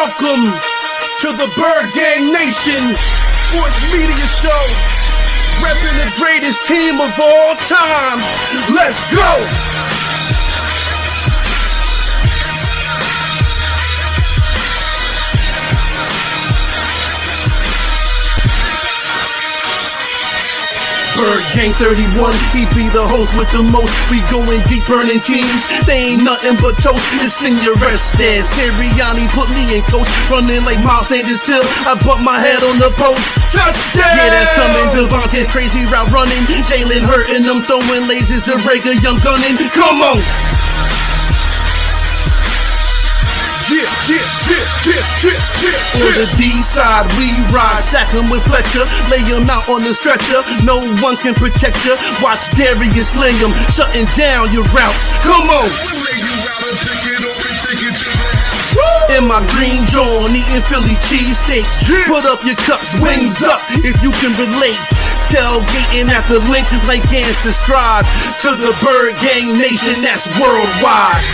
Welcome to the Bird Gang Nation Sports Media Show, repping the greatest team of all time. Let's go! Bird Gang 31, he be the host with the most. We going deep, burning teams. They ain't nothing but toast. It's Senior Estes. Sirianni put me in coach, running like Miles Sanders Hill. I bump my head on the post. Touchdown! Yeah, that's coming. Devontae's crazy route running. Jalen hurting them, throwing lasers. The Rager young gunning. Come on! On the D side, we ride, sack him with Fletcher, lay him out on the stretcher. No one can protect you. Watch Darius sling him, shutting down your routes. Come on! In my green John, eating Philly cheesesteaks. Put up your cups, wings up, if you can relate. Tailgating at the link like Gangsta Stride. To the Bird Gang Nation, that's worldwide.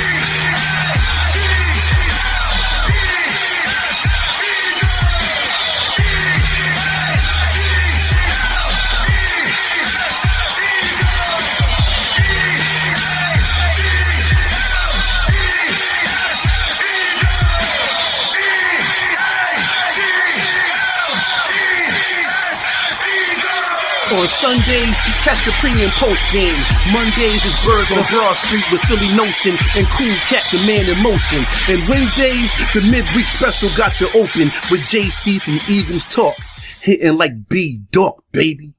On Sundays, catch the pre and post game. Mondays is Birds on Broad Street with Philly Notion and Cool Cat the Man in Motion. And Wednesdays, the midweek special got you open with JC from Eagles Talk, hitting like B-Dog, baby.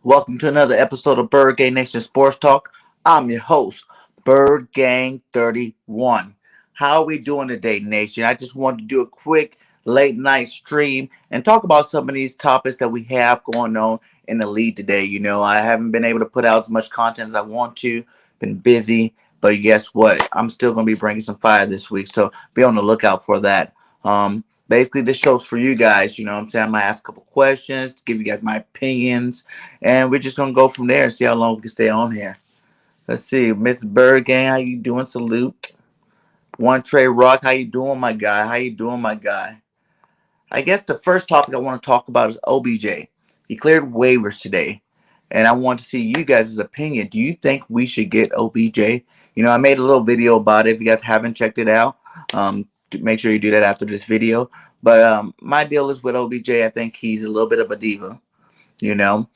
Welcome to another episode of Bird Gang Nation Sports Talk. I'm your host, Bird Gang 31. How are we doing today, Nation? I just wanted to do a quick late night stream and talk about some of these topics that we have going on in the league today. You know, I haven't been able to put out as much content as I want to. Been busy, but guess what? I'm still going to be bringing some fire this week, so be on the lookout for that. Basically, this show's for you guys. You know what I'm saying? I'm going to ask a couple questions to give you guys my opinions. And we're just going to go from there and see how long we can stay on here. Let's see. Miss Bird Gang, how you doing? Salute. One Trey Rock, how you doing, my guy? How you doing, my guy? I guess the first topic I want to talk about is OBJ. He cleared waivers today. And I want to see you guys' opinion. Do you think we should get OBJ? You know, I made a little video about it. If you guys haven't checked it out, make sure you do that after this video. But my deal is with OBJ, I think he's a little bit of a diva. You know,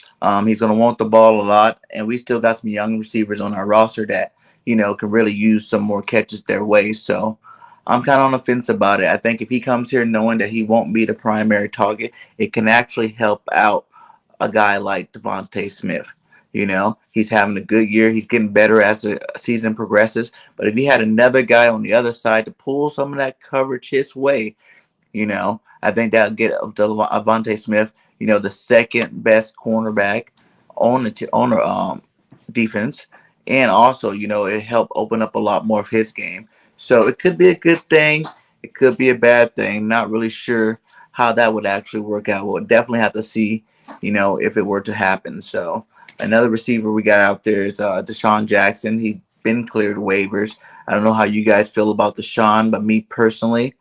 he's going to want the ball a lot. And we still got some young receivers on our roster that, you know, can really use some more catches their way. So I'm kind of on the fence about it. I think if he comes here knowing that he won't be the primary target, it can actually help out a guy like Devontae Smith. You know, he's having a good year. He's getting better as the season progresses. But if he had another guy on the other side to pull some of that coverage his way, you know, I think that'll get Devontae Smith, you know, the second best cornerback on the defense. And also, you know, it helped open up a lot more of his game. So it could be a good thing. It could be a bad thing. Not really sure how that would actually work out. We'll definitely have to see, you know, if it were to happen. So another receiver we got out there is Deshaun Jackson. He's been cleared waivers. I don't know how you guys feel about Deshaun, but me personally,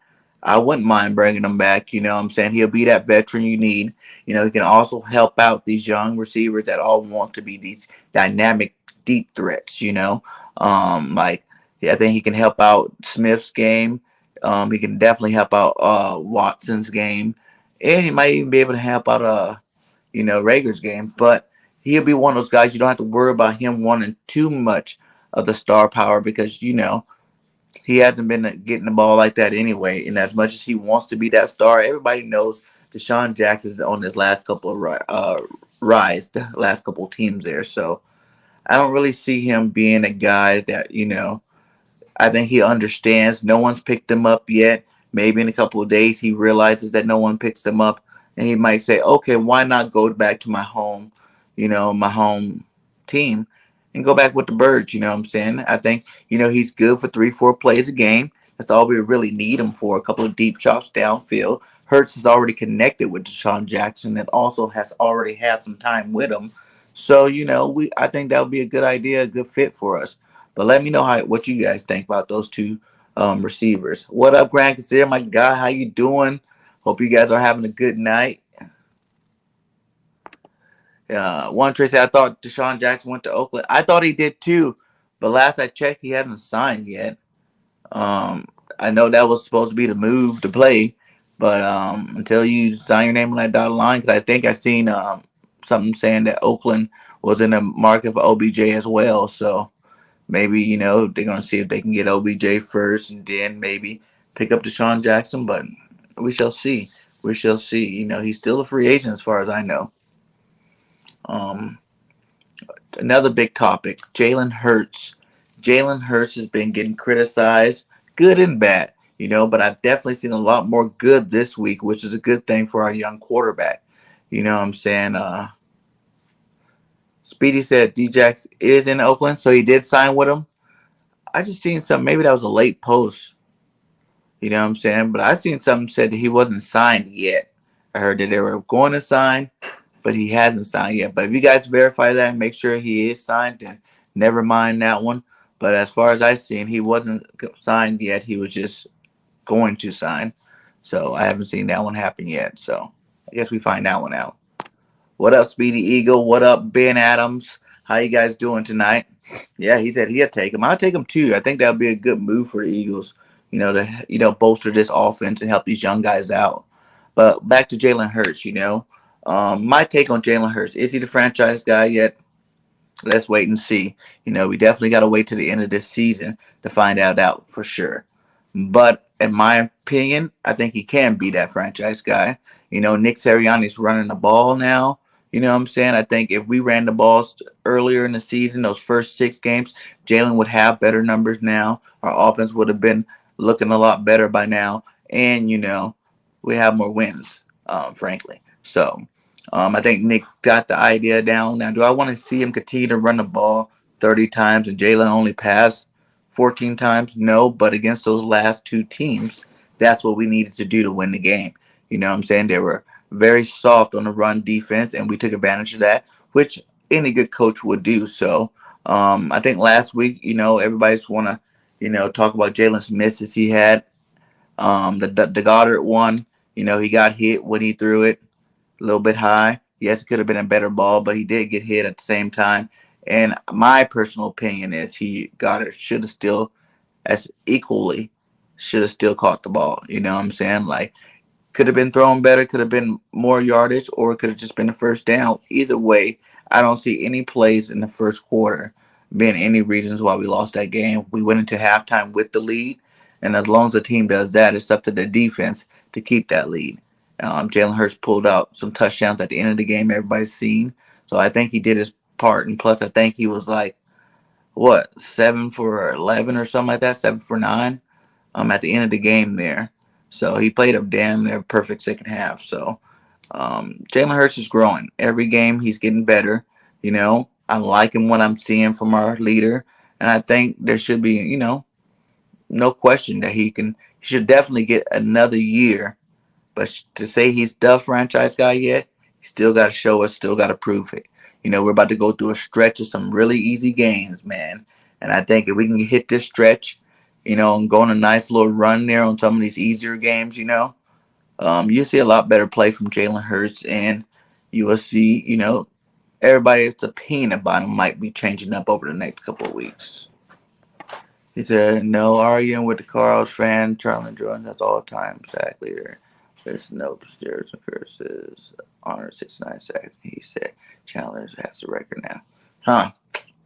I wouldn't mind bringing him back. You know what I'm saying? He'll be that veteran you need. You know, he can also help out these young receivers that all want to be these dynamic, deep threats, you know. I think he can help out Smith's game. He can definitely help out Watson's game. And he might even be able to help out, you know, Rager's game. But he'll be one of those guys you don't have to worry about him wanting too much of the star power because, you know, he hasn't been getting the ball like that anyway. And as much as he wants to be that star, everybody knows Deshaun Jackson's on his last couple of rise, the last couple of teams there. So I don't really see him being a guy that, you know, I think he understands. No one's picked him up yet. Maybe in a couple of days he realizes that no one picks him up. And he might say, okay, why not go back to my home, you know, my home team and go back with the Birds, you know what I'm saying? I think, you know, he's good for 3-4 plays a game. That's all we really need him for. A couple of deep shots downfield. Hurts is already connected with Deshaun Jackson and also has already had some time with him. So, I think that would be a good idea, a good fit for us. But let me know what you guys think about those two receivers. What up, Grant Consider, my guy? How you doing? Hope you guys are having a good night. One Tracy, I thought Deshaun Jackson went to Oakland. I thought he did too, but last I checked, he hasn't signed yet. Um, I know that was supposed to be the move to play, but until you sign your name on that dotted line, because I think I seen something saying that Oakland was in the market for OBJ as well. So maybe they're gonna see if they can get OBJ first, and then maybe pick up Deshaun Jackson. But we shall see. We shall see. He's still a free agent as far as I know. Um, Another big topic: Jalen Hurts. Jalen Hurts has been getting criticized, good and bad, but I've definitely seen a lot more good this week, which is a good thing for our young quarterback. You know what I'm saying? Speedy said D-Jax is in Oakland, so he did sign with him. I just seen something, maybe that was a late post. You know what I'm saying? But I seen something said that he wasn't signed yet. I heard that they were going to sign, but he hasn't signed yet. But if you guys verify that and make sure he is signed, then never mind that one. But as far as I seen, he wasn't signed yet. He was just going to sign. So I haven't seen that one happen yet. So I guess we find that one out. What up, Speedy Eagle? What up, Ben Adams? How you guys doing tonight? Yeah, he said he'll take him. I'll take him too. I think that would be a good move for the Eagles. To bolster this offense and help these young guys out. But back to Jalen Hurts. My take on Jalen Hurts: is he the franchise guy yet? Let's wait and see. We definitely got to wait to the end of this season to find out for sure. But in my opinion, I think he can be that franchise guy. Nick Sirianni's running the ball now. You know what I'm saying? I think if we ran the balls earlier in the season, those first 6 games, Jalen would have better numbers now. Our offense would have been looking a lot better by now. And, we have more wins, frankly. So I think Nick got the idea down. Now, do I want to see him continue to run the ball 30 times and Jalen only pass 14 times? No, but against those last 2 teams, that's what we needed to do to win the game. You know what I'm saying? They were very soft on the run defense, and we took advantage of that, which any good coach would do. So I think last week, everybody's want to, talk about Jalen's misses he had. The Goddard one, he got hit when he threw it a little bit high. Yes, it could have been a better ball, but he did get hit at the same time. And my personal opinion is Goddard should have still, as equally, should have still caught the ball. You know what I'm saying? Like, could have been thrown better, could have been more yardage, or it could have just been a first down. Either way, I don't see any plays in the first quarter being any reasons why we lost that game. We went into halftime with the lead, and as long as the team does that, it's up to the defense to keep that lead. Jalen Hurts pulled out some touchdowns at the end of the game everybody's seen. So I think he did his part, and plus I think he was like, 7 for 11 or something like that, 7 for 9 at the end of the game there. So he played a damn near perfect second half. So Jalen Hurts is growing. Every game he's getting better. I'm liking what I'm seeing from our leader. And I think there should be, no question that he should definitely get another year. But to say he's the franchise guy yet, he still got to show us, still got to prove it. We're about to go through a stretch of some really easy games, man. And I think if we can hit this stretch, and go on a nice little run there on some of these easier games, you'll see a lot better play from Jalen Hurts, and you will see, everybody that's opinion about him might be changing up over the next couple of weeks. He said, no arguing with the Carls fan. Charlie Jordan, that's all time sack leader. There's no upstairs and curses. Honor 69 sacks. He said, Chandler has the record now. Huh.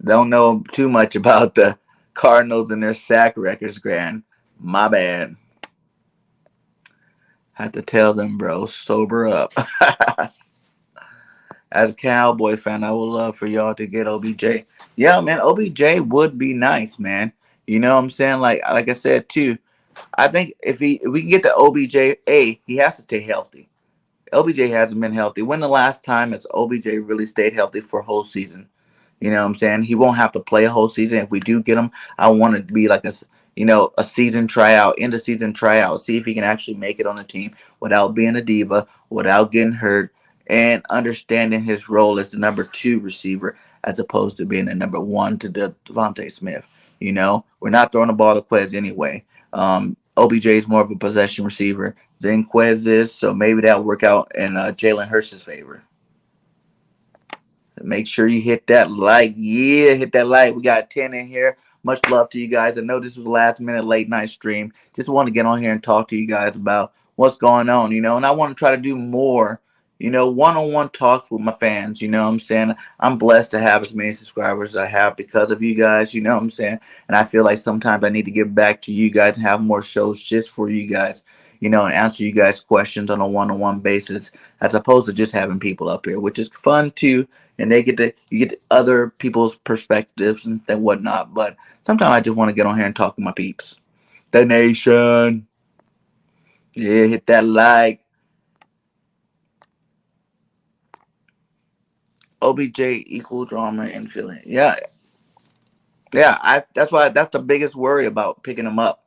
Don't know too much about the Cardinals and their sack records, Grand. My bad. Had to tell them, bro, sober up. As a Cowboy fan, I would love for y'all to get OBJ. Yeah, man, OBJ would be nice, man. You know what I'm saying? Like I said, too, I think if we can get the OBJ, he has to stay healthy. OBJ hasn't been healthy. When the last time it's OBJ really stayed healthy for a whole season? You know what I'm saying? He won't have to play a whole season. If we do get him, I want it to be like a season tryout, end of season tryout, see if he can actually make it on the team without being a diva, without getting hurt, and understanding his role as the number two receiver as opposed to being the number one to Devontae Smith. We're not throwing the ball to Quez anyway. OBJ is more of a possession receiver than Quez is, so maybe that'll work out in Jalen Hurts' favor. Make sure you hit that like. Yeah, hit that like. We got 10 in here. Much love to you guys. I know this was a last minute late night stream. Just want to get on here and talk to you guys about what's going on, and I want to try to do more, one-on-one talks with my fans. You know what I'm saying? I'm blessed to have as many subscribers as I have because of you guys, you know what I'm saying? And I feel like sometimes I need to give back to you guys and have more shows just for you guys, and answer you guys' questions on a one-on-one basis as opposed to just having people up here, which is fun too, and you get other people's perspectives and whatnot. But sometimes I just want to get on here and talk to my peeps. The nation. Yeah, hit that like. OBJ equal drama and feeling. Yeah. Yeah, that's the biggest worry about picking him up.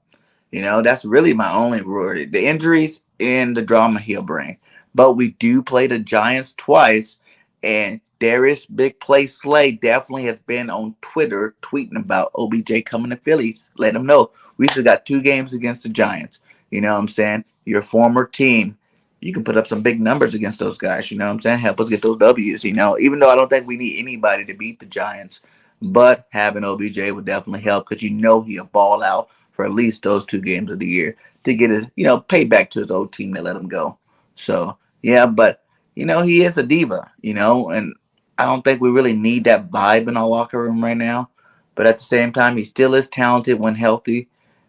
That's really my only worry. The injuries and the drama he'll bring. But we do play the Giants twice, and Darius Big Play Slay definitely has been on Twitter tweeting about OBJ coming to Phillies. Let him know. We still got 2 games against the Giants. You know what I'm saying? Your former team. You can put up some big numbers against those guys. You know what I'm saying? Help us get those W's. Even though I don't think we need anybody to beat the Giants. But having OBJ would definitely help because he'll ball out for at least those 2 games of the year to get his, payback to his old team that let him go. So, yeah, but, he is a diva, and I don't think we really need that vibe in our locker room right now. But at the same time, he still is talented when healthy.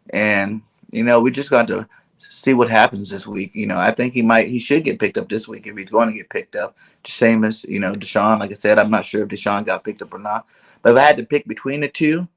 And, we just got to see what happens this week. I think he should get picked up this week if he's going to get picked up. Just same as, Deshaun. Like I said, I'm not sure if Deshaun got picked up or not. But if I had to pick between the two,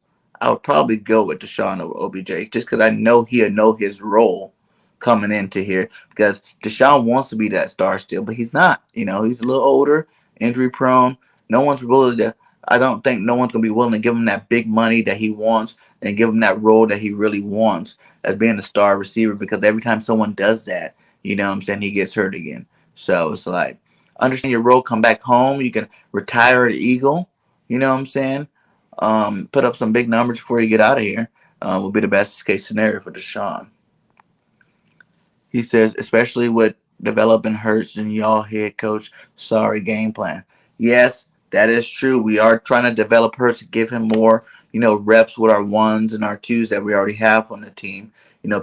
I would probably go with Deshaun over OBJ just because I know he'll know his role coming into here because Deshaun wants to be that star still, but he's not. He's a little older, injury prone. No one's willing to. I don't think no one's gonna be willing to give him that big money that he wants and give him that role that he really wants as being a star receiver because every time someone does that, what I'm saying, he gets hurt again. So it's like understand your role, come back home. You can retire an Eagle. You know what I'm saying? Put up some big numbers before you get out of here. Will be the best case scenario for Deshaun. He says, especially with developing Hurts and y'all head coach, sorry game plan. Yes, that is true. We are trying to develop Hurts to give him more, reps with our ones and our twos that we already have on the team.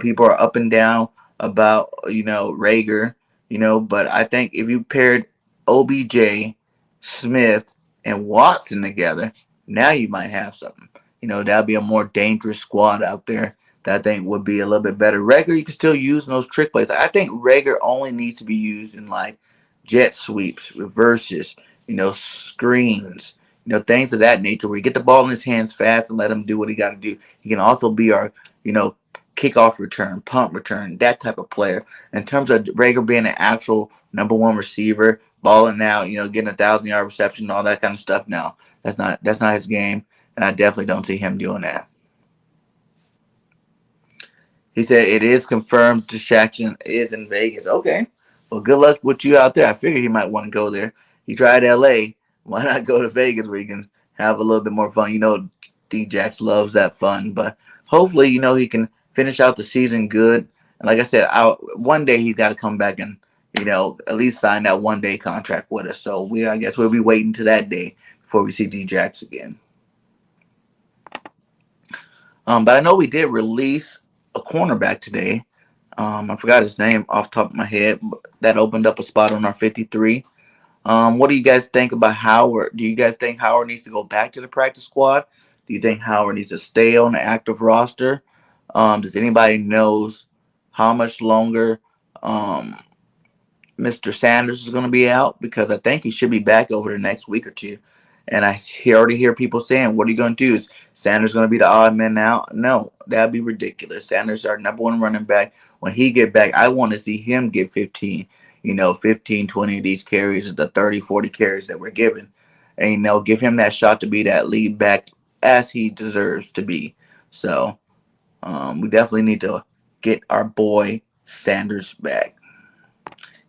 People are up and down about, Rager, but I think if you paired OBJ, Smith, and Watson together, now you might have something. That'll be a more dangerous squad out there that I think would be a little bit better. Rager, you can still use in those trick plays. I think Rager only needs to be used in like jet sweeps, reverses, screens, things of that nature where you get the ball in his hands fast and let him do what he got to do. He can also be our, kickoff return, punt return, that type of player. In terms of Rager being an actual number 1 receiver, balling out, getting 1,000-yard reception, all that kind of stuff. No, that's not his game, and I definitely don't see him doing that. He said it is confirmed distraction is in Vegas. Okay. Well, good luck with you out there. I figured he might want to go there. He tried LA. Why not go to Vegas where he can have a little bit more fun? D-Jax loves that fun. But hopefully, he can finish out the season good. And like I said, one day he's got to come back and, at least sign that 1-day contract with us. So I guess we'll be waiting to that day before we see D-Jax again. But I know we did release a cornerback today. I forgot his name off the top of my head. But that opened up a spot on our 53. What do you guys think about Howard? Do you guys think Howard needs to go back to the practice squad? Do you think Howard needs to stay on the active roster? Does anybody knows how much longer Mr. Sanders is going to be out? Because I think he should be back over the next week or two. And I already hear people saying, what are you going to do? Is Sanders going to be the odd man out? No, that'd be ridiculous. Sanders is our number 1 running back. When he get back, I want to see him get 15, 15, 20 of these carries, the 30, 40 carries that we're giving. And, give him that shot to be that lead back as he deserves to be. So, We definitely need to get our boy Sanders back.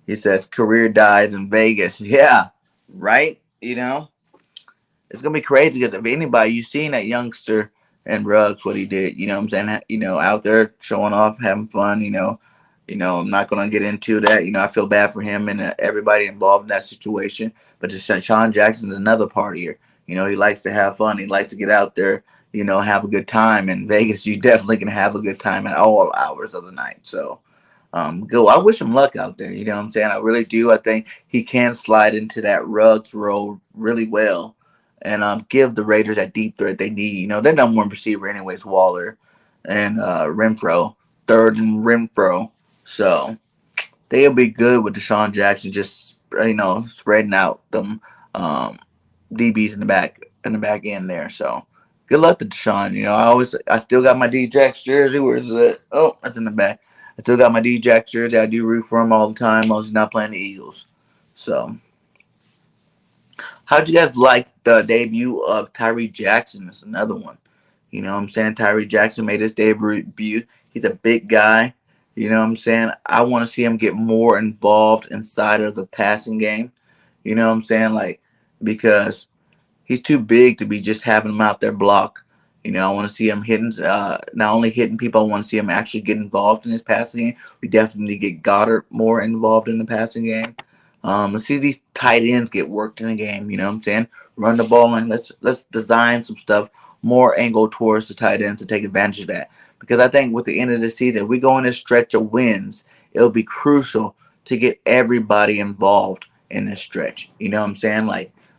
He says career dies in Vegas. Yeah, right. It's gonna be crazy because if anybody you seen that youngster and Ruggs what he did, you know what I'm saying? Out there showing off, having fun. I'm not gonna get into that. I feel bad for him and everybody involved in that situation. But just Sean Jackson is another partier. He likes to have fun. He likes to get out there. Have a good time. In Vegas, you definitely can have a good time at all hours of the night. So go. I wish him luck out there. You know what I'm saying? I really do. I think he can slide into that Ruggs role really well and give the Raiders that deep threat they need. Their number one receiver, anyways, Waller and Renfro, third and Renfro. So they'll be good with Deshaun Jackson just spreading out them DBs in the back end there. So good luck to Deshaun. I still got my D-Jax jersey. Where's it? Oh, that's in the back. I still got my D-Jax jersey. I do root for him all the time. I was not playing the Eagles. So how'd you guys like the debut of Tyree Jackson? That's another one. You know what I'm saying? Tyree Jackson made his debut. He's a big guy. You know what I'm saying? I want to see him get more involved inside of the passing game. You know what I'm saying? Because he's too big to be just having him out there block. I want to see him hitting, not only hitting people, I want to see him actually get involved in his passing game. We definitely get Goddard more involved in the passing game. Let's see these tight ends get worked in the game. You know what I'm saying? Run the ball and let's design some stuff more angled towards the tight ends to take advantage of that. Because I think with the end of the season, if we go in this stretch of wins, it'll be crucial to get everybody involved in this stretch. You know what I'm saying?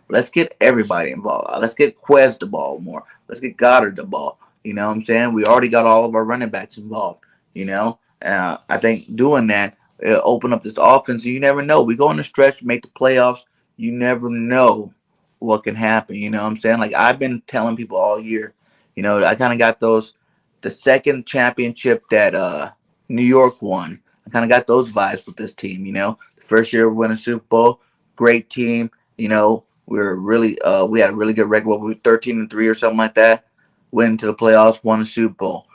Let's get everybody involved. Let's get Quez the ball more. Let's get Goddard the ball. You know what I'm saying? We already got all of our running backs involved. I think doing that open up this offense. You never know. We go on the stretch, make the playoffs. You never know what can happen. You know what I'm saying? I've been telling people all year. I kind of got the second championship that New York won. I kind of got those vibes with this team. The first year we won a Super Bowl, great team. We had a really good record. We were 13-3 or something like that. Went into the playoffs, won a Super Bowl.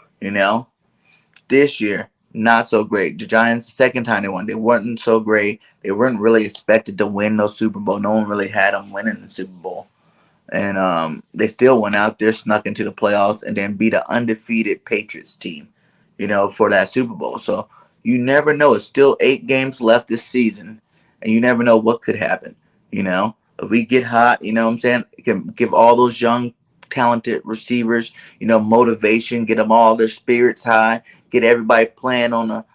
This year, not so great. The Giants, the second time they won, they weren't so great. They weren't really expected to win no Super Bowl. No one really had them winning the Super Bowl. And they still went out there, snuck into the playoffs, and then beat an undefeated Patriots team, for that Super Bowl. So you never know. It's still 8 games left this season, and you never know what could happen. If we get hot, you know what I'm saying? It can give all those young, talented receivers, motivation, get them all their spirits high, get everybody playing on a,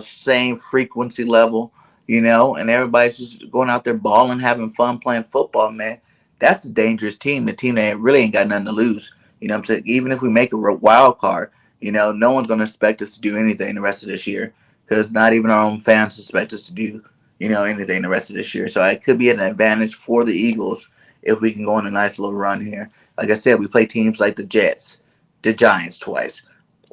same frequency level, and everybody's just going out there balling, having fun playing football, man. That's the dangerous team, the team that really ain't got nothing to lose. What I'm saying? Even if we make a wild card, no one's going to expect us to do anything the rest of this year because not even our own fans expect us to do, anything the rest of this year. So it could be an advantage for the Eagles if we can go on a nice little run here. Like I said, we play teams like the Jets, the Giants twice,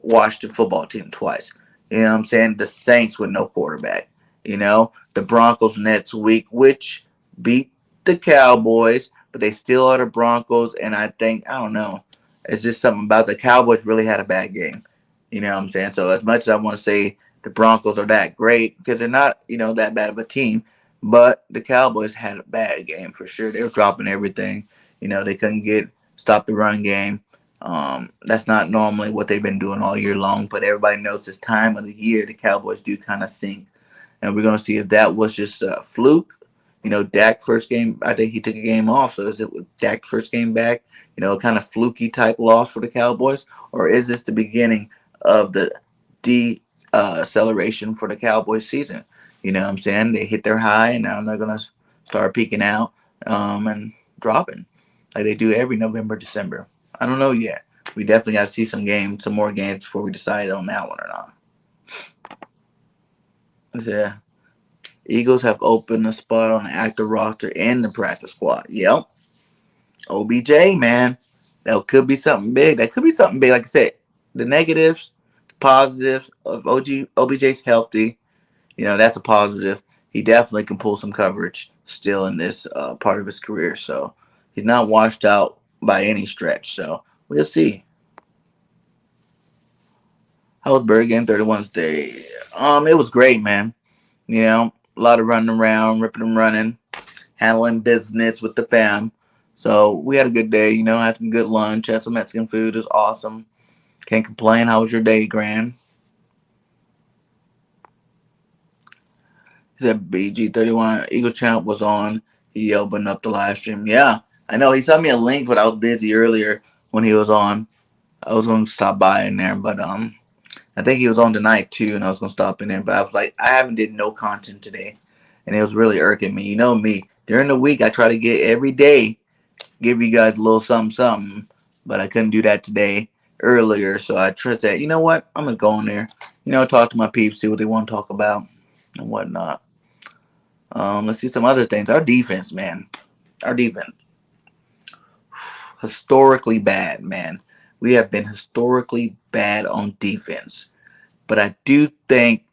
Washington football team twice. You know what I'm saying? The Saints with no quarterback. The Broncos next week, which beat the Cowboys, but they still are the Broncos. And I don't know. It's just something about the Cowboys really had a bad game. You know what I'm saying? So as much as I want to say the Broncos are that great, because they're not, that bad of a team, but the Cowboys had a bad game for sure. They were dropping everything. They couldn't stop the run game. That's not normally what they've been doing all year long, but everybody knows this time of the year the Cowboys do kind of sink. And we're going to see if that was just a fluke. Dak first game, I think he took a game off. So is it with Dak first game back, kind of fluky type loss for the Cowboys? Or is this the beginning of the acceleration for the Cowboys season? You know what I'm saying? They hit their high and now they're going to start peaking out and dropping like they do every November, December. I don't know yet. We definitely got to see some more games before we decide on that one or not. Yeah. Eagles have opened a spot on the active roster and the practice squad. Yep. OBJ, man. That could be something big. That could be something big. Like I said, the negatives, the positives of OBJ's healthy. That's a positive. He definitely can pull some coverage still in this part of his career. So he's not washed out by any stretch. So we'll see. How was Bird Game 31's day? It was great, man. You know, a lot of running around, ripping and running, handling business with the fam. So we had a good day. You know, had some good lunch, had some Mexican food. It was awesome. Can't complain. How was your day, Grand? He said BG31 Eagle Champ was on. He opened up the live stream. Yeah, I know. He sent me a link, but I was busy earlier when he was on. I was going to stop by in there, but I think he was on tonight too, and I was going to stop in there. But I was like, I haven't did no content today, and it was really irking me. You know me. During the week, I try to get every day, give you guys a little something, something, but I couldn't do that today earlier. So I tried that. You know what? I'm gonna go in there. You know, talk to my peeps, see what they want to talk about and whatnot. Let's see some other things. Our defense, man. Our defense, historically bad, man. We have been historically bad on defense, but I do think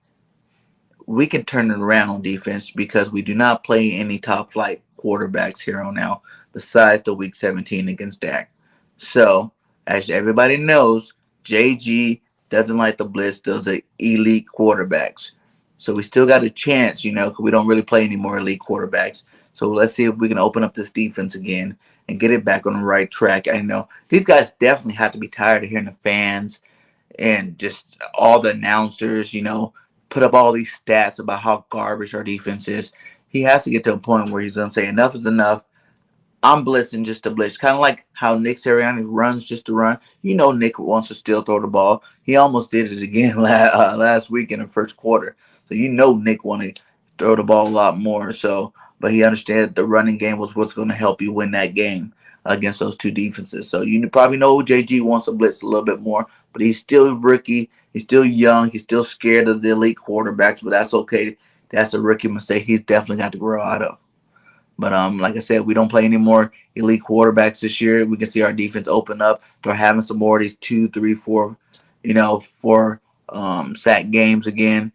we can turn it around on defense because we do not play any top flight quarterbacks here on out besides the week 17 against Dak. So, as everybody knows, JG doesn't like the blitz. Those are elite quarterbacks. So we still got a chance, you know, because we don't really play any more elite quarterbacks. So let's see if we can open up this defense again and get it back on the right track. I know these guys definitely have to be tired of hearing the fans and just all the announcers, you know, put up all these stats about how garbage our defense is. He has to get to a point where he's going to say enough is enough. I'm blitzing just to blitz. Kind of like how Nick Sirianni runs just to run. You know Nick wants to still throw the ball. He almost did it again last week in the first quarter. So you know Nick wanted to throw the ball a lot more. So, but he understood the running game was what's going to help you win that game against those two defenses. So you probably know JG wants to blitz a little bit more, but he's still a rookie. He's still young. He's still scared of the elite quarterbacks, but that's okay. That's a rookie mistake he's definitely got to grow out of. But like I said, we don't play any more elite quarterbacks this year. We can see our defense open up. They're having some more of these 2, 3, 4, you know, 4 sack games again.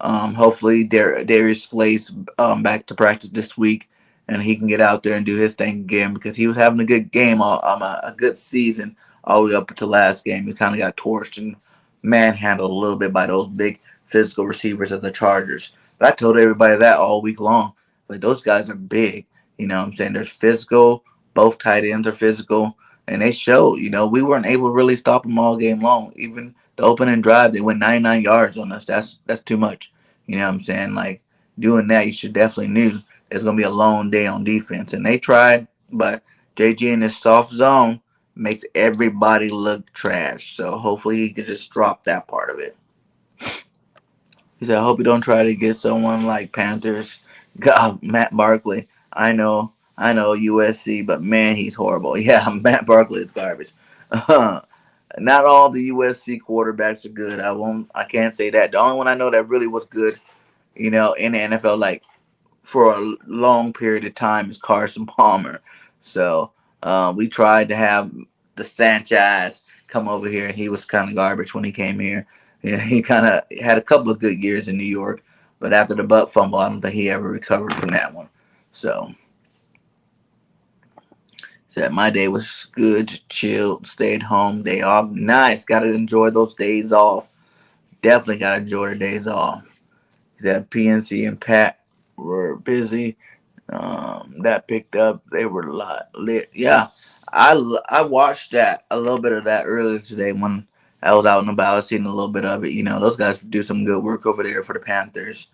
Hopefully Darius Slay's back to practice this week, and he can get out there and do his thing again because he was having a good game, a good season all the way up until last game. He kind of got torched and manhandled a little bit by those big physical receivers of the Chargers. But I told everybody that all week long. Like, those guys are big. You know what I'm saying? They're physical. Both tight ends are physical. And they showed, you know, we weren't able to really stop them all game long. Even the opening drive, they went 99 yards on us. That's too much. You know what I'm saying? Like, doing that, you should definitely knew it's going to be a long day on defense. And they tried, but JG in his soft zone makes everybody look trash. So hopefully he can just drop that part of it. He said, I hope you don't try to get someone like Panthers. God, Matt Barkley. I know USC, but man, he's horrible. Yeah, Matt Barkley is garbage. Not all the USC quarterbacks are good. I can't say that. The only one I know that really was good, you know, in the NFL, like for a long period of time, is Carson Palmer. So we tried to have the Sanchez come over here, and he was kind of garbage when he came here. Yeah, he kind of had a couple of good years in New York, but after the butt fumble, I don't think he ever recovered from that one. So, said my day was good, just chilled, stayed home, day off. Nice, got to enjoy those days off. Definitely got to enjoy the days off. He said PNC and Pat were busy. That picked up. They were a lot lit. Yeah, I watched that a little bit of that earlier today when I was out and about. I was seeing a little bit of it. You know, those guys do some good work over there for the Panthers.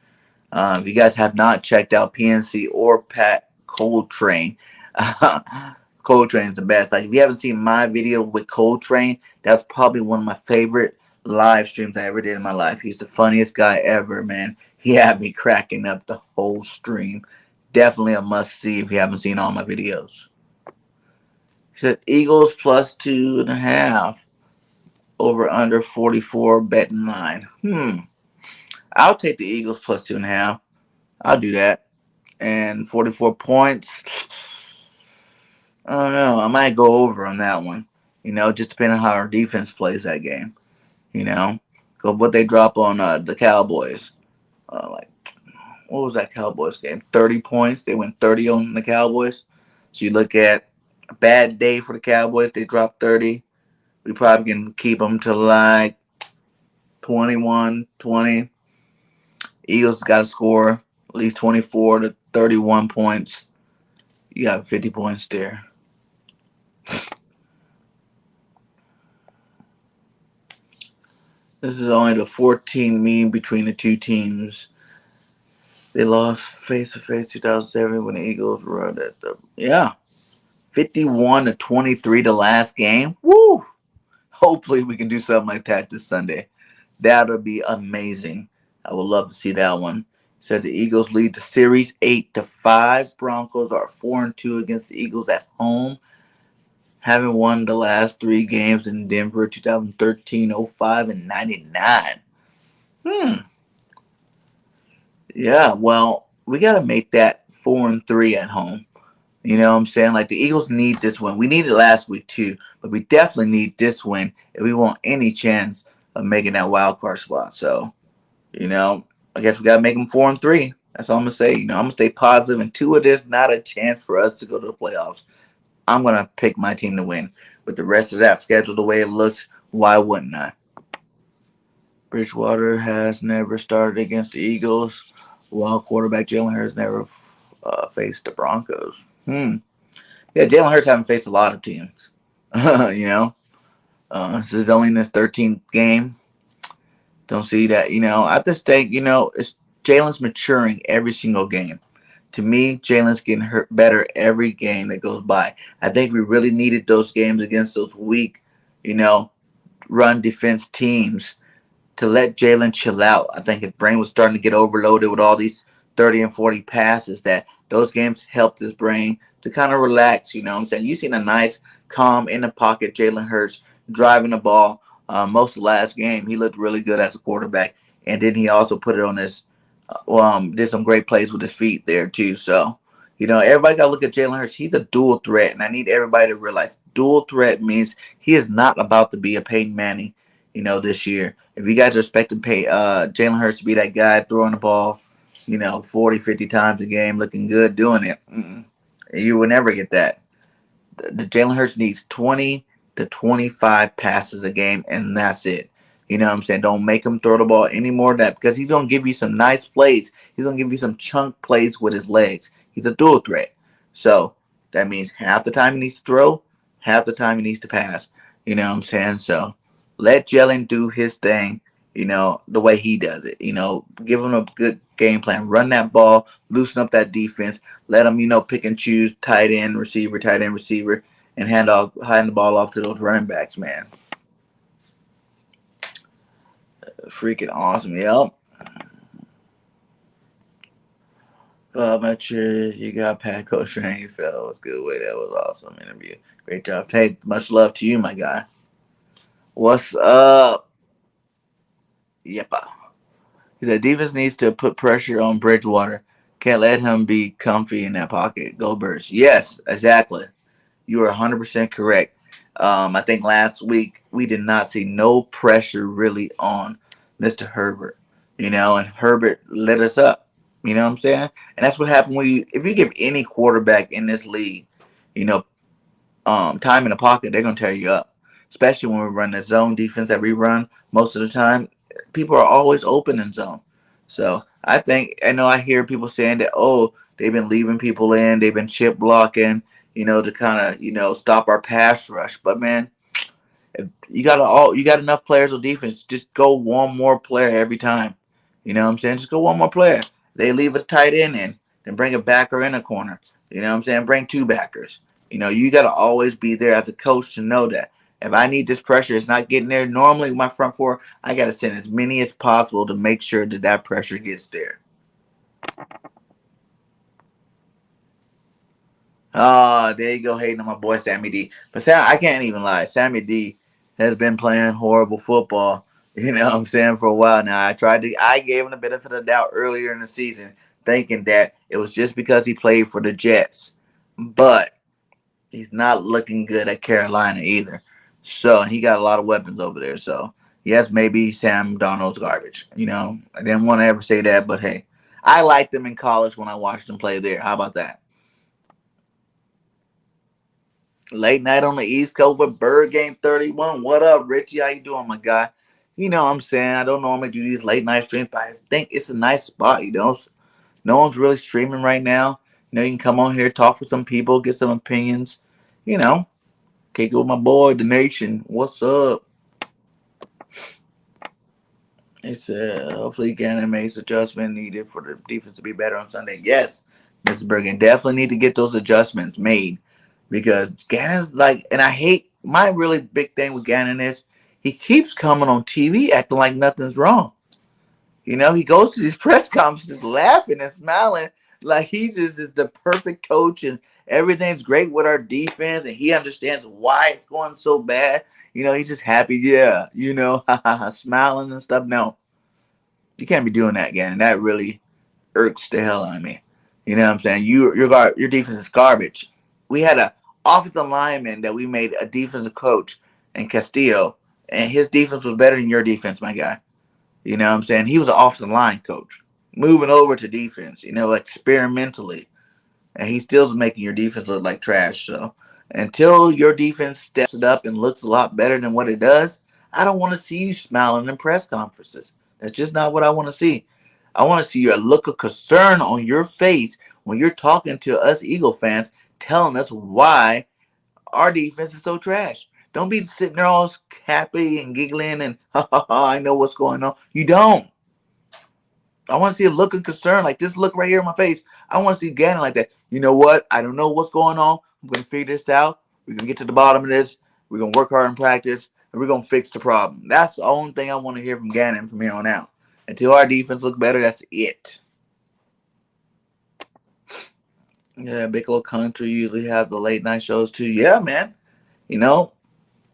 If you guys have not checked out PNC or Pat Coltrane, Coltrane's the best. Like, if you haven't seen my video with Coltrane, that's probably one of my favorite live streams I ever did in my life. He's the funniest guy ever, man. He had me cracking up the whole stream. Definitely a must see if you haven't seen all my videos. He said Eagles plus 2.5 over under 44 betting line. I'll take the Eagles plus 2.5. I'll do that. And 44 points. I don't know. I might go over on that one. You know, just depending on how our defense plays that game. You know, go what they drop on the Cowboys. Like, what was that Cowboys game? 30 points. They went 30 on the Cowboys. So you look at a bad day for the Cowboys. They dropped 30. We probably can keep them to like 21-20. Eagles got to score at least 24 to 31 points. You got 50 points there. This is only the 14 mean between the two teams. They lost face to face 2007 when the Eagles were at the 51 to 23 the last game. Woo! Hopefully we can do something like that this Sunday. That'll be amazing. I would love to see that one. It says the Eagles lead the series 8-5. Broncos are 4-2 against the Eagles at home, having won the last 3 games in Denver: 2013, 05, and 99. Yeah, well, we got to make that 4-3 at home. You know what I'm saying? Like, the Eagles need this win. We needed it last week too, but we definitely need this win if we want any chance of making that wild card spot. So, I guess we got to make them 4-3. That's all I'm going to say. I'm going to stay positive. And two, there's not a chance for us to go to the playoffs. I'm going to pick my team to win. With the rest of that schedule the way it looks, why wouldn't I? Bridgewater has never started against the Eagles, while quarterback Jalen Hurts never faced the Broncos. Yeah, Jalen Hurts haven't faced a lot of teams. This is only in his 13th game. Don't see that. I just think, it's Jalen's maturing every single game. To me, Jalen's getting hurt better every game that goes by. I think we really needed those games against those weak, run defense teams to let Jalen chill out. I think his brain was starting to get overloaded with all these 30 and 40 passes, that those games helped his brain to kind of relax. You know what I'm saying? You've seen a nice, calm, in the pocket Jalen Hurts driving the ball most of the last game. He looked really good as a quarterback. And then he also put it on his, did some great plays with his feet there too. So, everybody got to look at Jalen Hurts. He's a dual threat. And I need everybody to realize dual threat means he is not about to be a Peyton Manning, this year. If you guys are expecting Jalen Hurts to be that guy throwing the ball, 40, 50 times a game, looking good, doing it, you will never get that. The Jalen Hurts needs 20 to 25 passes a game, and that's it. You know what I'm saying? Don't make him throw the ball any more of that, because he's going to give you some nice plays. He's going to give you some chunk plays with his legs. He's a dual threat. So that means half the time he needs to throw, half the time he needs to pass. You know what I'm saying? So let Jalen do his thing, the way he does it. Give him a good game plan. Run that ball, loosen up that defense. Let him, pick and choose tight end, receiver, and hand the ball off to those running backs, man. Freaking awesome. Yep. I'm sure you got Pat Coach and you felt it was a good way. That was awesome interview. Great job. Hey, much love to you, my guy. What's up? Yep. He said defense needs to put pressure on Bridgewater. Can't let him be comfy in that pocket. Go Birds. Yes, exactly. You are 100% correct. I think last week we did not see no pressure really on Mr. Herbert. And Herbert lit us up. You know what I'm saying? And that's what happened if you give any quarterback in this league, time in the pocket, they're gonna tear you up. Especially when we run the zone defense that we run most of the time. People are always open in zone. So I hear people saying that, they've been leaving people in, they've been chip blocking, to kind of, stop our pass rush. But man, you got enough players on defense. Just go one more player every time. You know what I'm saying? Just go one more player. They leave a tight end in, then bring a backer in a corner. You know what I'm saying? Bring 2 backers. You got to always be there as a coach to know that if I need this pressure, it's not getting there. Normally, my front 4, I got to send as many as possible to make sure that pressure gets there. Oh, there you go, hating on my boy Sammy D. But I can't even lie. Sammy D has been playing horrible football, for a while now. I gave him the benefit of the doubt earlier in the season, thinking that it was just because he played for the Jets. But he's not looking good at Carolina either. So he got a lot of weapons over there. So yes, maybe Sam Darnold's garbage. I didn't want to ever say that, but hey, I liked him in college when I watched him play there. How about that? Late night on the East Coast with Bird Game 31. What up, Richie? How you doing, my guy? You know what I'm saying? I don't normally do these late night streams, but I think it's a nice spot, you know. No one's really streaming right now. You know, you can come on here, talk with some people, get some opinions. You know, kick it with my boy, the nation. What's up? It's hopefully Gannon makes adjustment needed for the defense to be better on Sunday. Yes, Mr. Bergen definitely need to get those adjustments made because Gannon's like, and I hate my really big thing with Gannon is he keeps coming on TV acting like nothing's wrong. You know, he goes to these press conferences laughing and smiling like he just is the perfect coach and everything's great with our defense and he understands why it's going so bad. You know, he's just happy, yeah, you know, smiling and stuff. No, you can't be doing that again. And that really irks the hell out of me. You know what I'm saying? Your defense is garbage. We had a offensive lineman that we made a defensive coach in Castillo, and his defense was better than your defense, my guy. You know what I'm saying? He was an offensive line coach. Moving over to defense, you know, experimentally. And he still's making your defense look like trash. So until your defense steps it up and looks a lot better than what it does, I don't want to see you smiling in press conferences. That's just not what I want to see. I want to see a look of concern on your face when you're talking to us Eagle fans, telling us why our defense is so trash. Don't be sitting there all happy and giggling and ha ha ha, I know what's going on. You don't. I want to see a look of concern, like this look right here in my face. I want to see Gannon like that. You know what? I don't know what's going on. I'm going to figure this out. We're going to get to the bottom of this. We're going to work hard in practice, and we're going to fix the problem. That's the only thing I want to hear from Gannon from here on out. Until our defense look better, that's it. Yeah, Big Little Country usually have the late night shows too. Yeah, man. You know,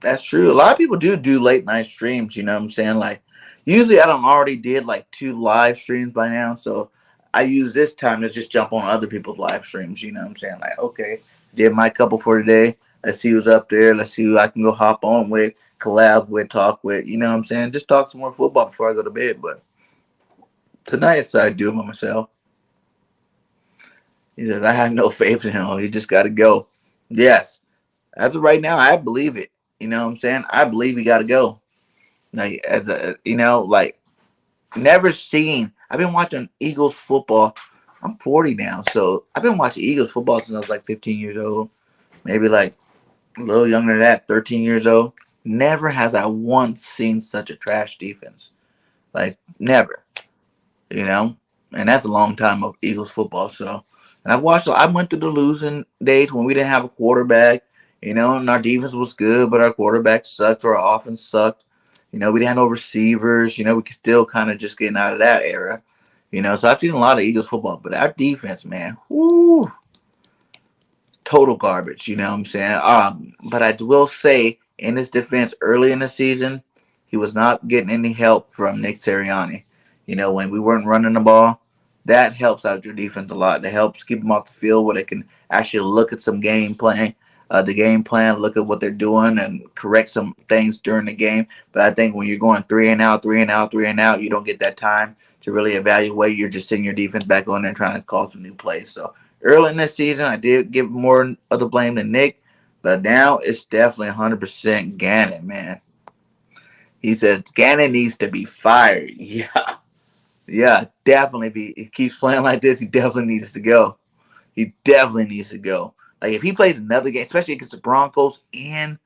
that's true. A lot of people do late night streams, you know what I'm saying? Like usually I don't already did like 2 live streams by now, so I use this time to just jump on other people's live streams, you know what I'm saying? Like, okay, did my couple for today. Let's see who's up there. Let's see who I can go hop on with, collab with, talk with, you know what I'm saying? Just talk some more football before I go to bed. But tonight I decided to do it by myself. He says, I have no faith in him. He just gotta go. Yes. As of right now, I believe it. You know what I'm saying? I believe he got to go. Like as a, you know, like never seen. I've been watching Eagles football. I'm 40 now, so I've been watching Eagles football since I was like 15 years old. Maybe like a little younger than that, 13 years old. Never has I once seen such a trash defense. Like never. You know, and that's a long time of Eagles football. So, and I went through the losing days when we didn't have a quarterback. You know, and our defense was good, but our quarterback sucked, or our offense sucked. You know, we didn't have no receivers. You know, we could still kind of just getting out of that era. You know, so I've seen a lot of Eagles football, but our defense, man, whoo, total garbage. You know what I'm saying? But I will say, in his defense, early in the season, he was not getting any help from Nick Sirianni. You know, when we weren't running the ball, that helps out your defense a lot. That helps keep them off the field where they can actually look at some game playing the game plan, look at what they're doing, and correct some things during the game. But I think when you're going 3-and-out, 3-and-out, 3-and-out, you don't get that time to really evaluate. You're just sitting your defense back on there and trying to call some new plays. So early in this season, I did give more of the blame to Nick, but now it's definitely 100% Gannon, man. He says Gannon needs to be fired. Yeah, yeah, definitely. If he keeps playing like this, he definitely needs to go. He definitely needs to go. Like if he plays another game, especially against the Broncos and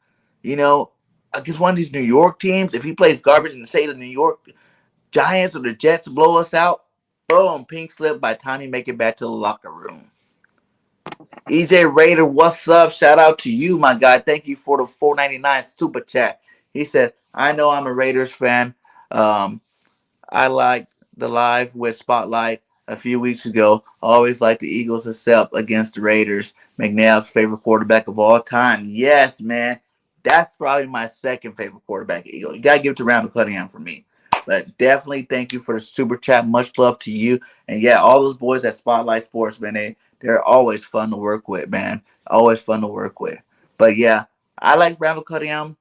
you know against one of these New York teams, if he plays garbage and say the New York Giants or the Jets blow us out, boom, pink slip by the time he make it back to the locker room. EJ Raider, what's up? Shout out to you, my guy. Thank you for the $4.99 super chat. He said, I know I'm a Raiders fan. I like the live with Spotlight a few weeks ago. I always like the Eagles except against the Raiders. McNabb's favorite quarterback of all time. Yes, man. That's probably my second favorite quarterback Eagle. You got to give it to Randall Cunningham for me. But definitely thank you for the super chat. Much love to you. And yeah, all those boys at Spotlight Sports, man, they're always fun to work with, man. Always fun to work with. But yeah, I like Randall Cunningham.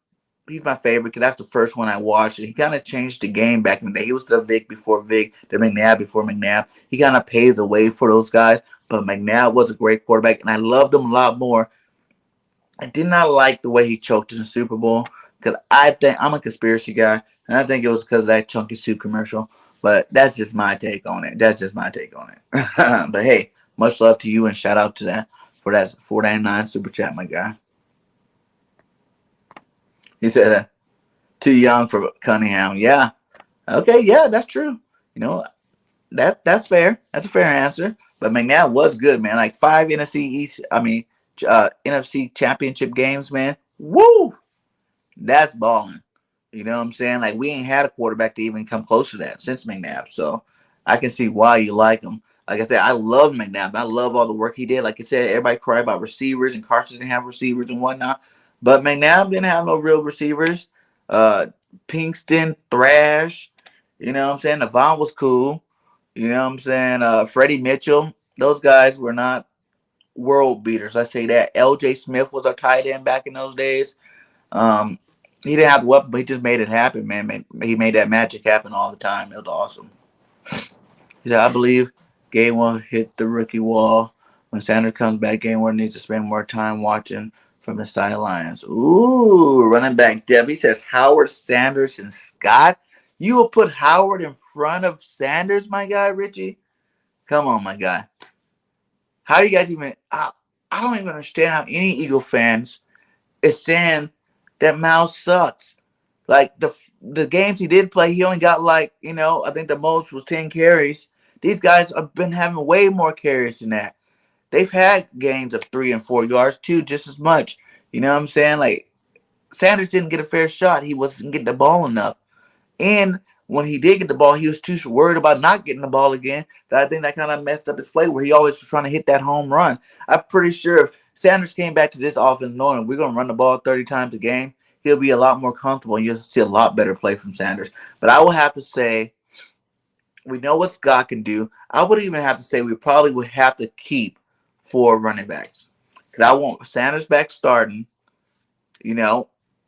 He's my favorite because that's the first one I watched. And he kind of changed the game back in the day. He was the Vic before Vic, the McNabb before McNabb. He kind of paved the way for those guys. But McNabb was a great quarterback, and I loved him a lot more. I did not like the way he choked in the Super Bowl because I think I'm a conspiracy guy. And I think it was because of that chunky soup commercial. But that's just my take on it. That's just my take on it. But hey, much love to you and shout out to that for that 4.99 super chat, my guy. He said, too young for Cunningham. Yeah. Okay. Yeah, that's true. You know, that's fair. That's a fair answer. But McNabb was good, man. Like 5 NFC East, NFC Championship games, man. Woo! That's balling. You know what I'm saying? Like we ain't had a quarterback to even come close to that since McNabb. So I can see why you like him. Like I said, I love McNabb. I love all the work he did. Like I said, everybody cried about receivers and Carson didn't have receivers and whatnot. But McNabb didn't have no real receivers. Uh Pinkston, Thrash, you know what I'm saying? Devon was cool. You know what I'm saying? Freddie Mitchell. Those guys were not world beaters. I say that. LJ Smith was our tight end back in those days. Um, he didn't have the weapon, but he just made it happen, man. He made that magic happen all the time. It was awesome. He said, I believe Gainwell hit the rookie wall. When Sanders comes back, Gainwell needs to spend more time watching from the sidelines. Ooh, running back Debbie says Howard, Sanders, and Scott. You will put Howard in front of Sanders, my guy, Richie? Come on, my guy. How do you guys even... I don't even understand how any Eagle fans is saying that Miles sucks. Like the games he did play, he only got like, I think the most was 10 carries. These guys have been having way more carries than that. They've had games of 3 and 4 yards too, just as much. You know what I'm saying? Like Sanders didn't get a fair shot. He wasn't getting the ball enough. And when he did get the ball, he was too worried about not getting the ball again. That I think that kind of messed up his play where he always was trying to hit that home run. I'm pretty sure if Sanders came back to this offense knowing we're going to run the ball 30 times a game, he'll be a lot more comfortable and you'll see a lot better play from Sanders. But I will have to say, we know what Scott can do. I would even have to say we probably would have to keep 4 running backs. Because I want Sanders back starting,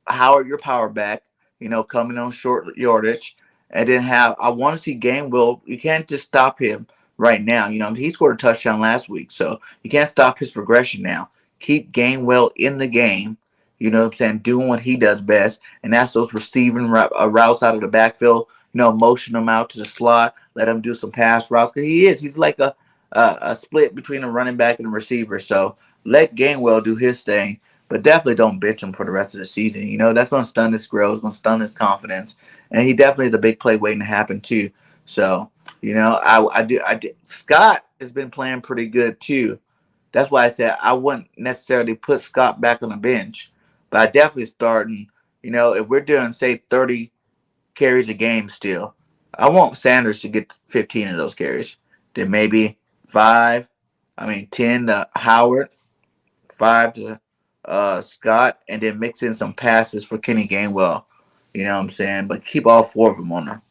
Howard your power back, coming on short yardage. And then I want to see Gainwell. You can't just stop him right now. He scored a touchdown last week, so you can't stop his progression now. Keep Gainwell in the game, doing what he does best, and that's those receiving routes out of the backfield, motion him out to the slot, let him do some pass routes, because he's like a split between a running back and a receiver, so let Gainwell do his thing, but definitely don't bitch him for the rest of the season. That's going to stun his growth, going to stun his confidence, and he definitely is a big play waiting to happen too. So, I do. Scott has been playing pretty good too. That's why I said I wouldn't necessarily put Scott back on the bench, but I definitely starting. If we're doing say 30 carries a game still, I want Sanders to get 15 of those carries. Then maybe 10 to Howard, 5 to Scott, and then mix in some passes for Kenny Gainwell. You know what I'm saying? But keep all 4 of them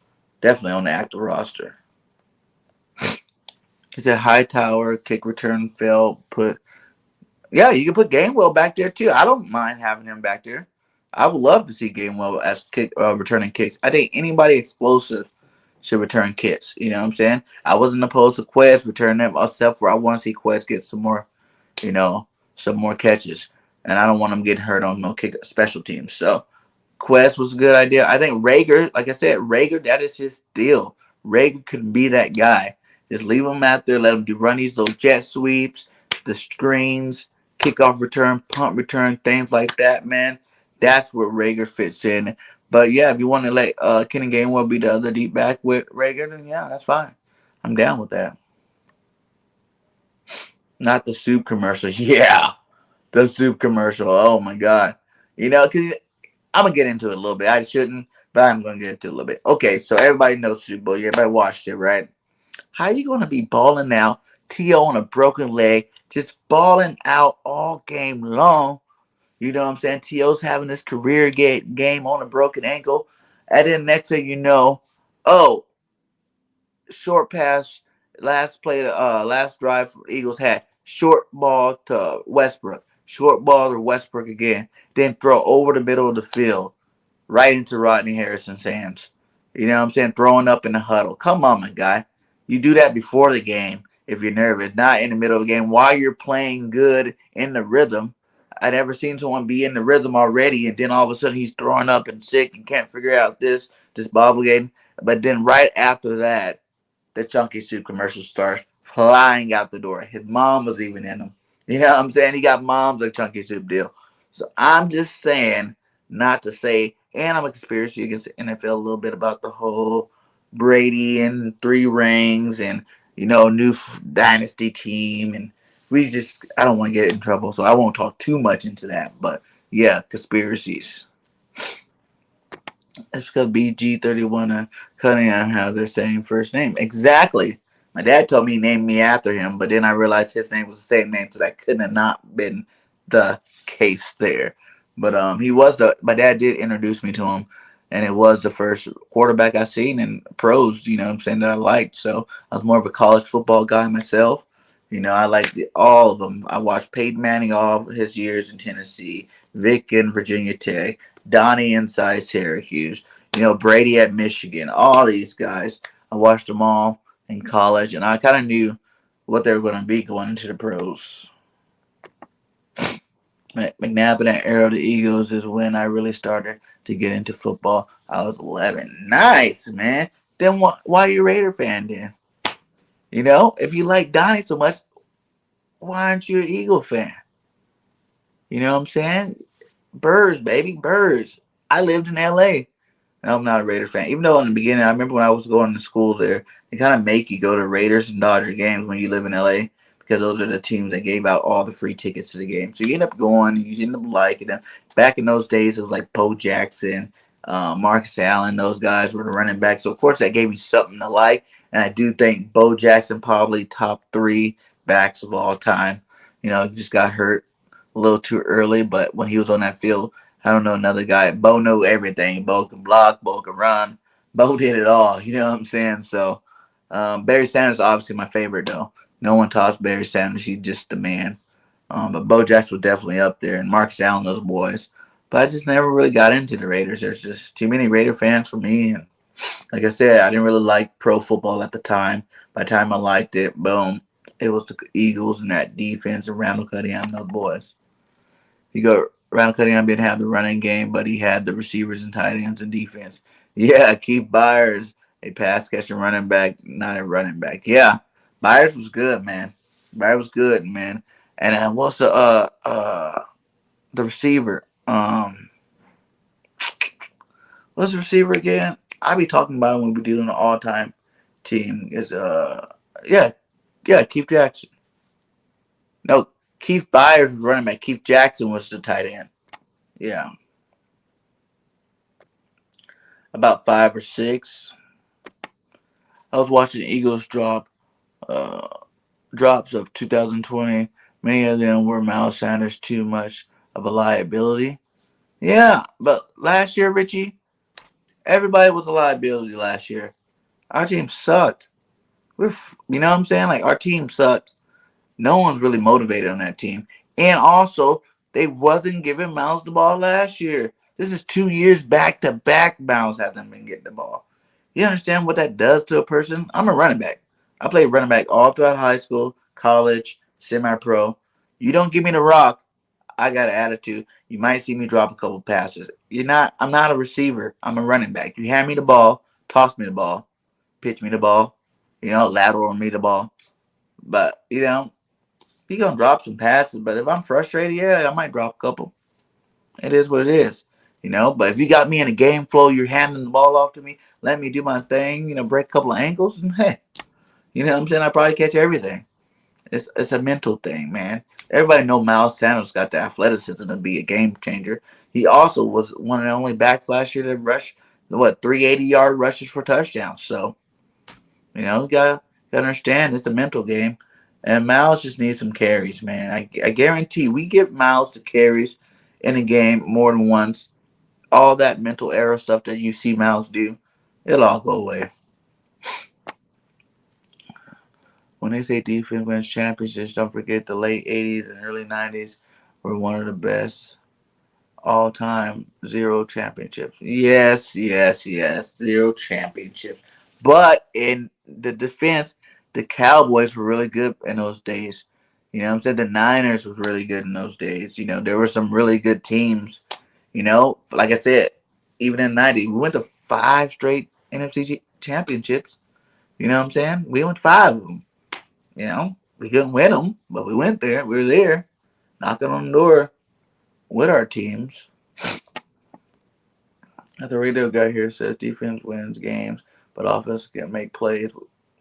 definitely on the active roster. He said Hightower, kick return failed. Yeah, you can put Gainwell back there too. I don't mind having him back there. I would love to see Gainwell as returning kicks. I think anybody explosive should return kicks. You know what I'm saying? I wasn't opposed to Quez returning them, except for I want to see Quez get some more catches. And I don't want him getting hurt on no kick special teams. So Quest was a good idea. I think Rager, like I said, that is his deal. Rager could be that guy. Just leave him out there, let him run these little jet sweeps, the screens, kickoff return, punt return, things like that, man. That's where Rager fits in. But yeah, if you want to let Kenny Gainwell be the other deep back with Rager, then yeah, that's fine. I'm down with that. Not the soup commercial. Yeah, the soup commercial. Oh my God. Because I'm going to get into it a little bit. I shouldn't, but I'm going to get into it a little bit. Okay, so everybody knows Super Bowl. Everybody watched it, right? How are you going to be balling out, T.O. on a broken leg, just balling out all game long? You know what I'm saying? T.O.'s having this career game on a broken ankle. And then next thing you know, short pass, last drive for Eagles had short ball to Westbrook. Short ball to Westbrook again. Then throw over the middle of the field. Right into Rodney Harrison's hands. You know what I'm saying? Throwing up in the huddle. Come on, my guy. You do that before the game if you're nervous, not in the middle of the game while you're playing good in the rhythm. I never seen someone be in the rhythm already and then all of a sudden he's throwing up and sick and can't figure out this, just bobbleheading. But then right after that, the Chunky Soup commercial starts flying out the door. His mom was even in them. You know what I'm saying? He got mom's a Chunky Soup deal. So I'm just saying, not to say, and I'm a conspiracy against the NFL a little bit about the whole Brady and 3 rings and, new dynasty team. And I don't want to get in trouble, so I won't talk too much into that. But yeah, conspiracies. It's because BG31 and Cunningham have their same first name. Exactly. My dad told me he named me after him, but then I realized his name was the same name, so that couldn't have not been the case there. But my dad did introduce me to him, and it was the first quarterback I seen in pros, what I'm saying, that I liked. So I was more of a college football guy myself. I liked all of them. I watched Peyton Manning all of his years in Tennessee, Vic in Virginia Tech, Donnie inside Syracuse, Brady at Michigan, all these guys. I watched them all in college, and I kind of knew what they were going to be going into the pros. McNabb in that era of the Eagles is when I really started to get into football. I was 11. Nice, man. Then why are you a Raider fan then? If you like Donnie so much, why aren't you an Eagle fan? You know what I'm saying? Birds, baby, birds. I lived in LA. And I'm not a Raider fan. Even though in the beginning, I remember when I was going to school there, they kind of make you go to Raiders and Dodger games when you live in LA because those are the teams that gave out all the free tickets to the game. So you end up going, you end up liking them. Back in those days, it was like Bo Jackson, Marcus Allen, those guys were the running backs. So, of course, that gave you something to like. And I do think Bo Jackson probably top 3 backs of all time. He just got hurt a little too early, but when he was on that field, I don't know another guy. Bo knew everything. Bo can block. Bo can run. Bo did it all. You know what I'm saying? So Barry Sanders is obviously my favorite, though. No one tops Barry Sanders. He's just the man. But Bo Jackson was definitely up there, and Marcus Allen, those boys. But I just never really got into the Raiders. There's just too many Raider fans for me. And like I said, I didn't really like pro football at the time. By the time I liked it, boom, it was the Eagles and that defense and Randall Cunningham, those boys. You go, Randall Cunningham didn't have the running game, but he had the receivers and tight ends and defense. Yeah, Keith Byers, a pass catching running back, not a running back. Yeah, Byers was good, man. Byers was good, man. And what's the receiver? What's the receiver again? I be talking about him when we do an all time team. Is Keith Jackson. No, Keith Byers was running back. Keith Jackson was the tight end. Yeah. About 5 or 6. I was watching Eagles drops of 2020. Many of them were Miles Sanders too much of a liability. Yeah, but last year, Richie, everybody was a liability last year. Our team sucked. You know what I'm saying? Like, our team sucked. No one's really motivated on that team. And also, they wasn't giving Miles the ball last year. This is 2 years back to back. Miles hasn't been getting the ball. You understand what that does to a person? I'm a running back. I played running back all throughout high school, college, semi-pro. You don't give me the rock, I got an attitude. You might see me drop a couple passes. I'm not a receiver. I'm a running back. You hand me the ball, toss me the ball, pitch me the ball, lateral me the ball. But, he gonna drop some passes. But if I'm frustrated, yeah, I might drop a couple. It is what it is. But if you got me in a game flow, you're handing the ball off to me, let me do my thing, break a couple of ankles, and hey, you know what I'm saying? I probably catch everything. It's a mental thing, man. Everybody know Miles Sanders got the athleticism to be a game changer. He also was one of the only backs last year to rush 380-yard rushes for touchdowns. So, you gotta understand it's a mental game. And Miles just needs some carries, man. I guarantee we give Miles the carries in a game more than once. All that mental error stuff that you see Miles do, it'll all go away. When they say defense wins championships, don't forget the late 80s and early 90s were one of the best all time. 0 championships. Yes, yes, yes. 0 championships. But in the defense, the Cowboys were really good in those days. You know what I'm saying? The Niners was really good in those days. There were some really good teams. Like I said, even in the 90s, we went to 5 straight NFC championships. You know what I'm saying? We went 5 of them. You know, we couldn't win them, but we went there. We were there, knocking on the door with our teams. The radio guy here says defense wins games, but offense can make plays,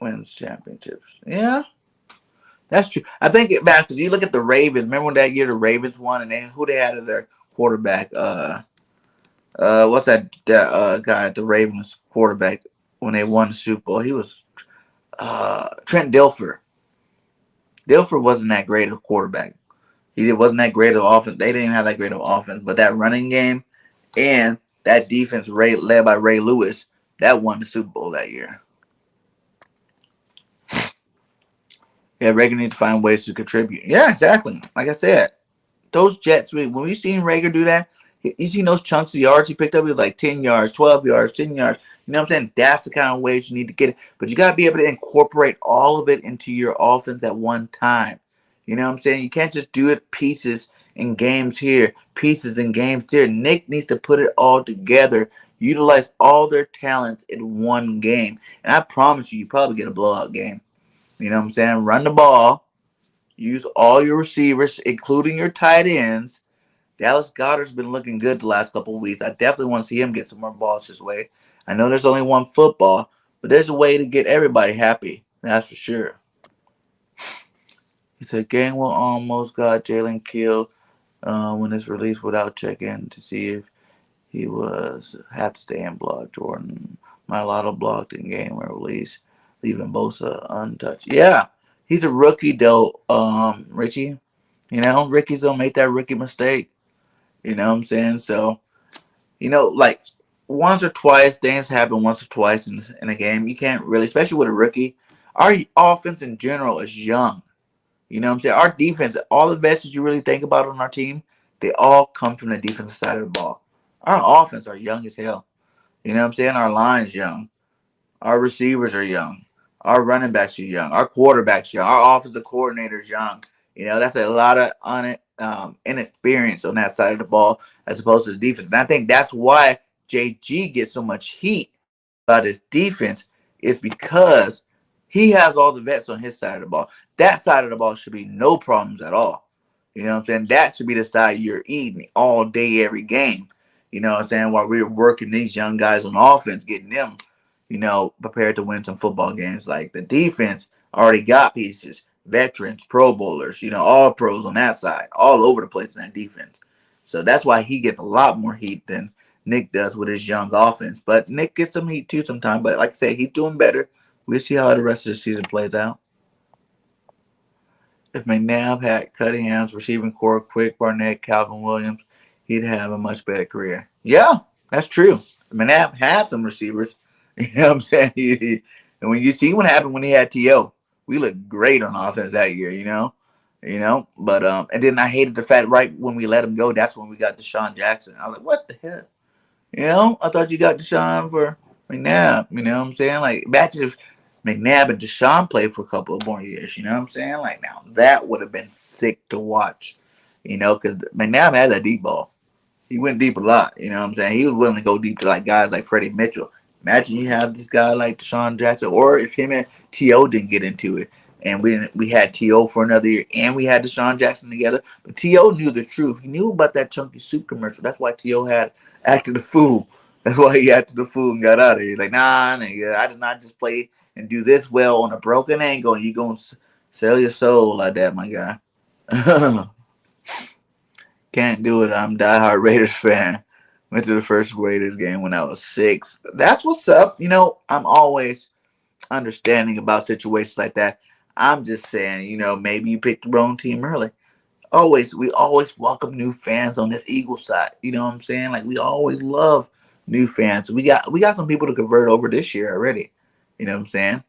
wins championships. Yeah, that's true. I think it back because you look at the Ravens. Remember when that year the Ravens won and who they had as their quarterback? What's that guy at the Ravens quarterback when they won the Super Bowl? He was Trent Dilfer. Dilfer wasn't that great of a quarterback. He wasn't that great of offense. They didn't have that great of offense, but that running game and that defense led by Ray Lewis that won the Super Bowl that year. Yeah, Rager needs to find ways to contribute. Yeah, exactly. Like I said, those Jets, when we seen Rager do that, you seen those chunks of yards he picked up, it was like 10 yards, 12 yards, 10 yards. You know what I'm saying? That's the kind of ways you need to get it. But you got to be able to incorporate all of it into your offense at one time. You know what I'm saying? You can't just do it pieces in games here, pieces in games there. Nick needs to put it all together, utilize all their talents in one game. And I promise you probably get a blowout game. You know what I'm saying? Run the ball. Use all your receivers, including your tight ends. Dallas Goedert's been looking good the last couple of weeks. I definitely want to see him get some more balls his way. I know there's only one football, but there's a way to get everybody happy. That's for sure. He said, gang will almost got Jalen killed when it's released without checking to see if he was have to stay in block. Jordan, my lotto blocked in game when released, leaving Bosa untouched. Yeah, he's a rookie though, Richie. You know, Ricky's gonna make that rookie mistake. You know what I'm saying? So, you know, like once or twice, things happen once or twice in a game. You can't really, especially with a rookie. Our offense in general is young. You know what I'm saying? Our defense, all the best that you really think about on our team, they all come from the defensive side of the ball. Our offense are young as hell. You know what I'm saying? Our line's young. Our receivers are young. Our running backs are young. Our quarterback's young. Our offensive coordinator's young. You know, that's a lot of inexperience on that side of the ball as opposed to the defense. And I think that's why JG gets so much heat about his defense is because he has all the vets on his side of the ball. That side of the ball should be no problems at all. You know what I'm saying? That should be the side you're eating all day, every game. You know what I'm saying? While we're working these young guys on offense, getting them, you know, prepared to win some football games. Like the defense already got pieces, veterans, Pro Bowlers, you know, all pros on that side, all over the place in that defense. So that's why he gets a lot more heat than Nick does with his young offense. But Nick gets some heat too sometimes. But like I said, he's doing better. We'll see how the rest of the season plays out. If McNabb had Cunningham's receiving core, Quick, Barnett, Calvin Williams, he'd have a much better career. Yeah, that's true. McNabb had some receivers. You know what I'm saying? And when you see what happened when he had T.O., we looked great on offense that year, you know? But and then I hated the fact right when we let him go, that's when we got Deshaun Jackson. I was like, what the hell? You know, I thought you got Deshaun for McNabb. You know what I'm saying? Like, imagine if McNabb and Deshaun played for a couple of more years. You know what I'm saying? Like, now that would have been sick to watch. You know, because McNabb had that deep ball. He went deep a lot. You know what I'm saying? He was willing to go deep to like guys like Freddie Mitchell. Imagine you have this guy like Deshaun Jackson, or if him and T.O. didn't get into it, and we had T.O. for another year, and we had Deshaun Jackson together. But T.O. knew the truth. He knew about that chunky soup commercial. That's why T.O. had acted a fool. That's why he acted a fool and got out of here. He's like, nah, nigga, I did not just play and do this well on a broken ankle. You gonna sell your soul like that, my guy? Can't do it. I'm a diehard Raiders fan. Went to the first Raiders game when I was 6. That's what's up. You know, I'm always understanding about situations like that. I'm just saying, you know, maybe you picked the wrong team early. We always welcome new fans on this Eagles side. You know what I'm saying? Like we always love new fans. We got some people to convert over this year already. You know what I'm saying?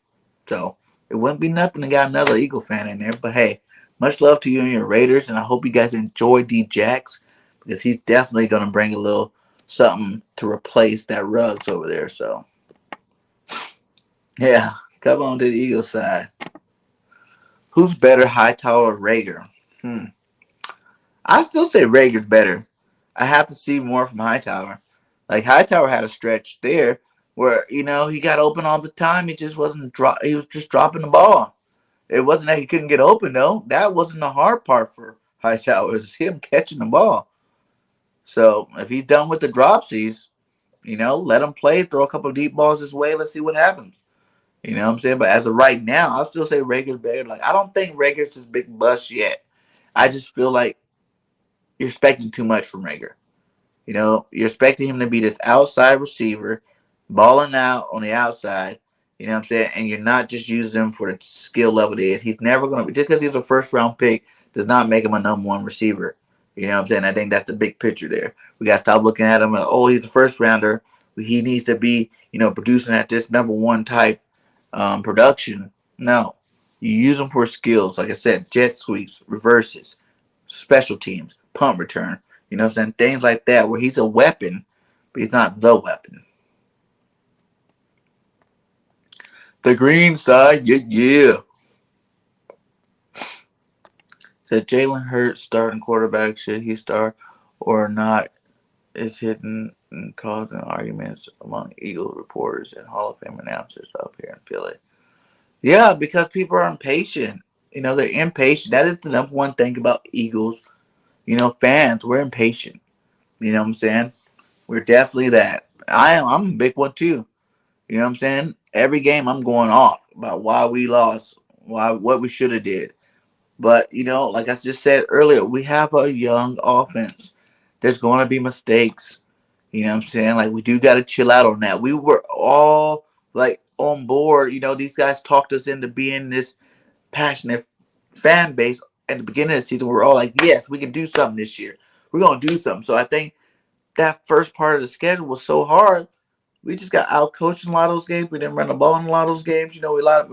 So it wouldn't be nothing to got another Eagle fan in there. But hey, much love to you and your Raiders, and I hope you guys enjoy D-Jax because he's definitely gonna bring a little something to replace that Ruggs over there. So yeah, come on to the Eagles side. Who's better, Hightower or Rager? I still say Rager's better. I have to see more from Hightower. Like Hightower had a stretch there where he got open all the time. He just wasn't He was just dropping the ball. It wasn't that he couldn't get open though. That wasn't the hard part for Hightower. It was him catching the ball. So if he's done with the dropsies, let him play. Throw a couple of deep balls his way. Let's see what happens. You know what I'm saying? But as of right now, I'll still say Rager's better. Like I don't think Rager's this big bust yet. I just feel like you're expecting too much from Rager. You're expecting him to be this outside receiver, balling out on the outside. You know what I'm saying? And you're not just using him for the skill level it is. He's never going to, just because he's a first round pick, does not make him a number one receiver. You know what I'm saying? I think that's the big picture there. We got to stop looking at him like, oh, he's a first rounder. He needs to be, producing at this number one type production. No. You use him for skills. Like I said, jet sweeps, reverses, special teams, punt return. You know what I'm saying? Things like that where he's a weapon, but he's not the weapon. The green side, yeah. Said Jalen Hurts starting quarterback. Should he start or not? Is hidden and causing arguments among Eagle reporters and Hall of Fame announcers up here in Philly. Yeah, because people are impatient. They're impatient. That is the number one thing about Eagles. Fans, we're impatient. You know what I'm saying? We're definitely that. I'm a big one too. You know what I'm saying? Every game I'm going off about why we lost, what we should have did. But, like I just said earlier, we have a young offense. There's going to be mistakes. You know what I'm saying? Like, we do got to chill out on that. We were all, like, on board. These guys talked us into being this passionate fan base at the beginning of the season. We were all like, yes, we can do something this year. We're going to do something. So I think that first part of the schedule was so hard. We just got out coached in a lot of those games. We didn't run the ball in a lot of those games. We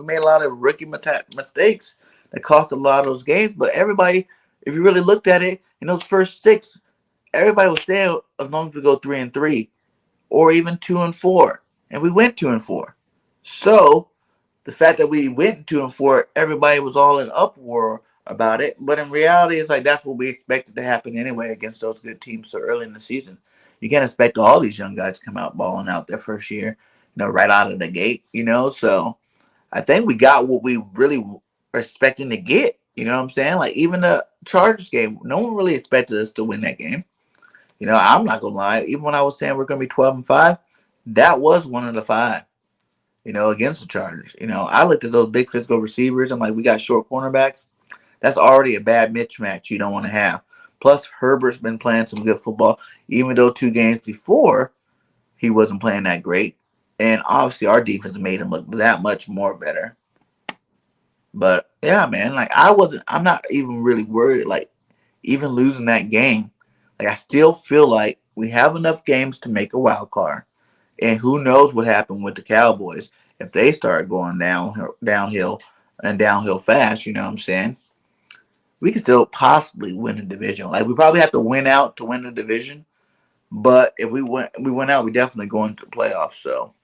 made a lot of rookie mistakes that cost a lot of those games. But everybody, if you really looked at it, in those first six, everybody was saying as long as we go 3-3 or even 2-4, and we went 2-4. So the fact that we went 2-4, everybody was all in uproar about it. But in reality, it's like that's what we expected to happen anyway against those good teams so early in the season. You can't expect all these young guys to come out balling out their first year, right out of the gate, So I think we got what we really were expecting to get. You know what I'm saying? Like even the Chargers game, no one really expected us to win that game. I'm not gonna lie. Even when I was saying we're gonna be 12-5, that was one of the five. Against the Chargers. I looked at those big physical receivers. I'm like, we got short cornerbacks. That's already a bad mismatch you don't want to have. Plus, Herbert's been playing some good football, even though 2 games before he wasn't playing that great. And obviously, our defense made him look that much more better. But yeah, man, like I'm not even really worried. Like even losing that game, like I still feel like we have enough games to make a wild card. And who knows what happened with the Cowboys if they start going downhill and downhill fast, you know what I'm saying? We can still possibly win the division. Like we probably have to win out to win the division. But if we went out, we definitely go into the playoffs. So,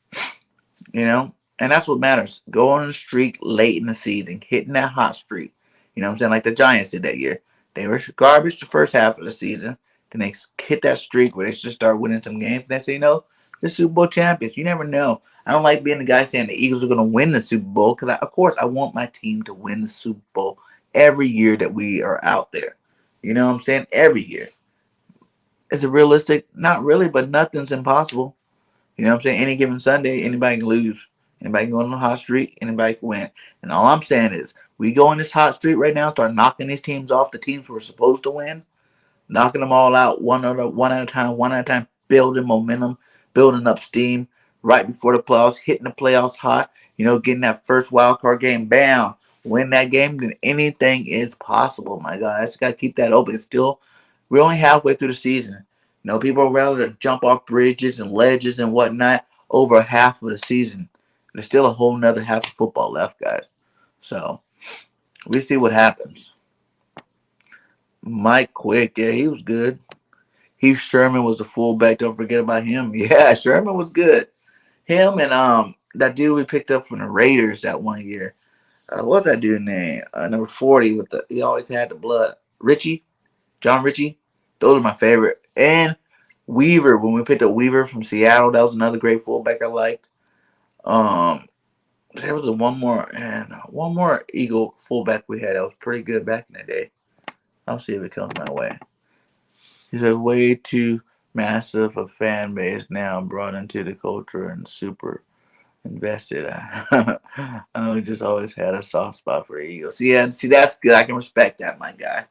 and that's what matters. Go on a streak late in the season, hitting that hot streak. You know what I'm saying? Like the Giants did that year. They were garbage the first half of the season. Then they hit that streak where they just start winning some games. Next thing you know, the Super Bowl champions. You never know. I don't like being the guy saying the Eagles are going to win the Super Bowl because, of course, I want my team to win the Super Bowl every year that we are out there. You know what I'm saying? Every year. Is it realistic? Not really, but nothing's impossible. You know what I'm saying? Any given Sunday, anybody can lose. Anybody can go on a hot streak. Anybody can win. And all I'm saying is, we go on this hot streak right now, start knocking these teams off, the teams we're supposed to win, knocking them all out one at a time, building momentum, building up steam right before the playoffs, hitting the playoffs hot, getting that first wild card game, bam, win that game, then anything is possible, my guys. I just got to keep that open. We're only halfway through the season. People are rather to jump off bridges and ledges and whatnot over half of the season. There's still a whole nother half of football left, guys. So we see what happens. Mike Quick, yeah, he was good. Heath Sherman was the fullback. Don't forget about him. Yeah, Sherman was good. Him and that dude we picked up from the Raiders that one year. What's that dude's name? Number 40 he always had the blood. John Ritchie. Those are my favorite. And Weaver, when we picked up Weaver from Seattle, that was another great fullback I liked. Um, there was one more Eagle fullback we had that was pretty good back in the day. I'll see if it comes my way. He's a way too massive a fan base now, brought into the culture and super invested. I just always had a soft spot for the Eagles. Yeah, see, that's good. I can respect that, my guy.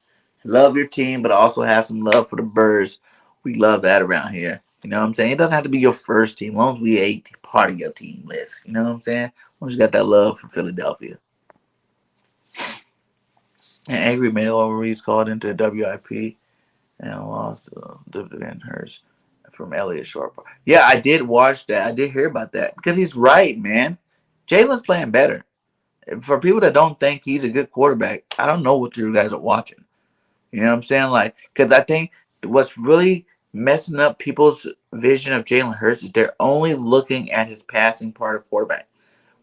Love your team, but also have some love for the Birds. We love that around here. You know what I'm saying? It doesn't have to be your first team, as long as we ain't part of your team list. You know what I'm saying? As long as you got that love for Philadelphia. And Angry Mail Reed's called into WIP and lost Jalen Hurts from Elliott Sharp. Yeah, I did watch that. I did hear about that because he's right, man. Jalen's playing better. For people that don't think he's a good quarterback, I don't know what you guys are watching. You know what I'm saying? Like, because I think what's really messing up people's vision of Jalen Hurts is they're only looking at his passing part of quarterback.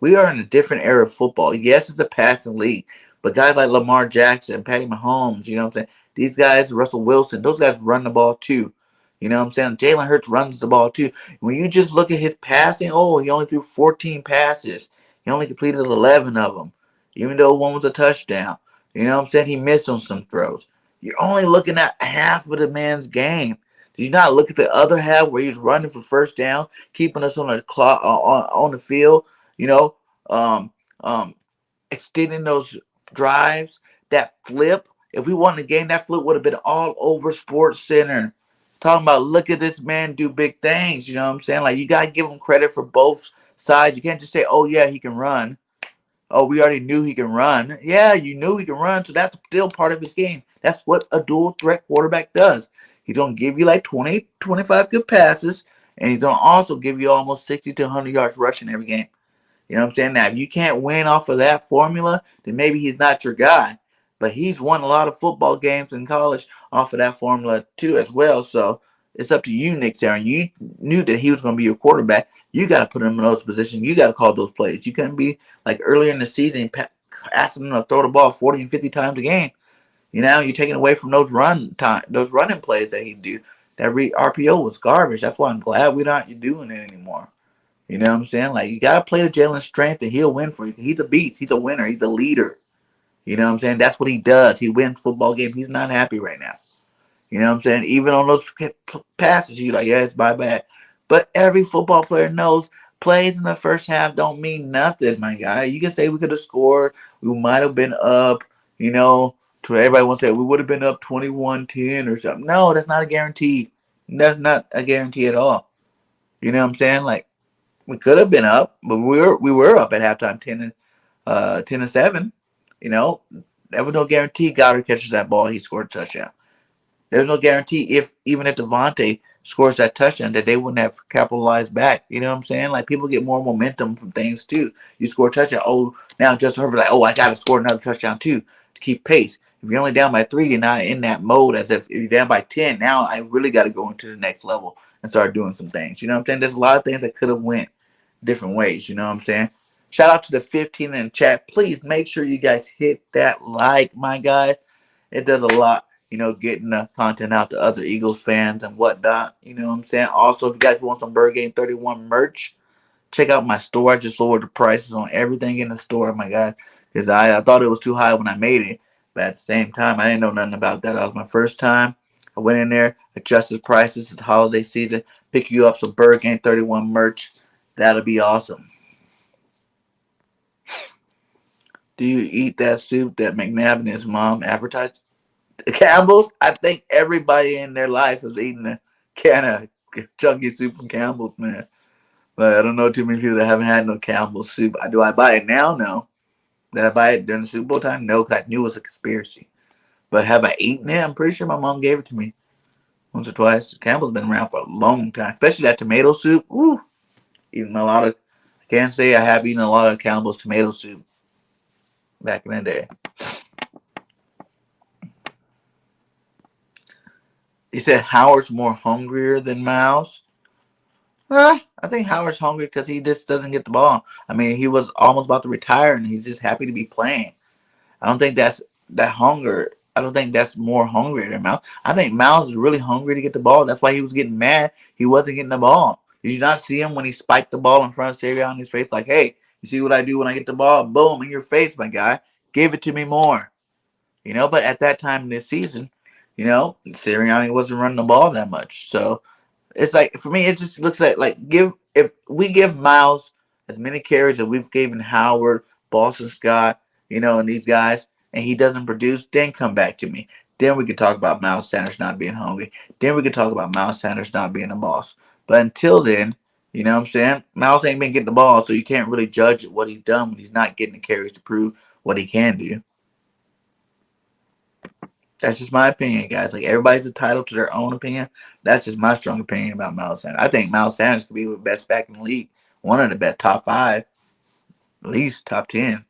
We are in a different era of football. Yes, it's a passing league, but guys like Lamar Jackson, Patty Mahomes, you know what I'm saying? These guys, Russell Wilson, those guys run the ball too. You know what I'm saying? Jalen Hurts runs the ball too. When you just look at his passing, oh, he only threw 14 passes. He only completed 11 of them, even though one was a touchdown. You know what I'm saying? He missed on some throws. You're only looking at half of the man's game. Did you not look at the other half where he's running for first down, keeping us on the clock on the field? You know, um, um, extending those drives, that flip. If we won the game, that flip would have been all over Sports Center. Talking about, look at this man do big things. You know what I'm saying? Like, you got to give him credit for both sides. You can't just say, oh, yeah, he can run. Oh, we already knew he can run. Yeah, you knew he can run, so that's still part of his game. That's what a dual threat quarterback does. He's going to give you like 20, 25 good passes, and he's going to also give you almost 60 to 100 yards rushing every game. You know what I'm saying? Now, if you can't win off of that formula, then maybe he's not your guy. But he's won a lot of football games in college off of that formula too, as well. So it's up to you, Nick Saran. You knew that he was going to be your quarterback. You got to put him in those positions. You got to call those plays. You couldn't be like earlier in the season asking him to throw the ball 40 and 50 times a game. You know, you're taking away from those running plays that he do. That RPO was garbage. That's why I'm glad we're not doing it anymore. You know what I'm saying? Like, you got to play to Jalen's strength and he'll win for you. He's a beast. He's a winner. He's a leader. You know what I'm saying? That's what he does. He wins football games. He's not happy right now. You know what I'm saying? Even on those passes, you're like, yeah, it's my bad. But every football player knows plays in the first half don't mean nothing, my guy. You can say we could have scored. We might have been up, you know, to everybody wants to say we would have been up 21-10 or something. No, that's not a guarantee. That's not a guarantee at all. You know what I'm saying? Like, we could have been up, but we were up at halftime 10-7. You know, there was no guarantee Goddard catches that ball, he scored a touchdown. There's no guarantee even if Devontae scores that touchdown that they wouldn't have capitalized back. You know what I'm saying? Like, people get more momentum from things too. You score a touchdown, oh, now Justin Herbert like, oh, I gotta score another touchdown too to keep pace. If you're only down by 3, you're not in that mode as if you're down by 10. Now I really got to go into the next level and start doing some things. You know what I'm saying? There's a lot of things that could have went different ways. You know what I'm saying? Shout out to the 15 in the chat. Please make sure you guys hit that like, my guy. It does a lot, you know, getting the content out to other Eagles fans and whatnot. You know what I'm saying? Also, if you guys want some Bird Game 31 merch, check out my store. I just lowered the prices on everything in the store, my guy, because I thought it was too high when I made it. But at the same time, I didn't know nothing about that. That was my first time. I went in there, adjusted prices. It's holiday season. Pick you up some Bird Game 31 merch. That'll be awesome. Do you eat that soup that McNabb and his mom advertised? Campbell's? I think everybody in their life is eating a can of chunky soup from Campbell's, man. But I don't know too many people that haven't had no Campbell's soup. Do I buy it now? No. Did I buy it during the Super Bowl time? No, because I knew it was a conspiracy. But have I eaten it? I'm pretty sure my mom gave it to me once or twice. Campbell's been around for a long time, especially that tomato soup. Woo! Eating a lot of, I can't say I have eaten a lot of Campbell's tomato soup back in the day. He said Howard's more hungrier than Miles. I think Howard's hungry because he just doesn't get the ball. I mean, he was almost about to retire, and he's just happy to be playing. I don't think that hunger I don't think that's more hungry than Miles. I think Miles is really hungry to get the ball. That's why he was getting mad. He wasn't getting the ball. Did you not see him when he spiked the ball in front of Sirianni's face? Like, hey, you see what I do when I get the ball? Boom, in your face, my guy. Give it to me more. But at that time in this season, Sirianni wasn't running the ball that much. So it's like, for me, it just looks like give if we give Miles as many carries that we've given Howard, Boston Scott, and these guys, and he doesn't produce, then come back to me. Then we could talk about Miles Sanders not being hungry. Then we could talk about Miles Sanders not being a boss. But until then, you know what I'm saying? Miles ain't been getting the ball, so you can't really judge what he's done when he's not getting the carries to prove what he can do. That's just my opinion, guys. Like, everybody's entitled to their own opinion. That's just my strong opinion about Miles Sanders. I think Miles Sanders could be the best back in the league. One of the best, top 5, at least top 10.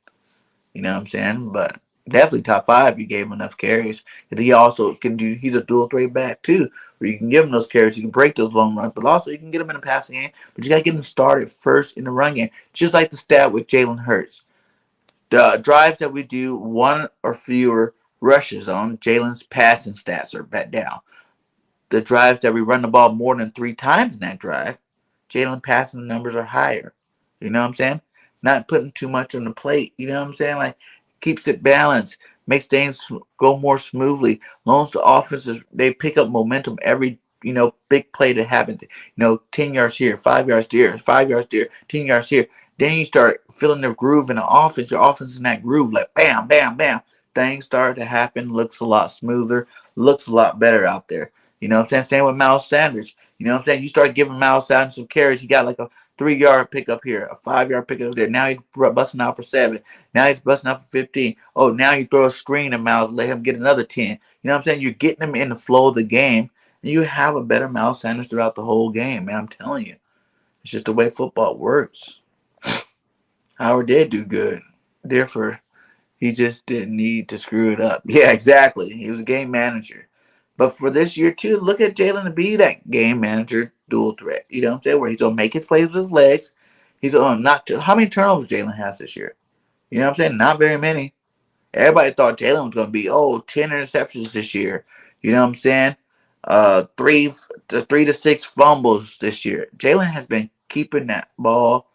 You know what I'm saying? But definitely top 5. You gave him enough carries. And he also can do. He's a dual threat back too, where you can give him those carries. You can break those long runs, but also you can get him in the passing game. But you got to get him started first in the run game, just like the stat with Jalen Hurts. The drives that we do one or fewer rushes on, Jalen's passing stats are bet down. The drives that we run the ball more than 3 times in that drive, Jalen passing numbers are higher. You know what I'm saying? Not putting too much on the plate. You know what I'm saying? Like, keeps it balanced, makes things go more smoothly. Loans to offenses, they pick up momentum every big play that happens. 10 yards here, 5 yards there, 5 yards there, 10 yards here. Then you start feeling the groove in the offense. Your offense is in that groove, like bam, bam, bam. Things start to happen. Looks a lot smoother. Looks a lot better out there. You know what I'm saying? Same with Miles Sanders. You know what I'm saying? You start giving Miles Sanders some carries. He got like a 3-yard pickup here, a 5-yard pickup there. Now he's busting out for 7. Now he's busting out for 15. Oh, now you throw a screen at Miles, let him get another 10. You know what I'm saying? You're getting him in the flow of the game, and you have a better Miles Sanders throughout the whole game, man. I'm telling you. It's just the way football works. Howard did do good. Therefore, he just didn't need to screw it up. Yeah, exactly. He was a game manager. But for this year, too, look at Jalen to be that game manager dual threat. You know what I'm saying? Where he's going to make his plays with his legs. He's going to not. How many turnovers Jalen has this year? You know what I'm saying? Not very many. Everybody thought Jalen was going to be, 10 interceptions this year. You know what I'm saying? 3 to 6 fumbles this year. Jalen has been keeping that ball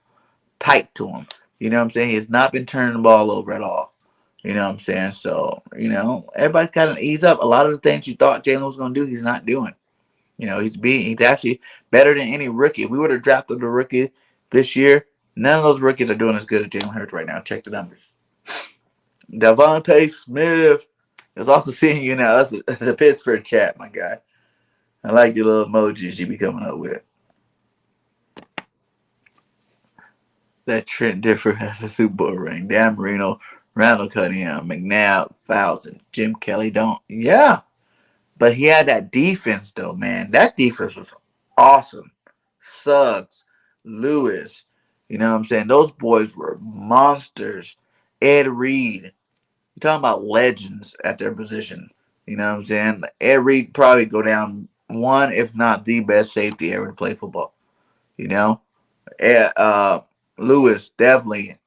tight to him. You know what I'm saying? He has not been turning the ball over at all. You know what I'm saying? So, everybody's got to ease up. A lot of the things you thought Jalen was going to do, he's not doing. He's actually better than any rookie. If we would have drafted a rookie this year, none of those rookies are doing as good as Jalen Hurts right now. Check the numbers. Devontae Smith is also seeing you now as a Pittsburgh chat, my guy. I like your little emojis you be coming up with. That Trent Differ has a Super Bowl ring. Dan Marino, Randall Cunningham, McNabb, Fouls, and Jim Kelly don't. Yeah. But he had that defense, though, man. That defense was awesome. Suggs, Lewis, you know what I'm saying? Those boys were monsters. Ed Reed. You're talking about legends at their position. You know what I'm saying? Ed Reed probably go down one, if not the best safety ever to play football. Lewis, definitely,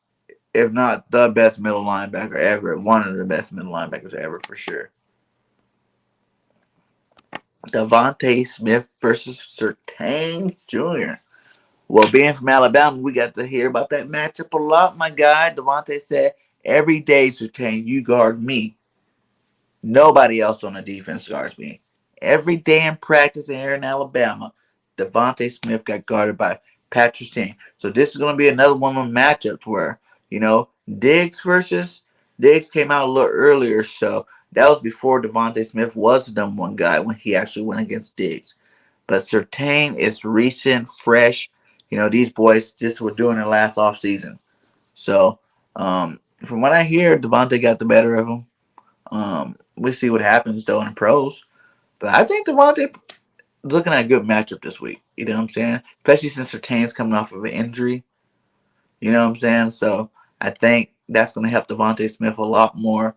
if not the best middle linebacker ever, one of the best middle linebackers ever for sure. Devontae Smith versus Surtain Jr. Well, being from Alabama, we got to hear about that matchup a lot, my guy. Devontae said, every day, Surtain, you guard me. Nobody else on the defense guards me. Every day in practice here in Alabama, Devontae Smith got guarded by Patrick Surtain. So this is going to be another one of the matchups where, Diggs came out a little earlier, so that was before Devontae Smith was the number 1 guy when he actually went against Diggs. But Surtain is recent, fresh. These boys just were doing it last offseason. So, from what I hear, Devontae got the better of him. We'll see what happens, though, in the pros. But I think Devontae looking at a good matchup this week. You know what I'm saying? Especially since Surtain's coming off of an injury. You know what I'm saying? So, I think that's going to help Devontae Smith a lot more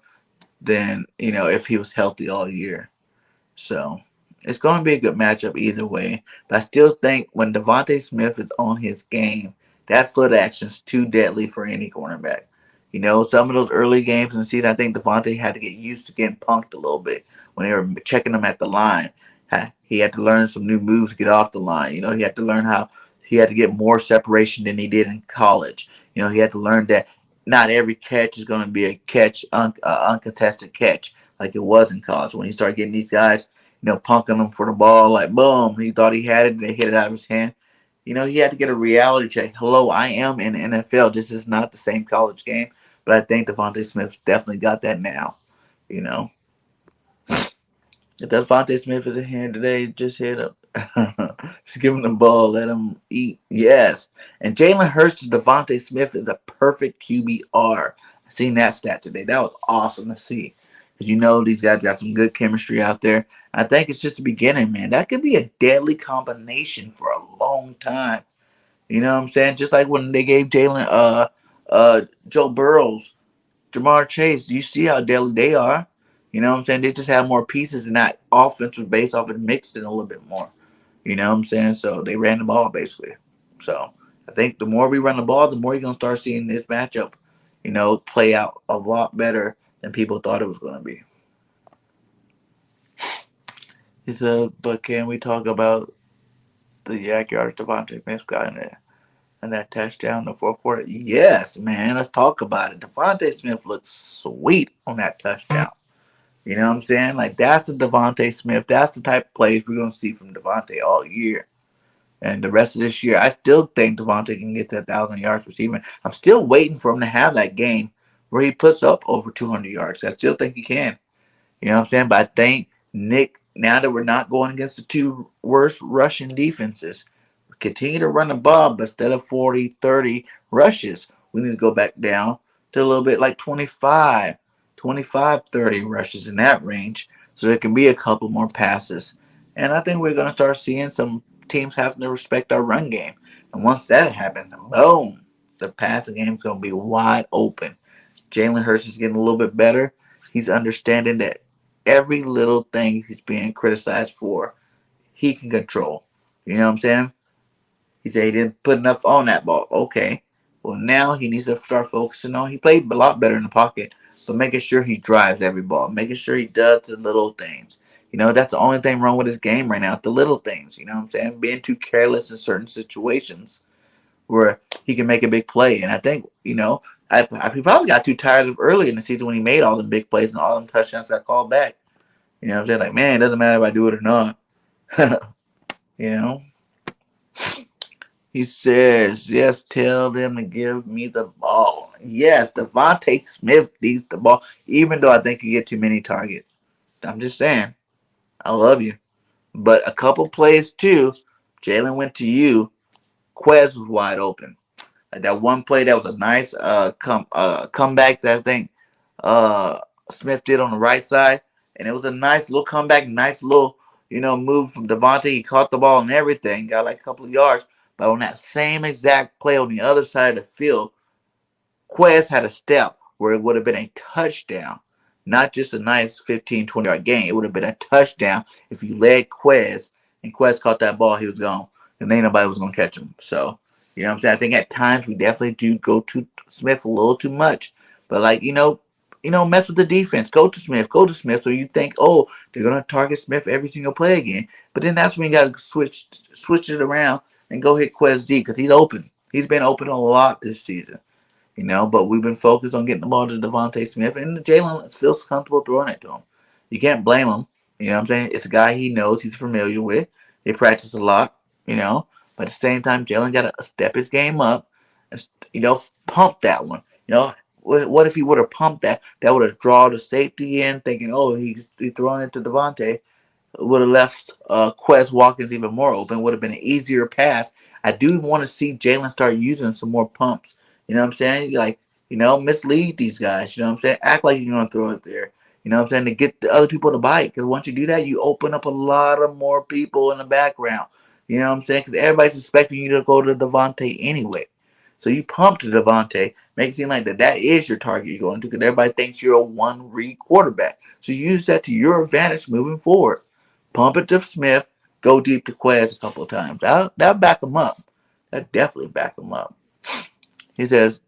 than, if he was healthy all year. So, it's going to be a good matchup either way. But I still think when Devontae Smith is on his game, that foot action's too deadly for any cornerback. Some of those early games in the season, I think Devontae had to get used to getting punked a little bit when they were checking him at the line. He had to learn some new moves to get off the line. He had to learn how he had to get more separation than he did in college. He had to learn that not every catch is going to be a uncontested catch like it was in college. When he started getting these guys, punking them for the ball, like boom, he thought he had it, and they hit it out of his hand. He had to get a reality check. Hello, I am in the NFL. This is not the same college game, but I think Devontae Smith definitely got that now. You know, if Devontae Smith is in here today, just hit him. Just give him the ball, let him eat. Yes. And Jalen Hurts to Devontae Smith is a perfect QBR. I seen that stat today. That was awesome to see. Because these guys got some good chemistry out there. I think it's just the beginning, man. That could be a deadly combination for a long time. You know what I'm saying? Just like when they gave Jalen Joe Burrows, Jamar Chase, you see how deadly they are. You know what I'm saying? They just have more pieces, and that offense was based off and mixed in a little bit more. You know what I'm saying? So they ran the ball basically. So I think the more we run the ball, the more you're gonna start seeing this matchup, play out a lot better than people thought it was gonna be. He said, but can we talk about the yak yardage Devontae Smith got in there? And that touchdown in the fourth quarter? Yes, man. Let's talk about it. Devontae Smith looks sweet on that touchdown. You know what I'm saying? Like, that's the Devontae Smith. That's the type of plays we're going to see from Devontae all year. And the rest of this year, I still think Devontae can get to 1,000 yards receiving. I'm still waiting for him to have that game where he puts up over 200 yards. I still think he can. You know what I'm saying? But I think Nick, now that we're not going against the two worst rushing defenses, continue to run the ball, but instead of 40, 30 rushes, we need to go back down to a little bit like 25, 30 rushes in that range, so there can be a couple more passes. And I think we're going to start seeing some teams having to respect our run game. And once that happens, boom, the passing game is going to be wide open. Jalen Hurts is getting a little bit better. He's understanding that every little thing he's being criticized for, he can control. You know what I'm saying? He said he didn't put enough on that ball. Okay. Well, now he needs to start focusing on. He played a lot better in the pocket, but making sure he drives every ball, making sure he does the little things. That's the only thing wrong with his game right now, the little things. You know what I'm saying? Being too careless in certain situations where he can make a big play. And I think, he probably got too tired of early in the season when he made all the big plays and all them touchdowns got called back. You know what I'm saying? Like, man, it doesn't matter if I do it or not. you know? He says, yes, tell them to give me the ball. Yes, Devontae Smith needs the ball, even though I think you get too many targets. I'm just saying, I love you. But a couple plays, too, Jalen went to you. Quez was wide open. Like that one play that was a nice comeback that I think Smith did on the right side. And it was a nice little comeback, nice little, move from Devontae. He caught the ball and everything, got like a couple of yards. But on that same exact play on the other side of the field, Quez had a step where it would have been a touchdown. Not just a nice 15, 20-yard gain. It would have been a touchdown if you led Quez and Quez caught that ball, he was gone. And ain't nobody was going to catch him. So, you know what I'm saying? I think at times we definitely do go to Smith a little too much. But, like, mess with the defense. Go to Smith. Go to Smith. So you think, oh, they're going to target Smith every single play again. But then that's when you got to switch it around and go hit Quez D because he's open. He's been open a lot this season. But we've been focused on getting the ball to Devontae Smith, and Jalen feels comfortable throwing it to him. You can't blame him. You know what I'm saying? It's a guy he knows, he's familiar with. They practice a lot, But at the same time, Jalen got to step his game up and, pump that one. What if he would have pumped that? That would have drawn the safety in, thinking, oh, he's throwing it to Devontae. Would have left Quez Watkins even more open. Would have been an easier pass. I do want to see Jalen start using some more pumps. You know what I'm saying? Like, mislead these guys. You know what I'm saying? Act like you're going to throw it there. You know what I'm saying? To get the other people to bite. Because once you do that, you open up a lot of more people in the background. You know what I'm saying? Because everybody's expecting you to go to Devontae anyway. So you pump to Devontae, make it seem like that is your target you're going to, because everybody thinks you're a one-read quarterback. So you use that to your advantage moving forward. Pump it to Smith, go deep to Quez a couple of times. That'll back him up. That'll definitely back him up. He says,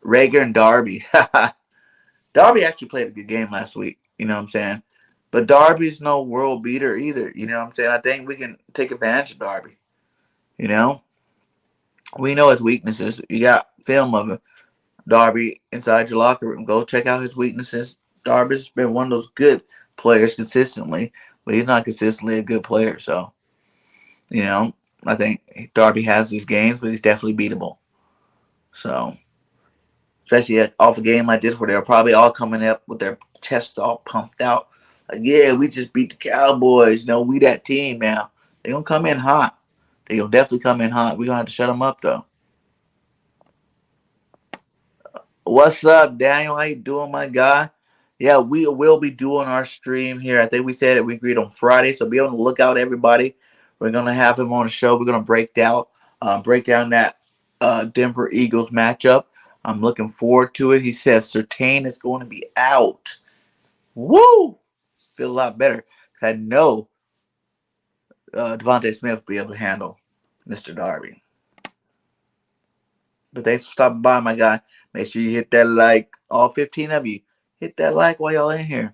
Rager and Darby. Darby actually played a good game last week. You know what I'm saying? But Darby's no world beater either. You know what I'm saying? I think we can take advantage of Darby. You know, we know his weaknesses. You got film of it. Darby inside your locker room. Go check out his weaknesses. Darby's been one of those good players consistently, but he's not consistently a good player. So, you know, I think Darby has these games, but he's definitely beatable. So, especially off a game like this where they're probably all coming up with their chests all pumped out. Like, yeah, we just beat the Cowboys. You know, we that team now. They're going to come in hot. They're going to definitely come in hot. We're going to have to shut them up, though. What's up, Daniel? How you doing, my guy? Yeah, we will be doing our stream here. I think we said it. We agreed on Friday, so be on the lookout, everybody. We're gonna have him on the show. We're gonna break down that Denver Eagles matchup. I'm looking forward to it. He says Surtain is going to be out. Woo! Feel a lot better because I know Devontae Smith will be able to handle Mr. Darby. But thanks for stopping by, my guy. Make sure you hit that like. All 15 of you, hit that like while y'all in here.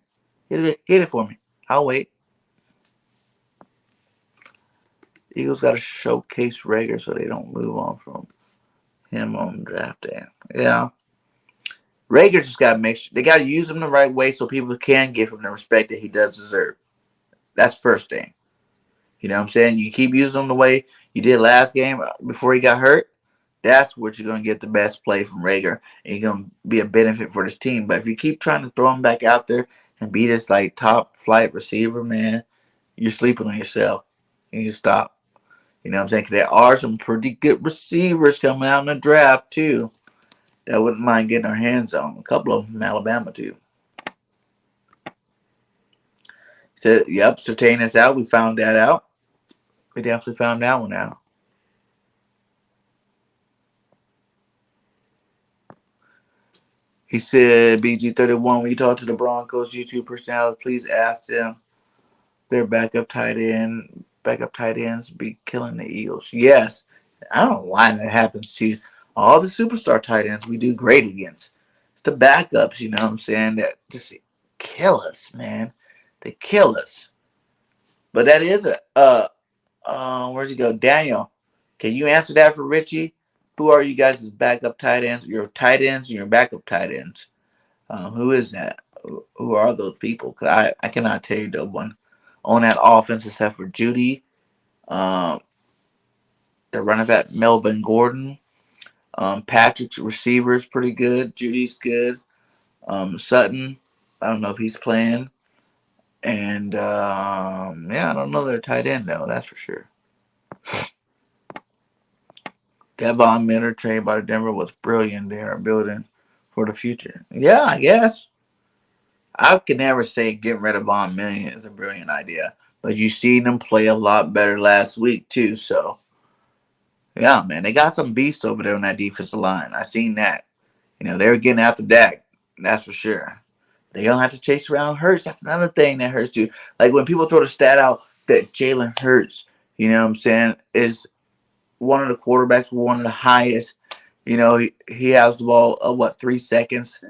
Hit it for me. I'll wait. Eagles got to showcase Rager so they don't move on from him on draft day. Yeah. Rager just got to make sure. They got to use him the right way so people can give him the respect that he does deserve. That's first thing. You know what I'm saying? You keep using him the way you did last game before he got hurt. That's what you're going to get the best play from Rager. And you're going to be a benefit for this team. But if you keep trying to throw him back out there and be this like top flight receiver, man, you're sleeping on yourself. You need to stop. You know what I'm saying? 'Cause there are some pretty good receivers coming out in the draft, too, that I wouldn't mind getting our hands on. A couple of them from Alabama, too. He said, yep, Surtain is out. We found that out. We definitely found that one out. He said, BG31, when you talk to the Broncos YouTube personalities, please ask them their backup tight ends be killing the Eagles. Yes. I don't know why that happens to all the superstar tight ends we do great against. It's the backups, you know what I'm saying, that just kill us, man. They kill us. But that is where'd you go? Daniel, can you answer that for Richie? Who are you guys' backup tight ends? Your tight ends and your backup tight ends. Who is that? Who are those people? Cause I cannot tell you the one on that offense except for Judy. The running back Melvin Gordon. Patrick's receiver is pretty good. Judy's good. Sutton, I don't know if he's playing. And yeah, I don't know their tight end though. That's for sure. Devon Miller trade by Denver was brilliant. They are building for the future. Yeah, I guess. I can never say getting rid of Von Miller is a brilliant idea. But you seen them play a lot better last week too, so yeah, man. They got some beasts over there on that defensive line. I seen that. You know, they were getting after Dak. That's for sure. They don't have to chase around Hurts. That's another thing that hurts too. Like when people throw the stat out that Jalen Hurts, you know what I'm saying, is one of the quarterbacks, one of the highest. You know, he has the ball 3 seconds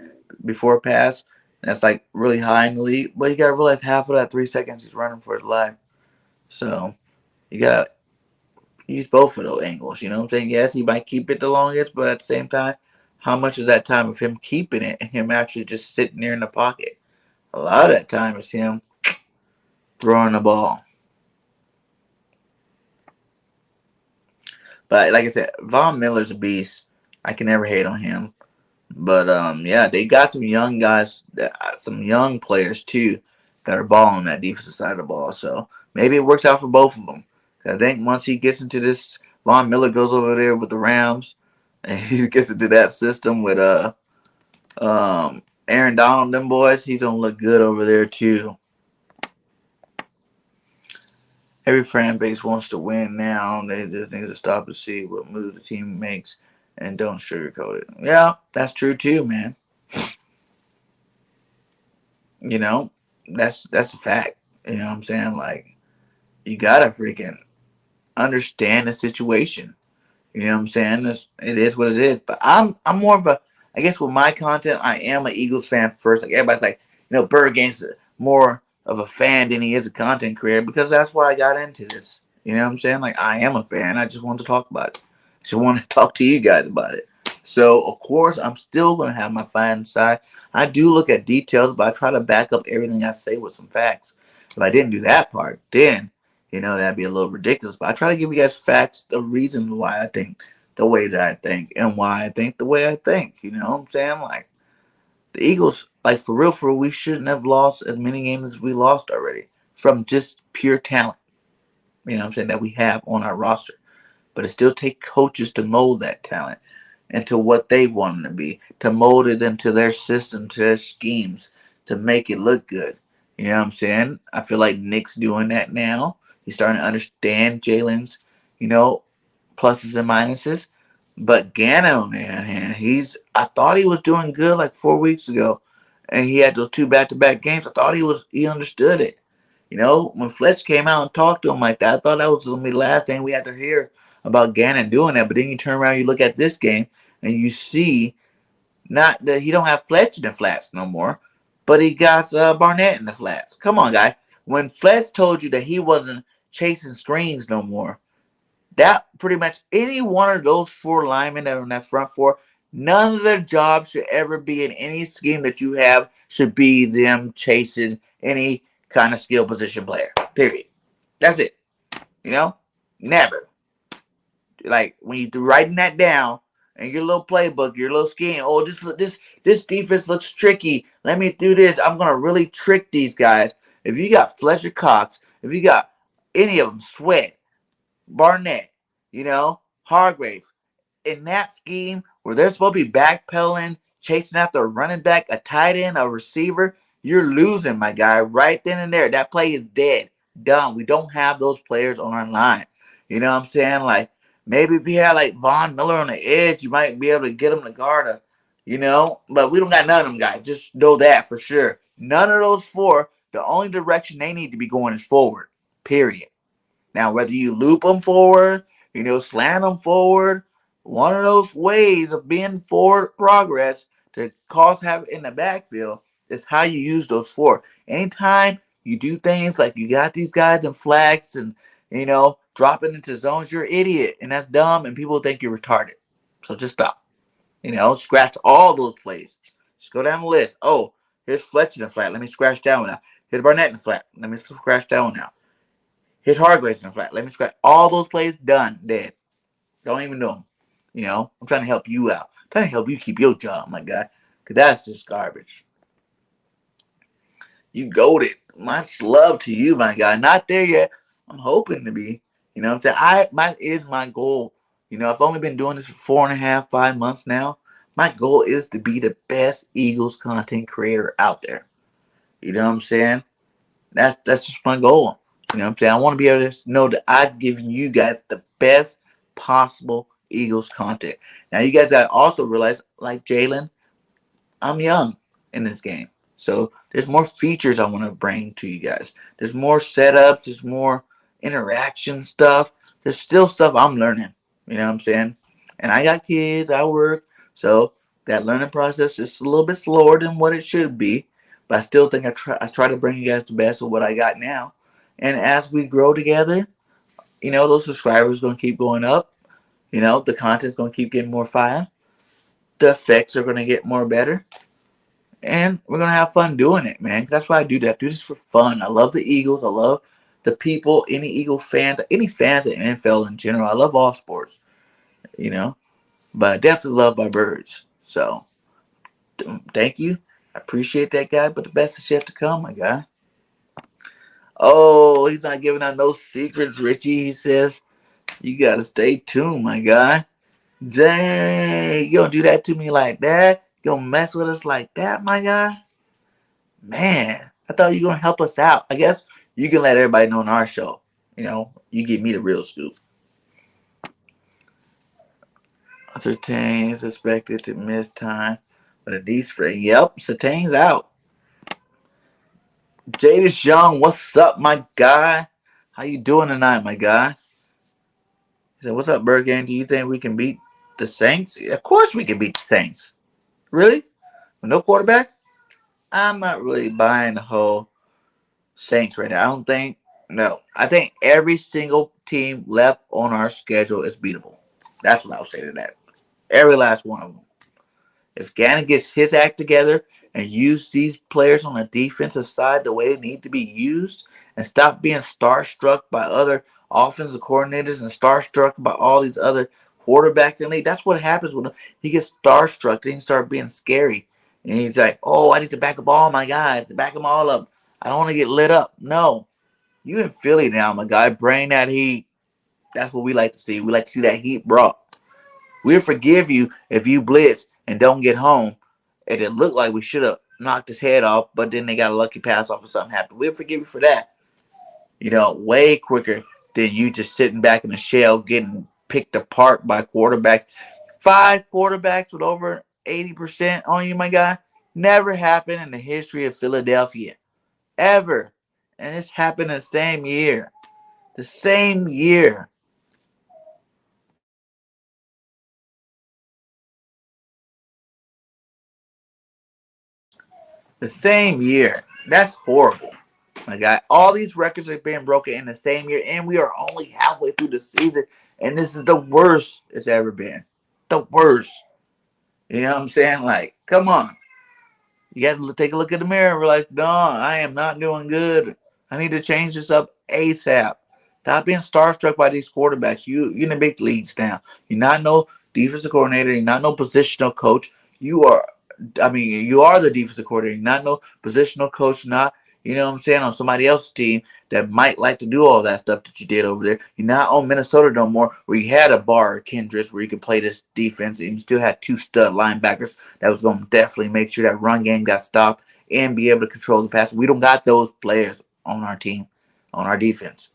before a pass. That's like really high in the league. But you gotta realize half of that 3 seconds he's running for his life. So you gotta use both of those angles. You know what I'm saying? Yes, he might keep it the longest, but at the same time, how much of that time of him keeping it and him actually just sitting there in the pocket? A lot of that time is him throwing the ball. But like I said, Von Miller's a beast. I can never hate on him. But yeah, they got some young guys, some young players too, that are balling that defensive side of the ball. So maybe it works out for both of them. I think once he gets into this, Von Miller goes over there with the Rams, and he gets into that system with Aaron Donald, them boys. He's gonna look good over there too. Every fan base wants to win now. They just need to stop and see what move the team makes and don't sugarcoat it. Yeah, that's true too, man. You know, that's a fact. You know what I'm saying? Like, you gotta freaking understand the situation. You know what I'm saying? It is what it is. But I'm more of a I guess with my content, I am an Eagles fan first. Like everybody's like, Bird Gang's more of a fan than he is a content creator because that's why I got into this. You know what I'm saying? Like I am a fan. I just want to talk about it. Just want to talk to you guys about it. So of course I'm still gonna have my fan side. I do look at details, but I try to back up everything I say with some facts. If I didn't do that part, then that'd be a little ridiculous. But I try to give you guys facts, the reason why I think the way that I think, and why I think the way I think. You know what I'm saying? Like the Eagles, like for real, we shouldn't have lost as many games as we lost already from just pure talent. You know what I'm saying, that we have on our roster. But it still takes coaches to mold that talent into what they want them to be, to mold it into their system, to their schemes, to make it look good. You know what I'm saying? I feel like Nick's doing that now. He's starting to understand Jalen's, you know, pluses and minuses. But Gano, man, I thought he was doing good like 4 weeks ago. And he had those two back-to-back games. I thought he understood it. When Fletch came out and talked to him like that, I thought that was going to be the last thing we had to hear about Gannon doing that. But then you turn around, you look at this game, and you see not that he don't have Fletch in the flats no more, but he got Barnett in the flats. Come on, guy. When Fletch told you that he wasn't chasing screens no more, that pretty much any one of those four linemen that are in that front four, none of their jobs should ever be in any scheme that you have should be them chasing any kind of skill position player. Period. That's it. Never. Like when you writing that down and your little playbook, your little scheme. Oh, this defense looks tricky. Let me do this. I'm gonna really trick these guys. If you got Fletcher Cox, if you got any of them, Sweat, Barnett, Hargrave, in that scheme where they're supposed to be backpedaling, chasing after a running back, a tight end, a receiver, you're losing, my guy, right then and there. That play is dead. Done. We don't have those players on our line. You know what I'm saying? Like, maybe if you had like Von Miller on the edge, you might be able to get him to guard but we don't got none of them guys. Just know that for sure. None of those four, the only direction they need to be going is forward. Period. Now, whether you loop them forward, slant them forward, one of those ways of being forward progress to cause havoc in the backfield is how you use those four. Anytime you do things like you got these guys in flags and, dropping into zones, you're an idiot. And that's dumb, and people think you're retarded. So just stop. Scratch all those plays. Just go down the list. Oh, here's Fletcher in the flat. Let me scratch that one out. Here's Barnett in the flat. Let me scratch that one out. Here's Hargrave in the flat. Let me scratch all those plays. Done. Dead. Don't even do them. I'm trying to help you out. I'm trying to help you keep your job, my guy. Because that's just garbage. You goated. Much love to you, my guy. Not there yet. I'm hoping to be. What I'm saying? Is my goal. I've only been doing this for 4.5, 5 months now. My goal is to be the best Eagles content creator out there. You know what I'm saying? That's just my goal. You know what I'm saying? I want to be able to know that I've given you guys the best possible Eagles content. Now, you guys got to also realize, like Jalen, I'm young in this game. So there's more features I want to bring to you guys. There's more setups. There's more interaction stuff. There's still stuff I'm learning. You know what I'm saying? And I got kids. I work. So that learning process is a little bit slower than what it should be. But I still think I try to bring you guys the best of what I got now. And as we grow together, those subscribers are going to keep going up. The content's going to keep getting more fire. The effects are going to get more better. And we're going to have fun doing it, man. That's why I do that. I do this for fun. I love the Eagles. I love the people, any Eagle fans, any fans of NFL in general. I love all sports, But I definitely love my birds. So, thank you. I appreciate that, guy. But the best is yet to come, my guy. Oh, he's not giving out no secrets, Richie. He says, you got to stay tuned, my guy. Dang, you gonna do that to me like that? You gonna mess with us like that, my guy? Man, I thought you were gonna help us out. I guess you can let everybody know on our show. You give me the real scoop. Sertain is expected to miss time with a D spray. Yep, Sertain's out. Jadis Young, what's up, my guy? How you doing tonight, my guy? He said, what's up, BIRDGANG? Do you think we can beat the Saints? Of course we can beat the Saints. Really? With no quarterback? I'm not really buying the whole Saints right now. I don't think. No. I think every single team left on our schedule is beatable. That's what I'll say to that. Every last one of them. If Gannon gets his act together and use these players on the defensive side the way they need to be used and stop being starstruck by other offensive coordinators and starstruck by all these other quarterbacks in the league, that's what happens when he gets starstruck. Then he starts being scary. And he's like, oh, I need to back up all my guys, to back them all up. I don't want to get lit up. No. You in Philly now, my guy. Bring that heat. That's what we like to see. We like to see that heat brought. We'll forgive you if you blitz and don't get home. And it looked like we should have knocked his head off, but then they got a lucky pass off or something happened. We'll forgive you for that. Way quicker than you just sitting back in the shell getting picked apart by quarterbacks. 5 quarterbacks with over 80% on you, my guy. Never happened in the history of Philadelphia. Ever. And it's happened the same year. The same year. The same year. That's horrible. My guy, all these records are being broken in the same year, and we are only halfway through the season, and this is the worst it's ever been. The worst. You know what I'm saying? Like, come on. You got to take a look at the mirror and realize, no, I am not doing good. I need to change this up ASAP. Stop being starstruck by these quarterbacks. You're in the big leagues now. You're not no defensive coordinator. You're not no positional coach. You are the defensive coordinator. You're not no positional coach. Not, on somebody else's team that might like to do all that stuff that you did over there. You're not on Minnesota no more, where you had a bar Kendricks where you could play this defense, and you still had 2 stud linebackers that was going to definitely make sure that run game got stopped and be able to control the pass. We don't got those players on our team, on our defense.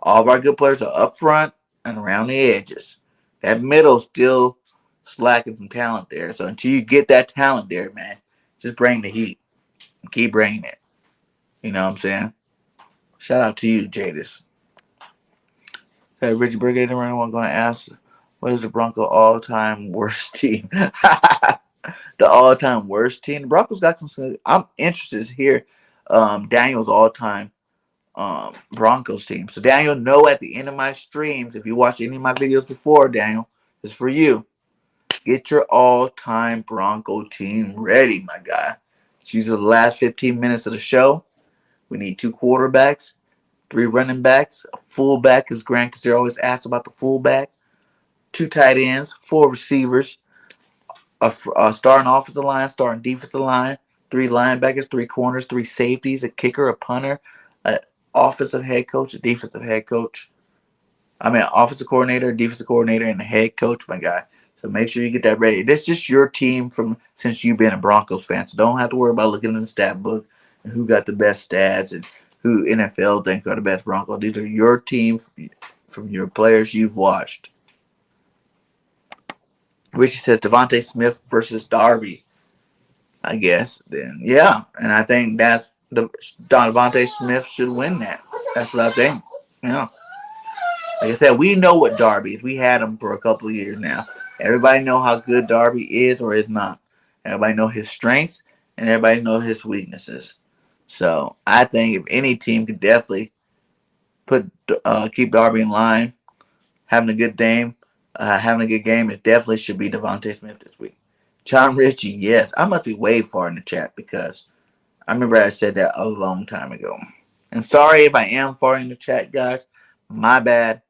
All of our good players are up front and around the edges. That middle still slacking some talent there. So until you get that talent there, man, just bring the heat. Keep bringing it. You know what I'm saying? Shout out to you, Jadis. Hey, Richie Brigade, anyone going to ask, what is the Bronco all-time worst team? The all-time worst team. The Broncos got some. I'm interested to hear Daniel's all-time Broncos team. So Daniel, know at the end of my streams, if you watch any of my videos before, Daniel, it's for you. Get your all-time Bronco team ready, my guy. These are the last 15 minutes of the show. We need 2 quarterbacks, 3 running backs, a fullback is Grant, because they're always asked about the fullback, 2 tight ends, 4 receivers, a starting offensive line, starting defensive line, 3 linebackers, 3 corners, 3 safeties, a kicker, a punter, an offensive head coach, a defensive head coach. Offensive coordinator, defensive coordinator, and a head coach, my guy. So make sure you get that ready. That's just your team since you've been a Broncos fan. So don't have to worry about looking in the stat book and who got the best stats and who NFL thinks are the best Broncos. These are your team from your players you've watched. Richie says Devontae Smith versus Darby. I guess then, yeah, and I think that's Devontae Smith should win that. That's what I think. Yeah. Like I said, we know what Darby is. We had him for a couple of years now. Everybody know how good Darby is or is not. Everybody know his strengths and everybody know his weaknesses. So I think if any team could definitely keep Darby in line, having a good game, it definitely should be Devontae Smith this week. John Ritchie, yes, I must be way far in the chat because I remember I said that a long time ago. And sorry if I am far in the chat, guys. My bad.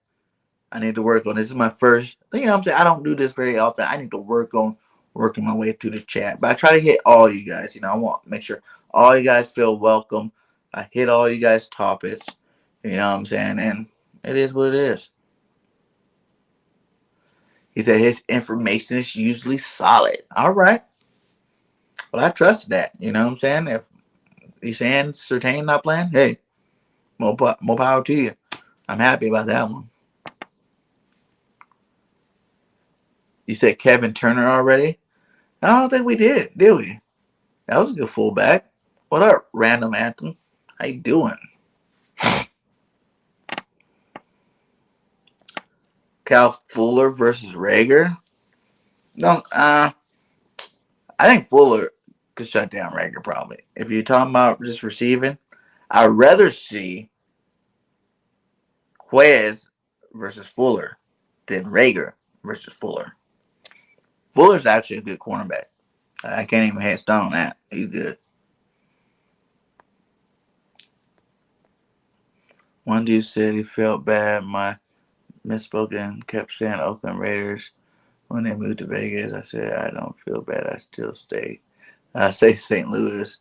I need to work on this. This is my first. You know what I'm saying? I don't do this very often. I need to work on working my way through the chat. But I try to hit all you guys. I want to make sure all you guys feel welcome. I hit all you guys' topics. You know what I'm saying? And it is what it is. He said his information is usually solid. All right. Well, I trust that. You know what I'm saying? If he's saying Surtain not playing, hey, more power to you. I'm happy about that one. You said Kevin Turner already? I don't think we did we? That was a good fullback. What up, Random Anthem? How you doing? Cal Fuller versus Rager? No, I I think Fuller could shut down Rager probably. If you're talking about just receiving, I'd rather see Quez versus Fuller than Rager versus Fuller. Fuller's actually a good cornerback. I can't even head stone on that. He's good. One dude said he felt bad. My misspoken kept saying Oakland Raiders when they moved to Vegas. I said I don't feel bad. I still stay. I say St. Louis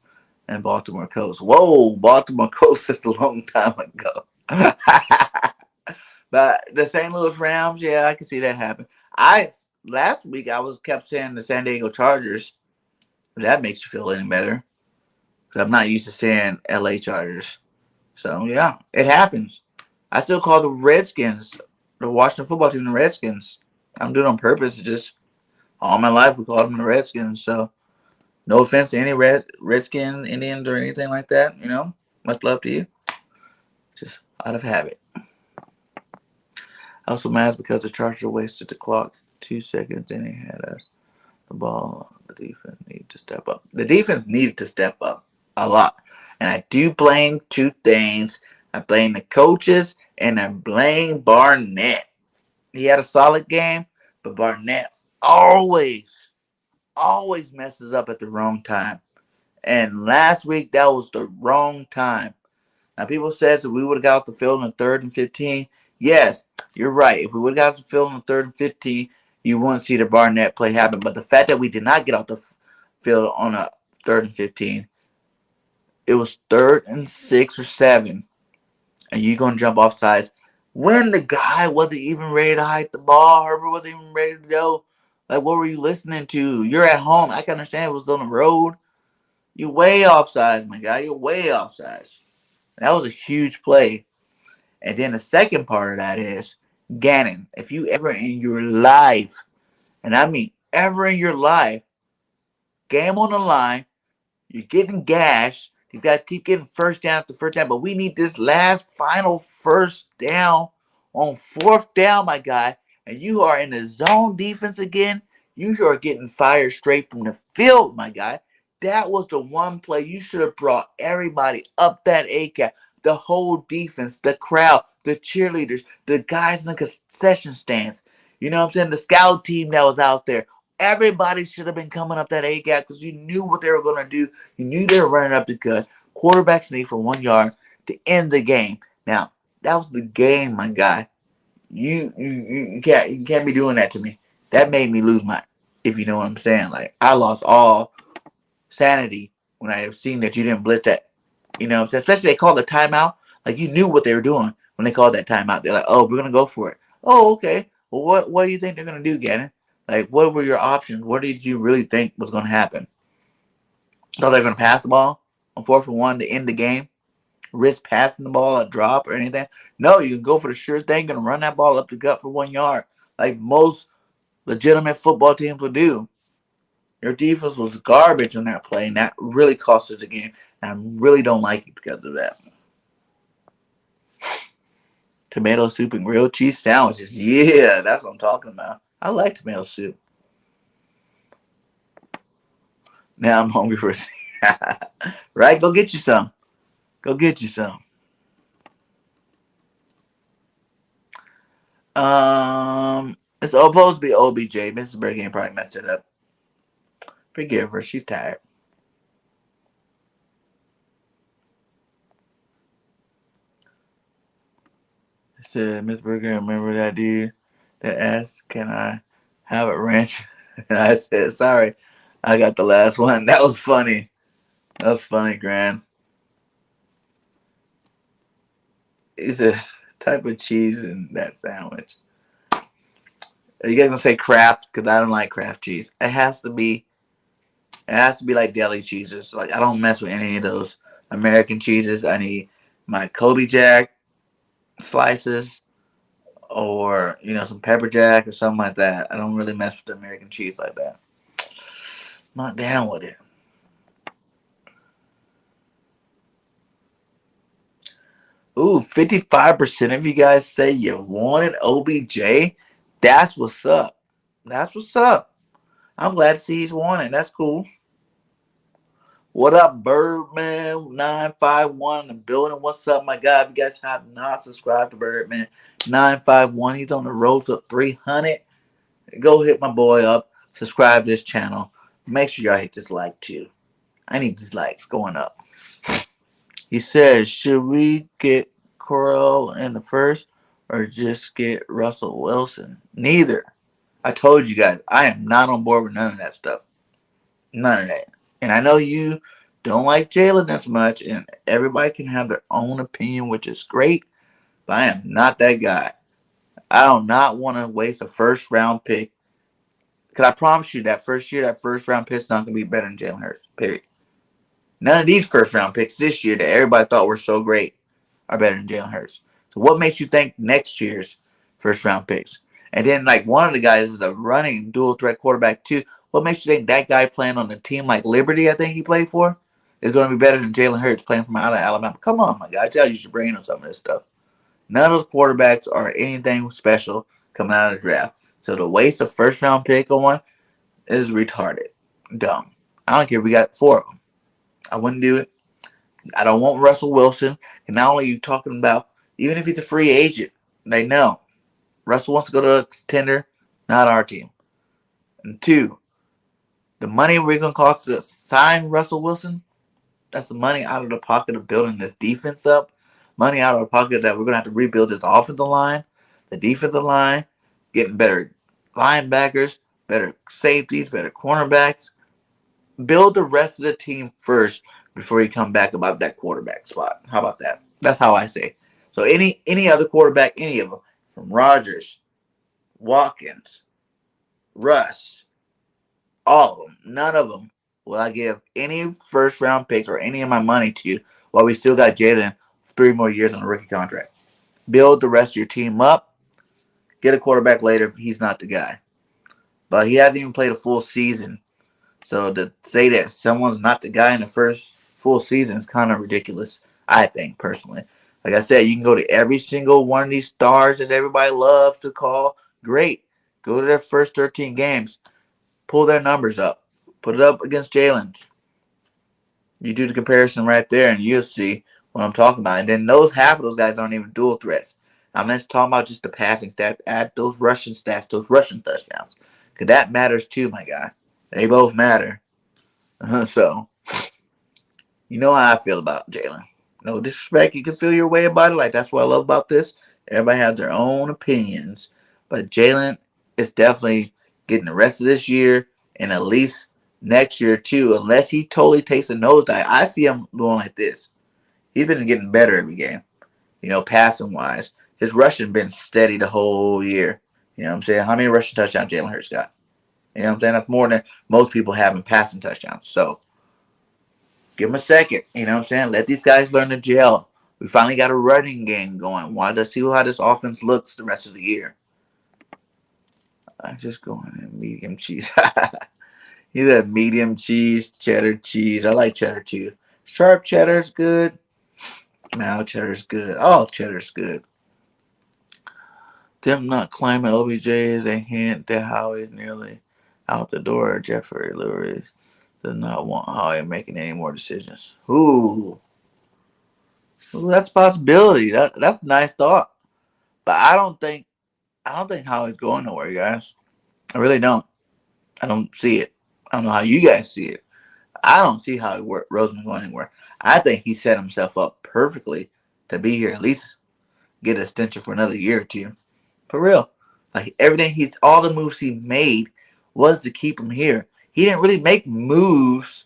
and Baltimore Coast. Whoa, Baltimore Coast is a long time ago. But the St. Louis Rams, yeah, I can see that happen. I last week I was kept saying the San Diego Chargers. If that makes you feel any better, because I'm not used to saying L.A. Chargers. So yeah, it happens. I still call the Redskins, the Washington football team, the Redskins. I'm doing it on purpose. It's just all my life we called them the Redskins. So no offense to any Redskin, Indians, or anything like that. You know, much love to you. Just out of habit. I also mad because the Chargers wasted the clock 2 seconds. Then they had us the ball. The defense needed to step up. The defense needed to step up a lot. And I do blame two things. I blame the coaches and I blame Barnett. He had a solid game, but Barnett always messes up at the wrong time. And last week, that was the wrong time. Now, people said that we would have got off the field in the 3rd and 15. Yes, you're right. If we would have got off the field in the 3rd and 15, you wouldn't see the Barnett play happen. But the fact that we did not get off the field on a 3rd and 15, it was 3rd and 6 or 7, and you're going to jump off sides when the guy wasn't even ready to hike the ball. Herbert wasn't even ready to go. Like, what were you listening to? You're at home. I can understand it was on the road. You're way off sides, my guy. You're way off sides. That was a huge play. And then the second part of that is Gannon. If you ever in your life, and I mean ever in your life, game on the line, you're getting gashed. These guys keep getting first down after first down, but we need this last final first down on 4th down, my guy. And you are in the zone defense again. You are getting fired straight from the field, my guy. That was the one play you should have brought everybody up that A-cap. The whole defense, the crowd, the cheerleaders, the guys in the concession stands. You know what I'm saying? The scout team that was out there. Everybody should have been coming up that A-gap because you knew what they were going to do. You knew they were running up the gut. Quarterbacks need for 1 yard to end the game. Now, that was the game, my guy. You can't be doing that to me. That made me lose my, if you know what I'm saying. Like, I lost all sanity when I seen that you didn't blitz that. You know what I'm saying? Especially they called the timeout. Like, you knew what they were doing when they called that timeout. They're like, oh, we're going to go for it. Oh, okay. Well, what do you think they're going to do, Gannon? Like, what were your options? What did you really think was going to happen? Thought they were going to pass the ball on 4th and 1 to end the game? Risk passing the ball, a drop, or anything? No, you can go for the sure thing, going to run that ball up the gut for 1 yard, like most legitimate football teams would do. Your defense was garbage on that play, and that really cost us the game. And I really don't like it because of that. Tomato soup and grilled cheese sandwiches. Yeah, that's what I'm talking about. I like tomato soup. Now I'm hungry for right? Go get you some. Go get you some. It's supposed to be OBJ. Mrs. Bergen probably messed it up. Forgive her. She's tired. I said, Miss Berger, remember that dude that asked, can I have a ranch? And I said, sorry, I got the last one. That was funny. That was funny, Gran. It's a type of cheese in that sandwich. Are you guys gonna say Kraft? Because I don't like Kraft cheese. It has to be like deli cheeses. Like, I don't mess with any of those American cheeses. I need my Kobe Jack slices, or some pepper jack or something like that. I don't really mess with the American cheese like that. Not down with it. Ooh, 55% of you guys say you wanted OBJ. That's what's up. That's what's up. I'm glad to see he's won it. That's cool. What up, Birdman 951 in the building? What's up, my guy? If you guys have not subscribed to Birdman 951, he's on the road to 300. Go hit my boy up. Subscribe to this channel. Make sure y'all hit this like too. I need these likes going up. He says, should we get Corral in the first or just get Russell Wilson? Neither. I told you guys, I am not on board with none of that stuff. None of that. And I know you don't like Jalen as much, and everybody can have their own opinion, which is great, but I am not that guy. I do not want to waste a first round pick. Because I promise you that first year, that first round pick is not going to be better than Jalen Hurts. Period. None of these first round picks this year that everybody thought were so great are better than Jalen Hurts. So what makes you think next year's first round picks? And then like one of the guys is a running dual threat quarterback too. What makes you think that guy playing on a team like Liberty, I think he played for, is going to be better than Jalen Hurts playing from out of Alabama? Come on, my guy. I tell you, your brain on some of this stuff. None of those quarterbacks are anything special coming out of the draft. So to waste a first round pick on one is retarded. Dumb. I don't care if we got 4 of them. I wouldn't do it. I don't want Russell Wilson. And not only are you talking about, even if he's a free agent, they know. Russell wants to go to a contender, not our team. And 2, the money we're going to cost to sign Russell Wilson, that's the money out of the pocket of building this defense up. Money out of the pocket that we're going to have to rebuild this offensive line, the defensive line, getting better linebackers, better safeties, better cornerbacks. Build the rest of the team first before you come back about that quarterback spot. How about that? That's how I say. So any other quarterback, any of them, from Rodgers, Watkins, Russ, all of them, none of them will I give any first round picks or any of my money to while we still got Jalen 3 more years on a rookie contract. Build the rest of your team up. Get a quarterback later if he's not the guy. But he hasn't even played a full season. So to say that someone's not the guy in the first full season is kind of ridiculous, I think, personally. Like I said, you can go to every single one of these stars that everybody loves to call. Great. Go to their first 13 games. Pull their numbers up. Put it up against Jalen's. You do the comparison right there, and you'll see what I'm talking about. And then half of those guys aren't even dual threats. I'm not just talking about just the passing stats. Add those rushing stats, those rushing touchdowns. Because that matters too, my guy. They both matter. So, you know how I feel about Jalen. No disrespect. You can feel your way about it. Like, that's what I love about this. Everybody has their own opinions. But Jalen is definitely getting the rest of this year and at least next year too, unless he totally takes a nosedive. I see him going like this. He's been getting better every game, passing wise. His rushing been steady the whole year. You know what I'm saying? How many rushing touchdowns Jalen Hurts got? You know what I'm saying? That's more than most people have in passing touchdowns. So give him a second. You know what I'm saying? Let these guys learn to gel. We finally got a running game going. Wanted to see how this offense looks the rest of the year. I'm just going in medium cheese. He's a medium cheese, cheddar cheese. I like cheddar too. Sharp cheddar's good. Mild cheddar's good. All cheddar's good. Them not climbing OBJ is a hint that Howie's nearly out the door. Jeffrey Lewis does not want Howie making any more decisions. Ooh, that's a possibility. That's a nice thought. But I don't think Howie's going nowhere, guys. I really don't. I don't see it. I don't know how you guys see it. I don't see how Roseman going anywhere. I think he set himself up perfectly to be here, at least get an extension for another year or 2. For real. Like all the moves he made was to keep him here. He didn't really make moves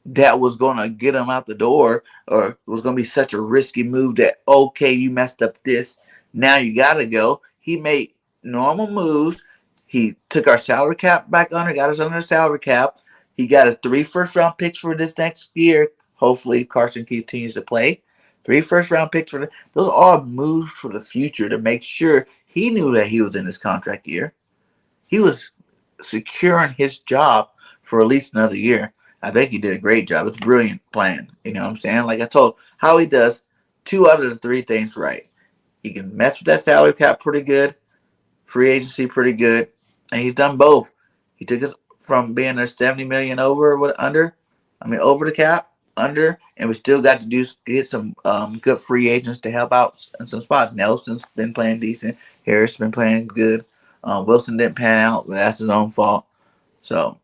that was going to get him out the door or was going to be such a risky move that, okay, you messed up this. Now you got to go. He made normal moves. He took our salary cap back under, got us under the salary cap. He got us 3 first-round picks for this next year. Hopefully, Carson continues to play. 3 first-round picks for those are all moves for the future to make sure he knew that he was in his contract year. He was securing his job for at least another year. I think he did a great job. It's a brilliant plan. You know what I'm saying? Like I told, how he does 2 out of the 3 things right. He can mess with that salary cap pretty good, free agency pretty good, and he's done both. He took his from being a 70 million over what under. I mean over the cap under, and we still got to get some good free agents to help out in some spots. Nelson's been playing decent. Harris been playing good. Wilson didn't pan out, but that's his own fault. So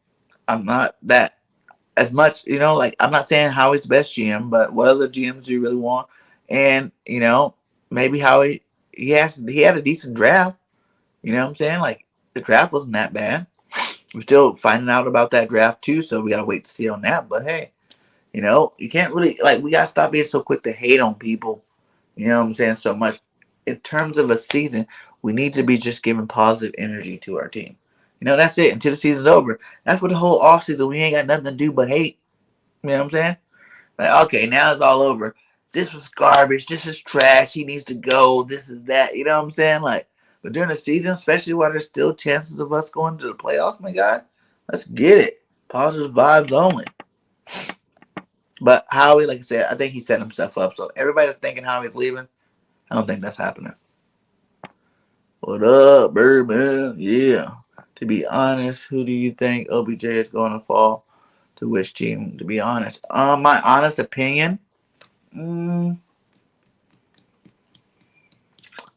I'm not that as much, like I'm not saying Howie's the best GM, but what other GMs do you really want? And maybe Howie he had a decent draft. You know what I'm saying? Like the draft wasn't that bad. We're still finding out about that draft too, so we gotta wait to see on that. But hey, you can't really we gotta stop being so quick to hate on people. You know what I'm saying? So much in terms of a season, we need to be just giving positive energy to our team. That's it until the season's over. That's what the whole offseason we ain't got nothing to do but hate. You know what I'm saying? Like, okay, now it's all over. This was garbage. This is trash. He needs to go. This is that. You know what I'm saying? Like, but during the season, especially while there's still chances of us going to the playoffs, my God, let's get it. Positive vibes only. But Howie, like I said, I think he set himself up. So everybody that's thinking Howie's leaving, I don't think that's happening. What up, Birdman? Yeah. To be honest, who do you think OBJ is going to fall to which team? To be honest, my honest opinion, I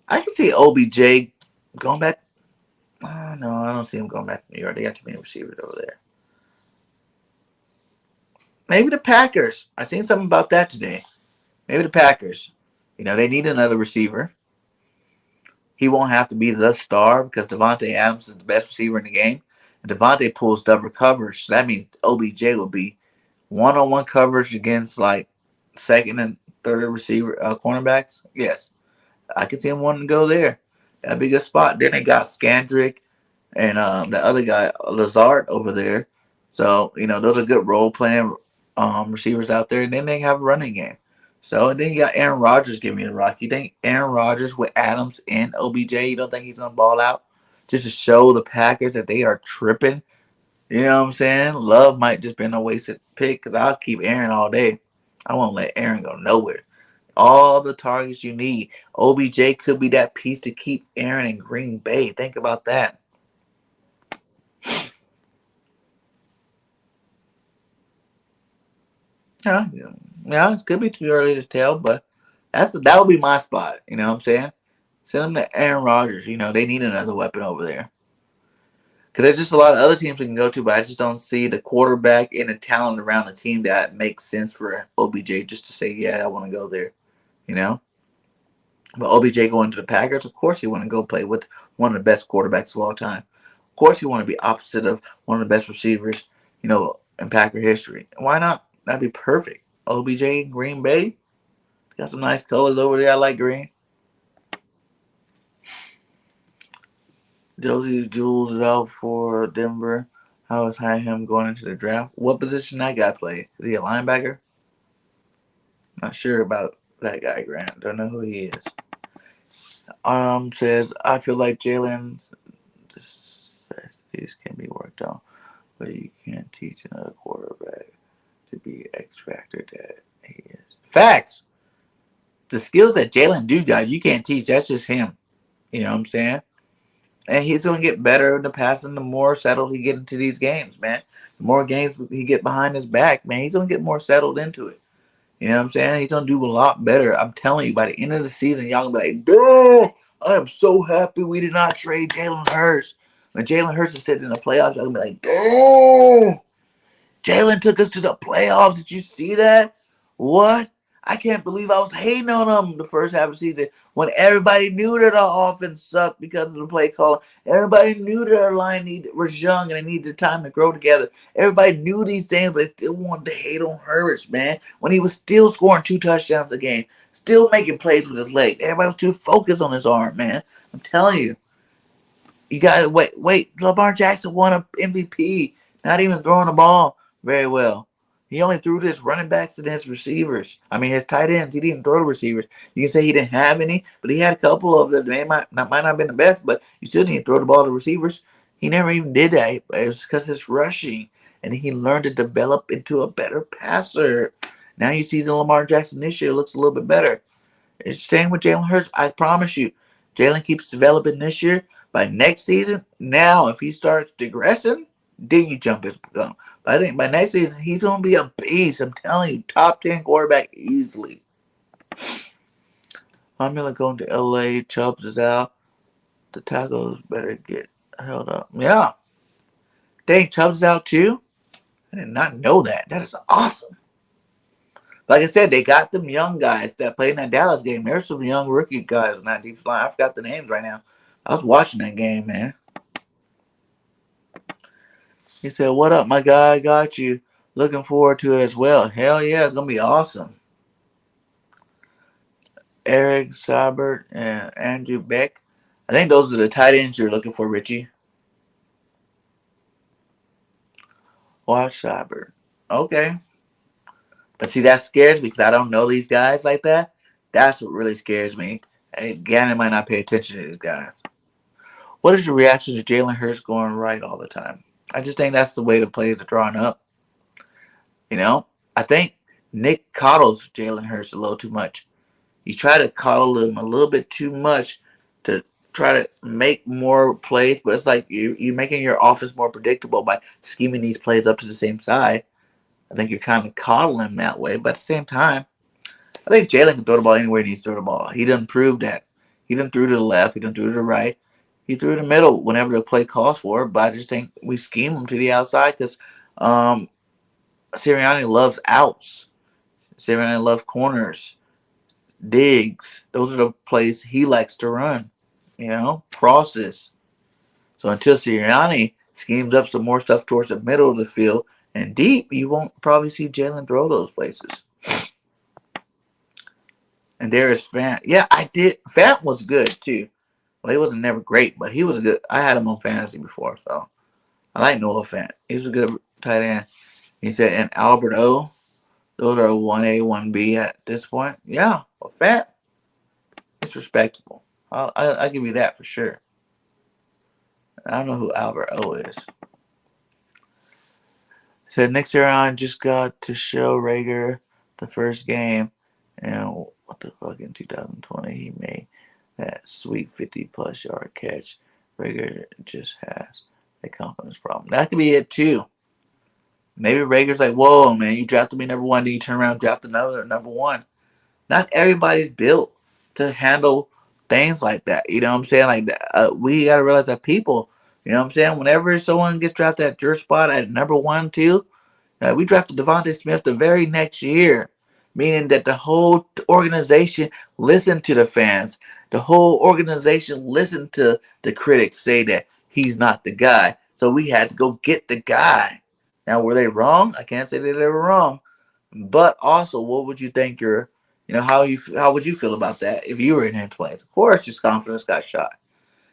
can see OBJ going back. No, I don't see him going back to New York. They got too many receivers over there. Maybe the Packers. I seen something about that today. Maybe the Packers. They need another receiver. He won't have to be the star because Devontae Adams is the best receiver in the game. And Devontae pulls double coverage. So that means OBJ will be one-on-one coverage against like second and third receiver cornerbacks. Yes. I can see him wanting to go there. That'd be a good spot. Then they got Scandrick and the other guy, Lazard, over there. So, those are good role-playing receivers out there. And then they have a running game. So, and then you got Aaron Rodgers giving me the rock. You think Aaron Rodgers with Adams and OBJ, you don't think he's going to ball out? Just to show the Packers that they are tripping. You know what I'm saying? Love might just been a wasted pick because I'll keep Aaron all day. I won't let Aaron go nowhere. All the targets you need. OBJ could be that piece to keep Aaron in Green Bay. Think about that. Yeah, it could be too early to tell, but that would be my spot. You know what I'm saying? Send them to Aaron Rodgers. They need another weapon over there. Because there's just a lot of other teams we can go to, but I just don't see the quarterback and the talent around the team that makes sense for OBJ just to say, yeah, I want to go there. But OBJ going to the Packers, of course you want to go play with one of the best quarterbacks of all time. Of course you want to be opposite of one of the best receivers, in Packer history. Why not? That'd be perfect. OBJ in Green Bay. Got some nice colors over there. I like green. Josie's Jules is out for Denver. How is him going into the draft? What position that guy play? Is he a linebacker? Not sure about that guy, Grant. Don't know who he is. Says, I feel like Jalen's these can be worked on, but you can't teach another quarterback to be X factor that he is. Facts. The skills that Jalen do got, you can't teach. That's just him. You know what I'm saying? And he's going to get better in the passing the more settled he get into these games, man. The more games he get behind his back, man, he's going to get more settled into it. You know what I'm saying? He's going to do a lot better. I'm telling you, by the end of the season, y'all going to be like, damn, I am so happy we did not trade Jalen Hurts. When Jalen Hurts is sitting in the playoffs, y'all going to be like, damn, Jalen took us to the playoffs. Did you see that? What? I can't believe I was hating on them the first half of the season when everybody knew that our offense sucked because of the play calling. Everybody knew that our line was young and they needed time to grow together. Everybody knew these things, but they still wanted to hate on Hurts, man, when he was still scoring 2 touchdowns a game, still making plays with his leg. Everybody was too focused on his arm, man. I'm telling you. You got to wait. Lamar Jackson won an MVP, not even throwing the ball very well. He only threw to his running backs and his receivers. I mean, his tight ends. He didn't throw to receivers. You can say he didn't have any, but he had a couple of them. They might not have been the best, but you still didn't throw the ball to receivers. He never even did that. It was because it's rushing, and he learned to develop into a better passer. Now you see the Lamar Jackson this year looks a little bit better. It's the same with Jalen Hurts. I promise you, Jalen keeps developing this year. By next season, now if he starts digressing, Then you jump his gun. But I think by next season, he's going to be a beast. I'm telling you, top 10 quarterback easily. Formula going to LA. Chubbs is out. The tackles better get held up. Yeah. Dang, Chubbs is out too? I did not know that. That is awesome. Like I said, they got them young guys that played in that Dallas game. There's some young rookie guys on that defense line. I forgot the names right now. I was watching that game, man. He said, "What up, my guy? I got you. Looking forward to it as well." Hell yeah, it's going to be awesome. Eric Saubert and Andrew Beck. I think those are the tight ends you're looking for, Richie. Watch Saubert. Okay. But see, that scares me because I don't know these guys like that. That's what really scares me. And Gannon might not pay attention to these guys. What is your reaction to Jalen Hurts going right all the time? I just think that's the way the plays are drawn up. You know, I think Nick coddles Jalen Hurts a little too much. You try to coddle him a little bit too much to try to make more plays, but it's like you're making your offense more predictable by scheming these plays up to the same side. I think you're kind of coddling him that way, but at the same time, I think Jalen can throw the ball anywhere he needs to throw the ball. He done proved that. He done threw to the left. He done threw to the right. He threw to the middle whenever the play calls for it, but I just think we scheme him to the outside because Sirianni loves outs. Sirianni loves corners, digs. Those are the plays he likes to run. Crosses. So until Sirianni schemes up some more stuff towards the middle of the field and deep, you won't probably see Jalen throw those places. And there is Fant. Yeah, I did. Fant was good too. Well, he wasn't never great, but he was good. I had him on fantasy before, so I like Noah Fant. He's a good tight end. He said, and Albert O. Those are 1A, 1B at this point. Yeah, well, Fant, it's respectable. I'll give you that for sure. I don't know who Albert O is. Said Nick Sirianni just got to show Rager the first game, and what the fuck, in 2020 he made that sweet 50-plus yard catch. Rager just has a confidence problem. That could be it too. Maybe Rager's like, whoa, man, you drafted me number one, then you turn around and draft another number one. Not everybody's built to handle things like that. You know what I'm saying? Like that, we got to realize that people, you know what I'm saying? Whenever someone gets drafted at your spot at number 1, 2, we drafted Devontae Smith the very next year, meaning that the whole organization listened to the fans. The whole organization listened to the critics say that he's not the guy. So we had to go get the guy. Now, were they wrong? I can't say that they were wrong. But also, what would you think how would you feel about that if you were in his place? Of course, his confidence got shot.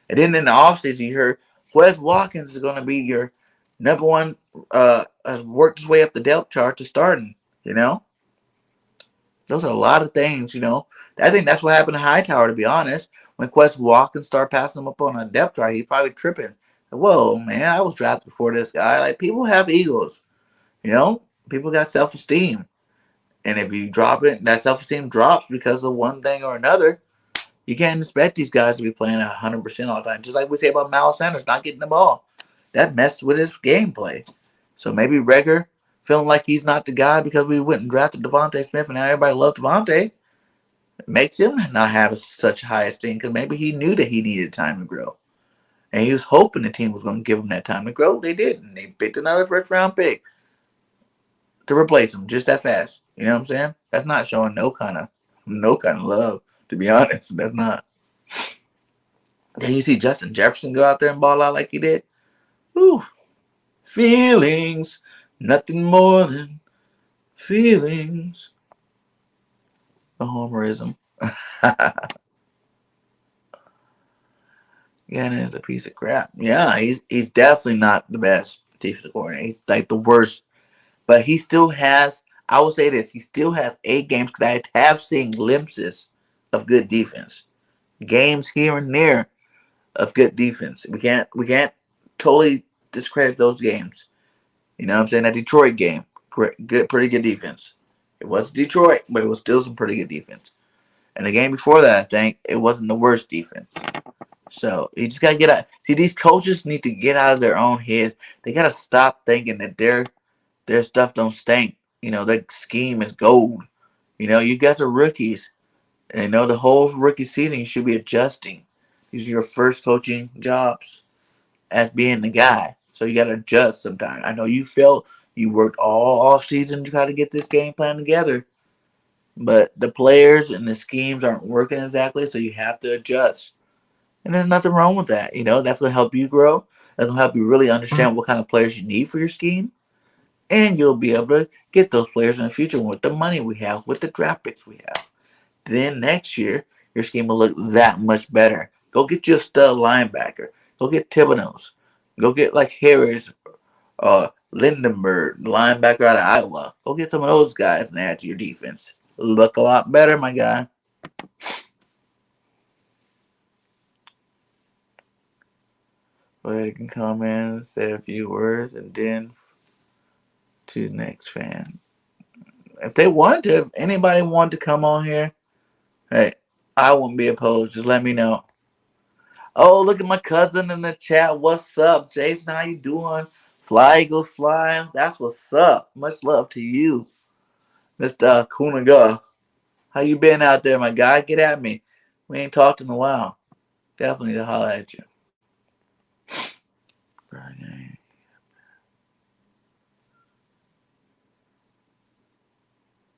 And then in the offseason, you heard Wes Watkins is going to be your number one, has worked his way up the depth chart to starting, Those are a lot of things, I think that's what happened to Hightower, to be honest. When Wes Watkins started passing him up on a depth chart, he probably tripping. Whoa, man, I was drafted before this guy. Like, people have egos, People got self-esteem. And if you drop it, that self-esteem drops because of one thing or another. You can't expect these guys to be playing 100% all the time. Just like we say about Miles Sanders not getting the ball. That messed with his gameplay. So maybe Rager feeling like he's not the guy because we went and drafted Devontae Smith and now everybody loved Devontae. It makes him not have such high esteem because maybe he knew that he needed time to grow. And he was hoping the team was going to give him that time to grow. They didn't. They picked another first-round pick to replace him just that fast. You know what I'm saying? That's not showing no kind of love, to be honest. That's not. Then you see Justin Jefferson go out there and ball out like he did. Ooh. Feelings. Nothing more than feelings. The homerism. Yeah, it's a piece of crap. Yeah, he's definitely not the best defensive coordinator. He's like the worst. But he still has, I will say this, he still has 8 games because I have seen glimpses of good defense. Games here and there of good defense. We can't totally discredit those games. You know what I'm saying? That Detroit game, pretty good defense. It was Detroit, but it was still some pretty good defense. And the game before that, I think, it wasn't the worst defense. So you just gotta get out. See, these coaches need to get out of their own heads. They gotta stop thinking that their stuff don't stink. Their scheme is gold. You guys are rookies. And the whole rookie season you should be adjusting. These are your first coaching jobs as being the guy. So you gotta adjust sometimes. I know you felt you worked all off season to try to get this game plan together. But the players and the schemes aren't working exactly, so you have to adjust. And there's nothing wrong with that. That's going to help you grow. That's going to help you really understand what kind of players you need for your scheme. And you'll be able to get those players in the future with the money we have, with the draft picks we have. Then next year, your scheme will look that much better. Go get you a stud linebacker. Go get Thibodeau's. Go get like Harris, Lindenberg, linebacker out of Iowa. Go get some of those guys and add to your defense. Look a lot better, my guy. But you can come in, say a few words, and then to the next fan. If they wanted to, if anybody wanted to come on here, hey, I wouldn't be opposed. Just let me know. Oh, look at my cousin in the chat. What's up, Jason? How you doing? Fly Eagles fly. That's what's up. Much love to you, Mr. Kunaga. How you been out there, my guy? Get at me. We ain't talked in a while. Definitely to holler at you.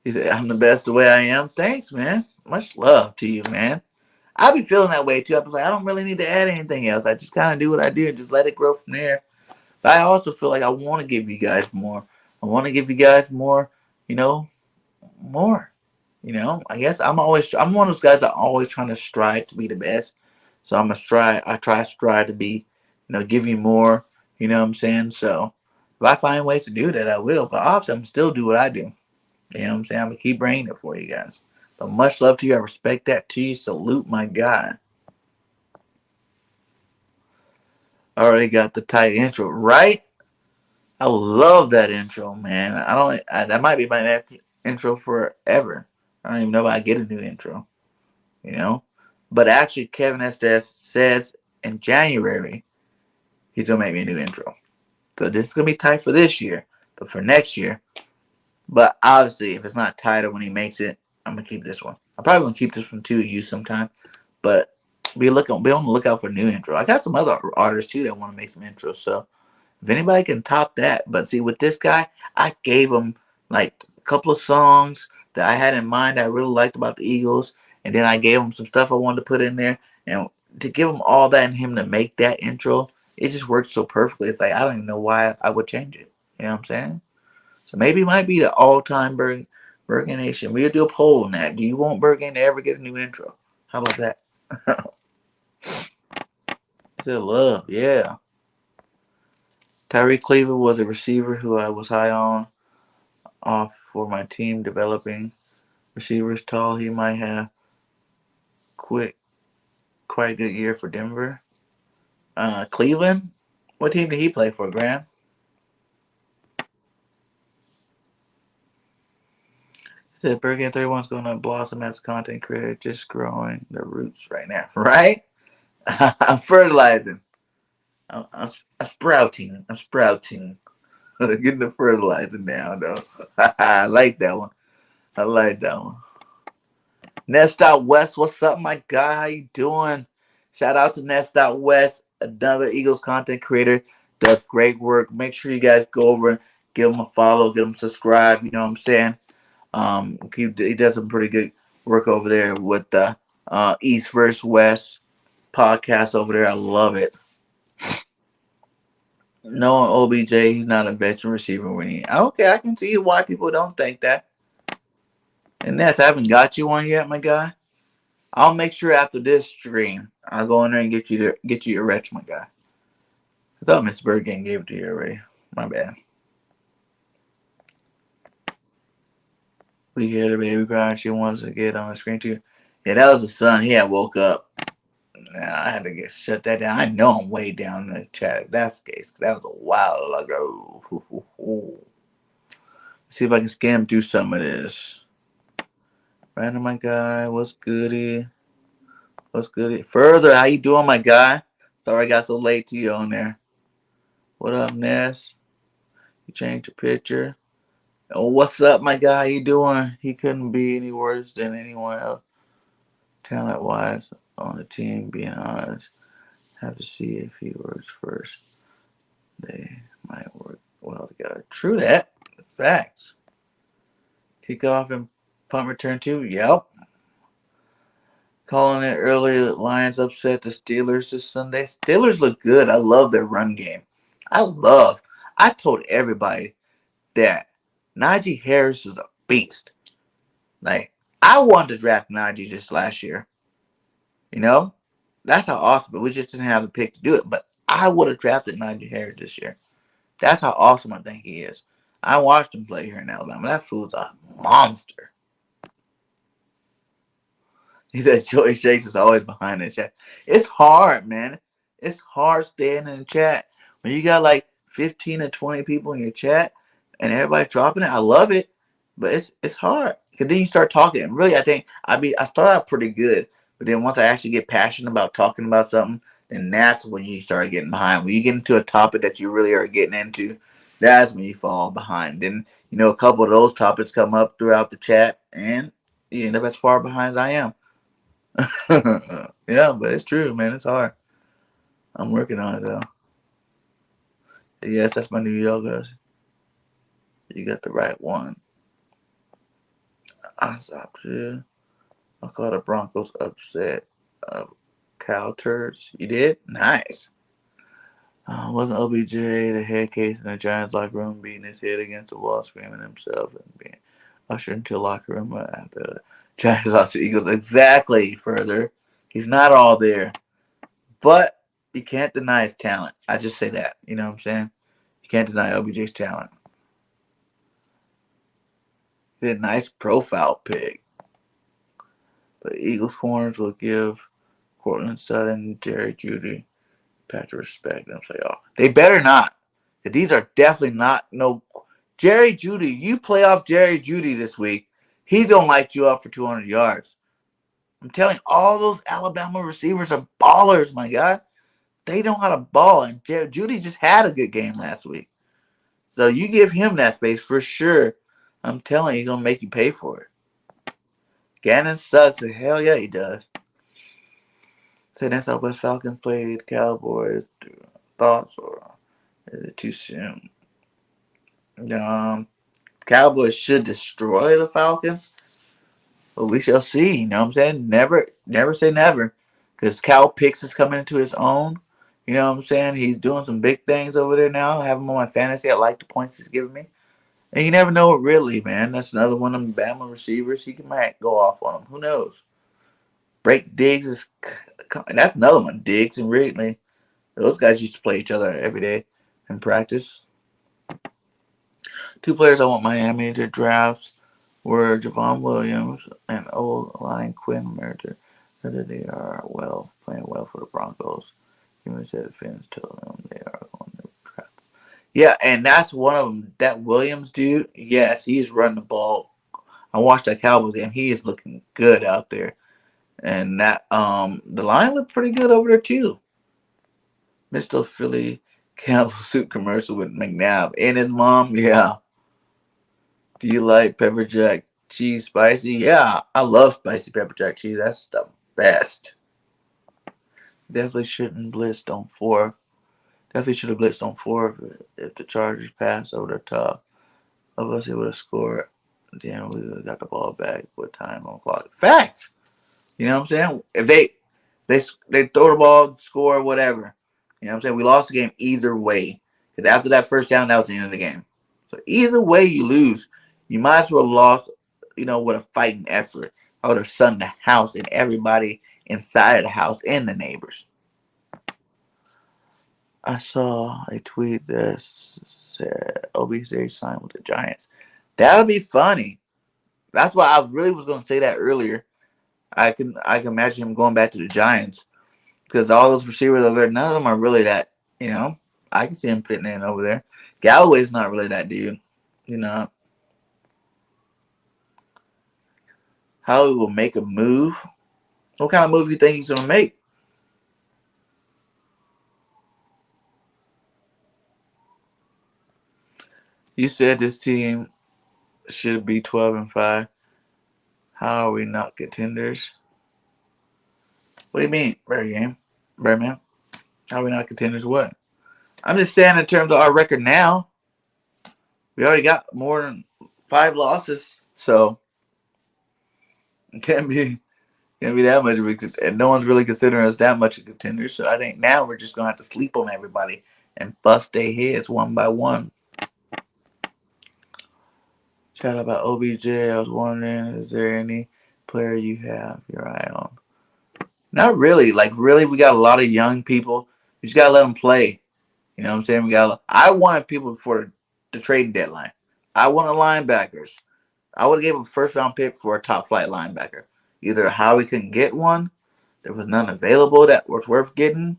He said, I'm the best the way I am. Thanks, man. Much love to you, man. I be feeling that way too. I was like, I don't really need to add anything else. I just kind of do what I do and just let it grow from there. But I also feel like I want to give you guys more. I want to give you guys more, more. I guess I'm one of those guys that always trying to strive to be the best. So I try to strive to be, give you more, you know what I'm saying? So if I find ways to do that, I will. But obviously, I'm still do what I do. You know what I'm saying? I'm going to keep bringing it for you guys. But much love to you. I respect that to you. Salute my guy. Already got the tight intro, right? I love that intro, man. That might be my next intro forever. I don't even know if I get a new intro, But actually, Kevin Estes says in January, he's going to make me a new intro. So this is going to be tight for this year. But for next year, but obviously, if it's not tighter when he makes it, I'm going to keep this one. I'm probably going to keep this one too, use sometime. But be on the lookout for a new intro. I got some other artists too that want to make some intros. So if anybody can top that. But see, with this guy, I gave him like a couple of songs that I had in mind that I really liked about the Eagles. And then I gave him some stuff I wanted to put in there. And to give him all that and him to make that intro, it just worked so perfectly. It's like, I don't even know why I would change it. You know what I'm saying? So maybe it might be the all-time Bergen Nation. We'll do a poll on that. Do you want Bergen to ever get a new intro? How about that? Still love, yeah. Tyree Cleaver was a receiver who I was high on off for my team developing receivers tall. He might have quite a good year for Denver. Cleveland? What team did he play for, Graham? Said Bergen 31 is going to blossom as a content creator, just growing the roots right now, right? I'm fertilizing. I'm sprouting. I'm sprouting. Getting the fertilizing down, though. I like that one. I like that one. Nest Out West, what's up, my guy? How you doing? Shout out to Nest Out West, another Eagles content creator. Does great work. Make sure you guys go over and give him a follow, give him subscribe. You know what I'm saying? He does some pretty good work over there with the East vs. West podcast over there. I love it. Knowing OBJ, he's not a veteran receiver when he. Okay, I can see why people don't think that. And I haven't got you one yet, my guy. I'll make sure after this stream, I'll go in there and get you your retch, my guy. I thought Mr. BIRDGANG gave it to you already. My bad. We hear the baby crying. She wants to get on the screen too. Yeah, that was the son. He had woke up. I had to shut that down. I know I'm way down in the chat. If that's the case, that was a while ago. Let's see if I can skim through some of this. Random, my guy. What's goody? What's good? Further, how you doing, my guy? Sorry I got so late to you on there. What up, Ness? You changed your picture. Oh, what's up, my guy? How you doing? He couldn't be any worse than anyone else, talent-wise, on the team. Being honest, have to see if he works first. They might work well together. True that. Facts. Kickoff and punt return too. Yep. Calling it early. Lions upset the Steelers this Sunday. Steelers look good. I love their run game. I told everybody that Najee Harris is a beast. Like, I wanted to draft Najee just last year. You know? That's how awesome. But we just didn't have the pick to do it. But I would have drafted Najee Harris this year. That's how awesome I think he is. I watched him play here in Alabama. That fool's a monster. He said Joey Shakes is always behind the chat. It's hard, man. It's hard staying in the chat. When you got like 15 or 20 people in your chat and everybody dropping it, I love it. But it's hard. Because then you start talking. And really, I think I start out pretty good. But then once I actually get passionate about talking about something, then that's when you start getting behind. When you get into a topic that you really are getting into, that's when you fall behind. Then, a couple of those topics come up throughout the chat, and you end up as far behind as I am. Yeah, but it's true, man. It's hard. I'm working on it, though. Yes, that's my new yoga. You got the right one. I stopped here. I call the Broncos upset. Cow turds. You did? Nice. Wasn't OBJ the head case in the Giants locker room beating his head against the wall, screaming himself and being ushered into the locker room after the Giants lost to the Eagles? Exactly. Further, he's not all there, but you can't deny his talent. I just say that. You know what I'm saying? You can't deny OBJ's talent. He had a nice profile pick. But Eagles corners will give Cortland Sutton and Jerry Jeudy patch of respect in the playoff. They better not. These are definitely not no Jerry Jeudy. You play off Jerry Jeudy this week, he's gonna light you up for 200 yards. I'm telling you, all those Alabama receivers are ballers, my guy. They know how to ball, and Jerry Jeudy just had a good game last week. So you give him that space for sure. I'm telling you, he's gonna make you pay for it. Gannon sucks. Hell yeah, he does. So that's how West Falcons played Cowboys. Thoughts, or is it too soon? Cowboys should destroy the Falcons, but we shall see. You know what I'm saying? Never say never, because Cal Pitts is coming into his own. You know what I'm saying? He's doing some big things over there now. I have him on my fantasy. I like the points he's giving me. And you never know it really, man. That's another one of them Bama receivers. He might go off on him. Who knows? Break Diggs is, and that's another one. Diggs and Ridley. Those guys used to play each other every day in practice. Two players I want Miami to draft were Javon Williams and O-line Quinn Mercer. Whether they are playing well for the Broncos. Even said the fans told them they are going to draft. Yeah, and that's one of them. That Williams dude, yes, he's running the ball. I watched that Cowboys game. He is looking good out there. And that the line looked pretty good over there too. Mr. Philly Campbell soup commercial with McNabb and his mom. Yeah. Do you like pepper jack cheese spicy? Yeah, I love spicy pepper jack cheese. That's the best. Definitely shouldn't blitzed on 4. Definitely should have blitzed on 4 if the Chargers passed over the top of us. They would have scored. Then we would have got the ball back with time on clock. Facts. You know what I'm saying? If they throw the ball, score, whatever. You know what I'm saying? We lost the game either way. Because after that first down, that was the end of the game. So either way you lose, you might as well have lost, with a fighting effort. I would have sunned the house and everybody inside of the house and the neighbors. I saw a tweet that said OBJ signed with the Giants. That would be funny. That's why I really was going to say that earlier. I can imagine him going back to the Giants because all those receivers over there, none of them are really that, I can see him fitting in over there. Galloway's not really that dude, How he will make a move. What kind of movie do you think he's gonna make? You said this team should be 12-5. How are we not contenders? What do you mean, Birdman? How are we not contenders? What? I'm just saying in terms of our record now, we already got more than 5 losses, so it can't be that much of a, and no one's really considering us that much a contender. So I think now we're just gonna have to sleep on everybody and bust their heads one by one. Chat about OBJ. I was wondering, is there any player you have your eye on? Not really. Like really, we got a lot of young people. You just gotta let them play. You know what I'm saying? I wanted people before the trading deadline. I wanted linebackers. I would have gave a first round pick for a top flight linebacker. Either how we couldn't get one, there was none available that was worth getting,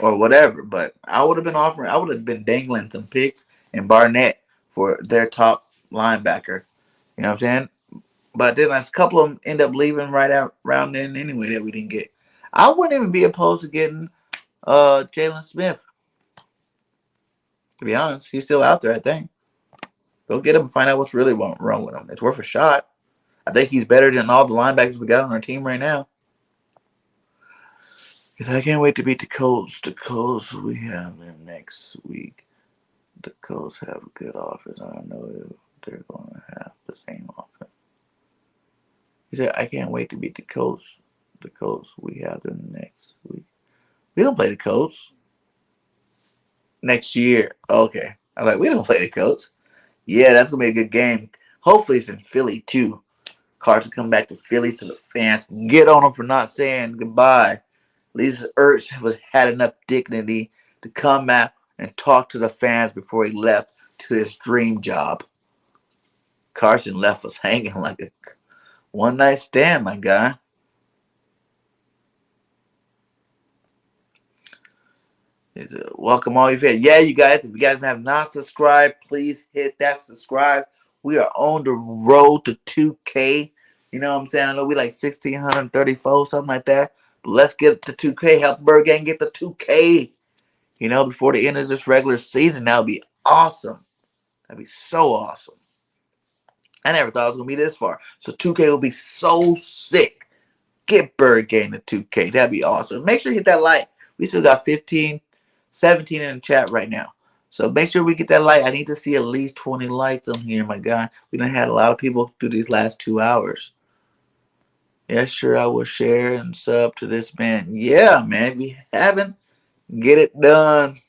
or whatever. But I would have been offering. I would have been dangling some picks and Barnett for their top linebacker. You know what I'm saying? But then a couple of them end up leaving right out around then anyway that we didn't get. I wouldn't even be opposed to getting Jalen Smith. To be honest, he's still out there. I think. Go get him and find out what's really wrong with him. It's worth a shot. I think he's better than all the linebackers we got on our team right now. Because I can't wait to beat the Colts. The Colts, we have them next week. The Colts have a good offense. I don't know if they're going to have the same offense. He said, I can't wait to beat the Colts. The Colts, we have them next week. We don't play the Colts. Next year. Okay. I'm like, we don't play the Colts. Yeah, that's going to be a good game. Hopefully it's in Philly, too. Carson come back to Philly so the fans can get on him for not saying goodbye. At least Ertz had enough dignity to come out and talk to the fans before he left to his dream job. Carson left us hanging like a one-night stand, my guy. He said, welcome all you fans. Yeah, you guys, if you guys have not subscribed, please hit that subscribe. We are on the road to 2K. You know what I'm saying? I know we like 1,634, something like that. But let's get to 2K. Help Bird Gang get the 2K. You know, before the end of this regular season. That would be awesome. That'd be so awesome. I never thought it was going to be this far. So 2K will be so sick. Get Bird Gang to 2K. That'd be awesome. Make sure you hit that like. We still got 17 in the chat right now. So make sure we get that like. I need to see at least 20 likes on here, my guy. We done had a lot of people through these last 2 hours. Yeah, sure, I will share and sub to this man. Yeah, man, if you haven't, get it done.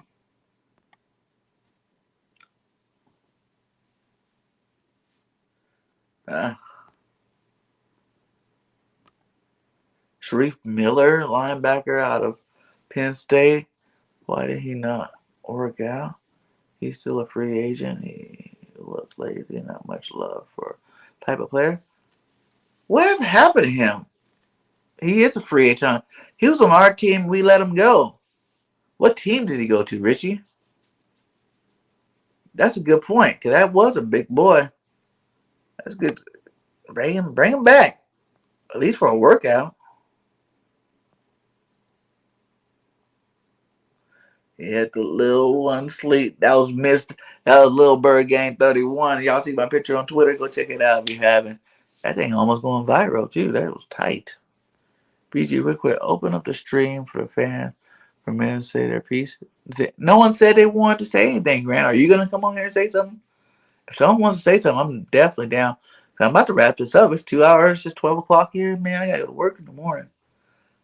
Sharif Miller, linebacker out of Penn State. Why did he not work out? He's still a free agent. He looks lazy, not much love for type of player. Whatever happened to him? He is a free agent. He was on our team. We let him go. What team did he go to, Richie? That's a good point, because that was a big boy. That's good. Bring him back. At least for a workout. He had the little one sleep. That was missed. That was Little Bird Gang 31. Y'all see my picture on Twitter? Go check it out if you haven't. That thing almost going viral, too. That was tight. BG, real quick, open up the stream for the fans for men to say their piece. No one said they wanted to say anything, Grant. Are you going to come on here and say something? If someone wants to say something, I'm definitely down. I'm about to wrap this up. It's 2 hours. It's 12 o'clock here. Man, I got to go to work in the morning.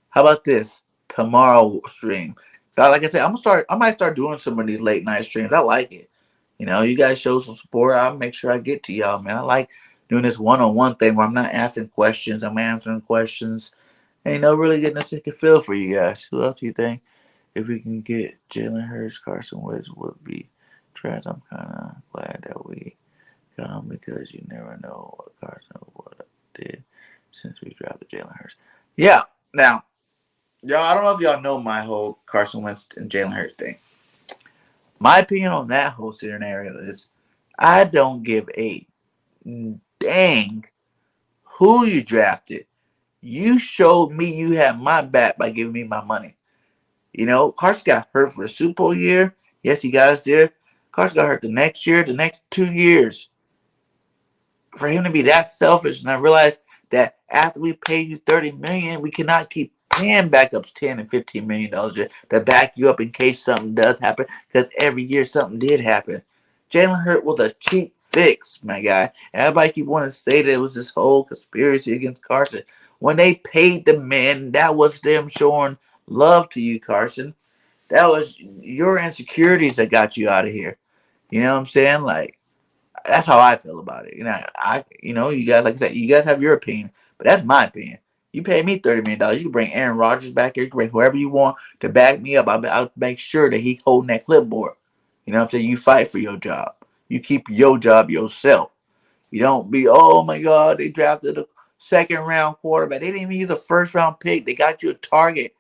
How about this? Tomorrow stream. So like I said, I might start doing some of these late night streams. I like it. You know, you guys show some support. I'll make sure I get to y'all, man. I like doing this one-on-one thing where I'm not asking questions. I'm answering questions. And, you know, really getting a second feel for you guys. Who else do you think? If we can get Jalen Hurts, Carson Wentz would be trash. I'm kind of glad that we got him because you never know what Carson would have did since we drafted Jalen Hurts. Yeah. Now, y'all, I don't know if y'all know my whole Carson Wentz and Jalen Hurts thing. My opinion on that whole scenario is I don't give a dang who you drafted. You showed me you had my back by giving me my money. You know, Carson got hurt for the Super Bowl year. Yes, he got us there. Carson got hurt the next year, the next 2 years. For him to be that selfish, and I realized that after we paid you $30 million, we cannot keep paying backups $10 and $15 million to back you up in case something does happen. Because every year something did happen. Jalen Hurts was a cheap fix, my guy. Everybody keep wanting to say that it was this whole conspiracy against Carson. When they paid the man, that was them showing love to you, Carson. That was your insecurities that got you out of here. You know what I'm saying? Like, that's how I feel about it. You guys, like I said, you guys have your opinion, but that's my opinion. You pay me $30 million. You can bring Aaron Rodgers back here. You can bring whoever you want to back me up. I'll make sure that he holding that clipboard. You know what I'm saying? You fight for your job. You keep your job yourself. You don't be, oh my God, they drafted a second round quarterback. They didn't even use a first round pick. They got you a target.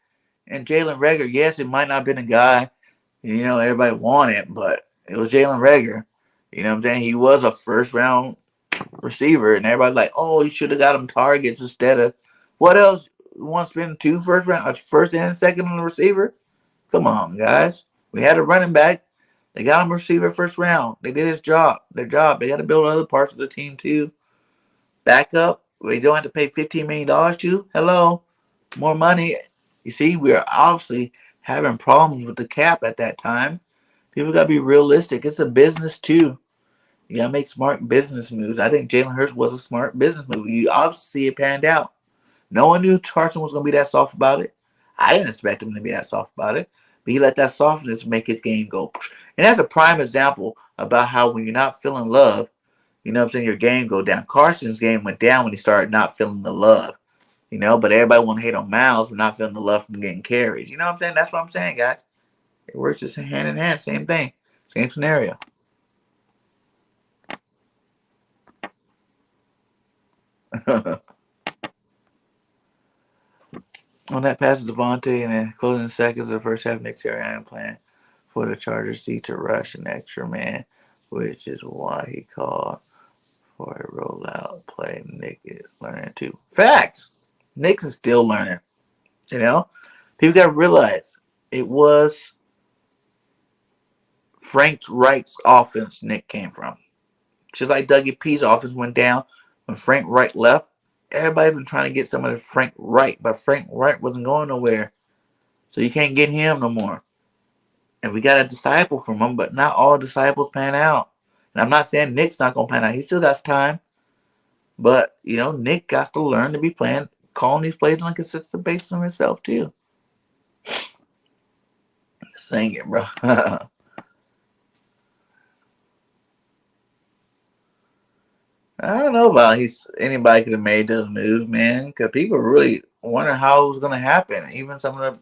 And Jalen Reagor, yes, it might not have been a guy, everybody wanted, but it was Jalen Reagor. You know what I'm saying? He was a first round receiver, and everybody's like, oh, you should have got him targets instead of what else? You want to spend two first round, first and second on the receiver? Come on, guys. We had a running back. They got him a receiver first round. They did his job. Their job. They got to build other parts of the team too. Back up. We don't have to pay $15 million to. Hello, more money. You see, we are obviously having problems with the cap at that time. People got to be realistic. It's a business too. You got to make smart business moves. I think Jalen Hurts was a smart business move. You obviously see it panned out. No one knew Carson was going to be that soft about it. I didn't expect him to be that soft about it. But he let that softness make his game go. And that's a prime example about how when you're not feeling love, your game go down. Carson's game went down when he started not feeling the love. But everybody want to hate on Miles for not feeling the love from getting carries. You know what I'm saying? That's what I'm saying, guys. It works just hand in hand. Same thing. Same scenario. On that pass to Devontae in the closing seconds of the first half, Nick Sirianni plan for the Chargers D to rush an extra man, which is why he called for a rollout play. Nick is learning too. Facts. Nick is still learning. People got to realize it was Frank Wright's offense Nick came from. Just like Dougie P's offense went down when Frank Wright left. Everybody been trying to get some of the Frank Wright, but Frank Wright wasn't going nowhere. So you can't get him no more. And we got a disciple from him, but not all disciples pan out. And I'm not saying Nick's not going to pan out. He still got time. But, Nick got to learn to be calling these plays on a consistent basis on himself, too. Sing it, bro. I don't know about anybody could have made those moves, man. Because people really wonder how it was going to happen. Even some of the,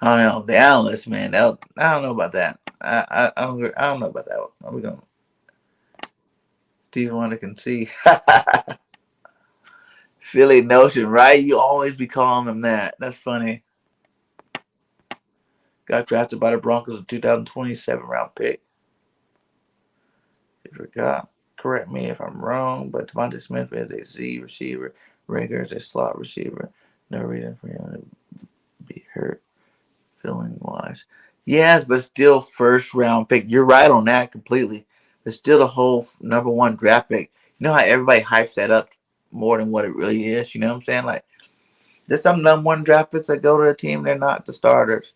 I don't know, the analysts, man. I don't know about that. I don't know about that. Are we going? Steve Wonder can see. Philly Notion, right? You always be calling them that. That's funny. Got drafted by the Broncos, a 2027 round pick. You forgot. Correct me if I'm wrong, but Devontae Smith is a Z receiver. Reagor is a slot receiver. No reason for him to be hurt feeling wise. Yes, but still first round pick. You're right on that completely. But still the whole number one draft pick. You know how everybody hypes that up more than what it really is? You know what I'm saying? Like, there's some number one draft picks that go to a team, they're not the starters.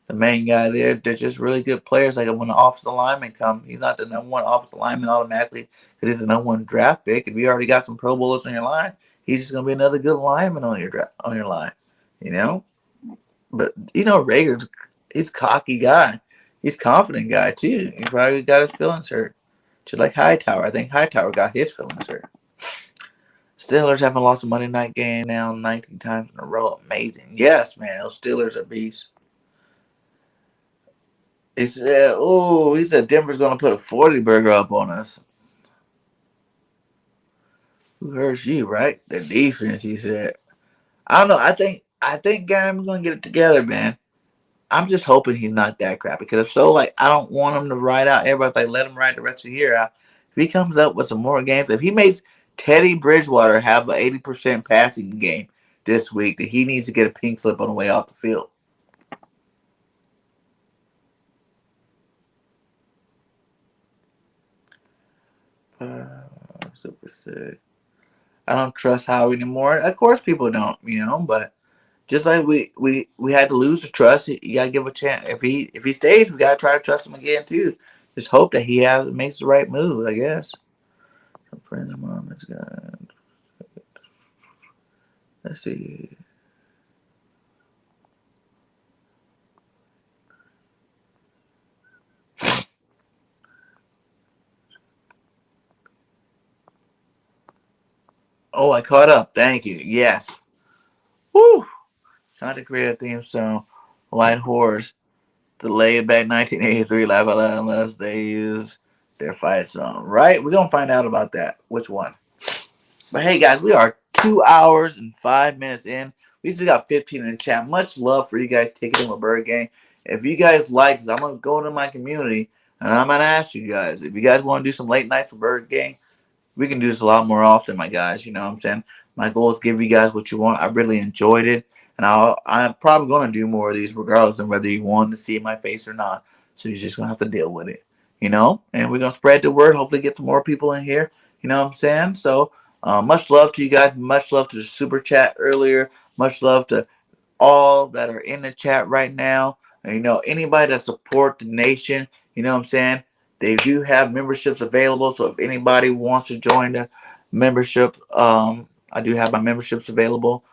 The main guy there, they're just really good players. Like when the offensive lineman come, he's not the number one offensive lineman automatically because he's the number one draft pick. If you already got some Pro Bowlers on your line, he's just gonna be another good lineman on your line. But Reagor's he's a cocky guy. He's a confident guy too. He probably got his feelings hurt. Just like Hightower. I think Hightower got his feelings hurt. Steelers haven't lost a Monday night game now 19 times in a row. Amazing. Yes, man. Those Steelers are beasts. He said Denver's going to put a 40 burger up on us. Who hurts you, right? The defense, he said. I don't know. I think Gamm's going to get it together, man. I'm just hoping he's not that crap. Because if so, I don't want him to ride out. Everybody's like, let him ride the rest of the year out. If he comes up with some more games, if he makes Teddy Bridgewater have an 80% passing game this week that he needs to get a pink slip on the way off the field. Super sick. I don't trust Howie anymore. Of course, people don't, but just like we had to lose the trust, you gotta give him a chance. If he stays, we gotta try to trust him again too. Just hope that he makes the right move, I guess. Let's see. Oh, I caught up. Thank you. Yes. Woo! Time to create a theme song. White Horse. The laid back 1983 live unless they use their fight song. Right? We're gonna find out about that. Which one? But hey guys, we are 2 hours and 5 minutes in. We still got 15 in the chat. Much love for you guys taking in with Bird Gang. If you guys like this, I'm gonna go into my community and I'm gonna ask you guys if you guys want to do some late nights for Bird Gang. We can do this a lot more often, my guys. You know what I'm saying? My goal is to give you guys what you want. I really enjoyed it. And I'm probably going to do more of these regardless of whether you want to see my face or not. So you're just going to have to deal with it. And we're going to spread the word. Hopefully get some more people in here. You know what I'm saying? So much love to you guys. Much love to the super chat earlier. Much love to all that are in the chat right now. And, anybody that support the nation, you know what I'm saying? They do have memberships available. So if anybody wants to join the membership, I do have my memberships available.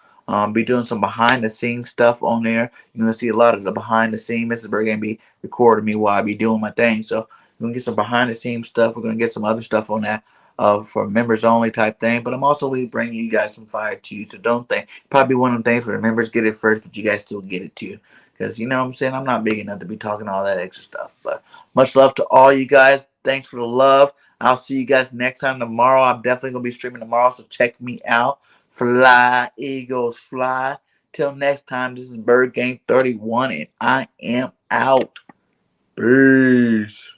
Be doing some behind the scenes stuff on there. You're gonna see a lot of the behind the scenes. Mrs. Berg gonna be recording me while I be doing my thing. So we're gonna get some behind the scenes stuff. We're gonna get some other stuff on that for members only type thing. But I'm also be bringing you guys some fire too. So don't think probably one of them things for the members get it first, but you guys still get it too. Because you know what I'm saying, I'm not big enough to be talking all that extra stuff. But much love to all you guys. Thanks for the love. I'll see you guys next time tomorrow. I'm definitely gonna be streaming tomorrow, so check me out. Fly, Eagles, fly. Till next time, this is Bird Gang 31, and I am out. Peace.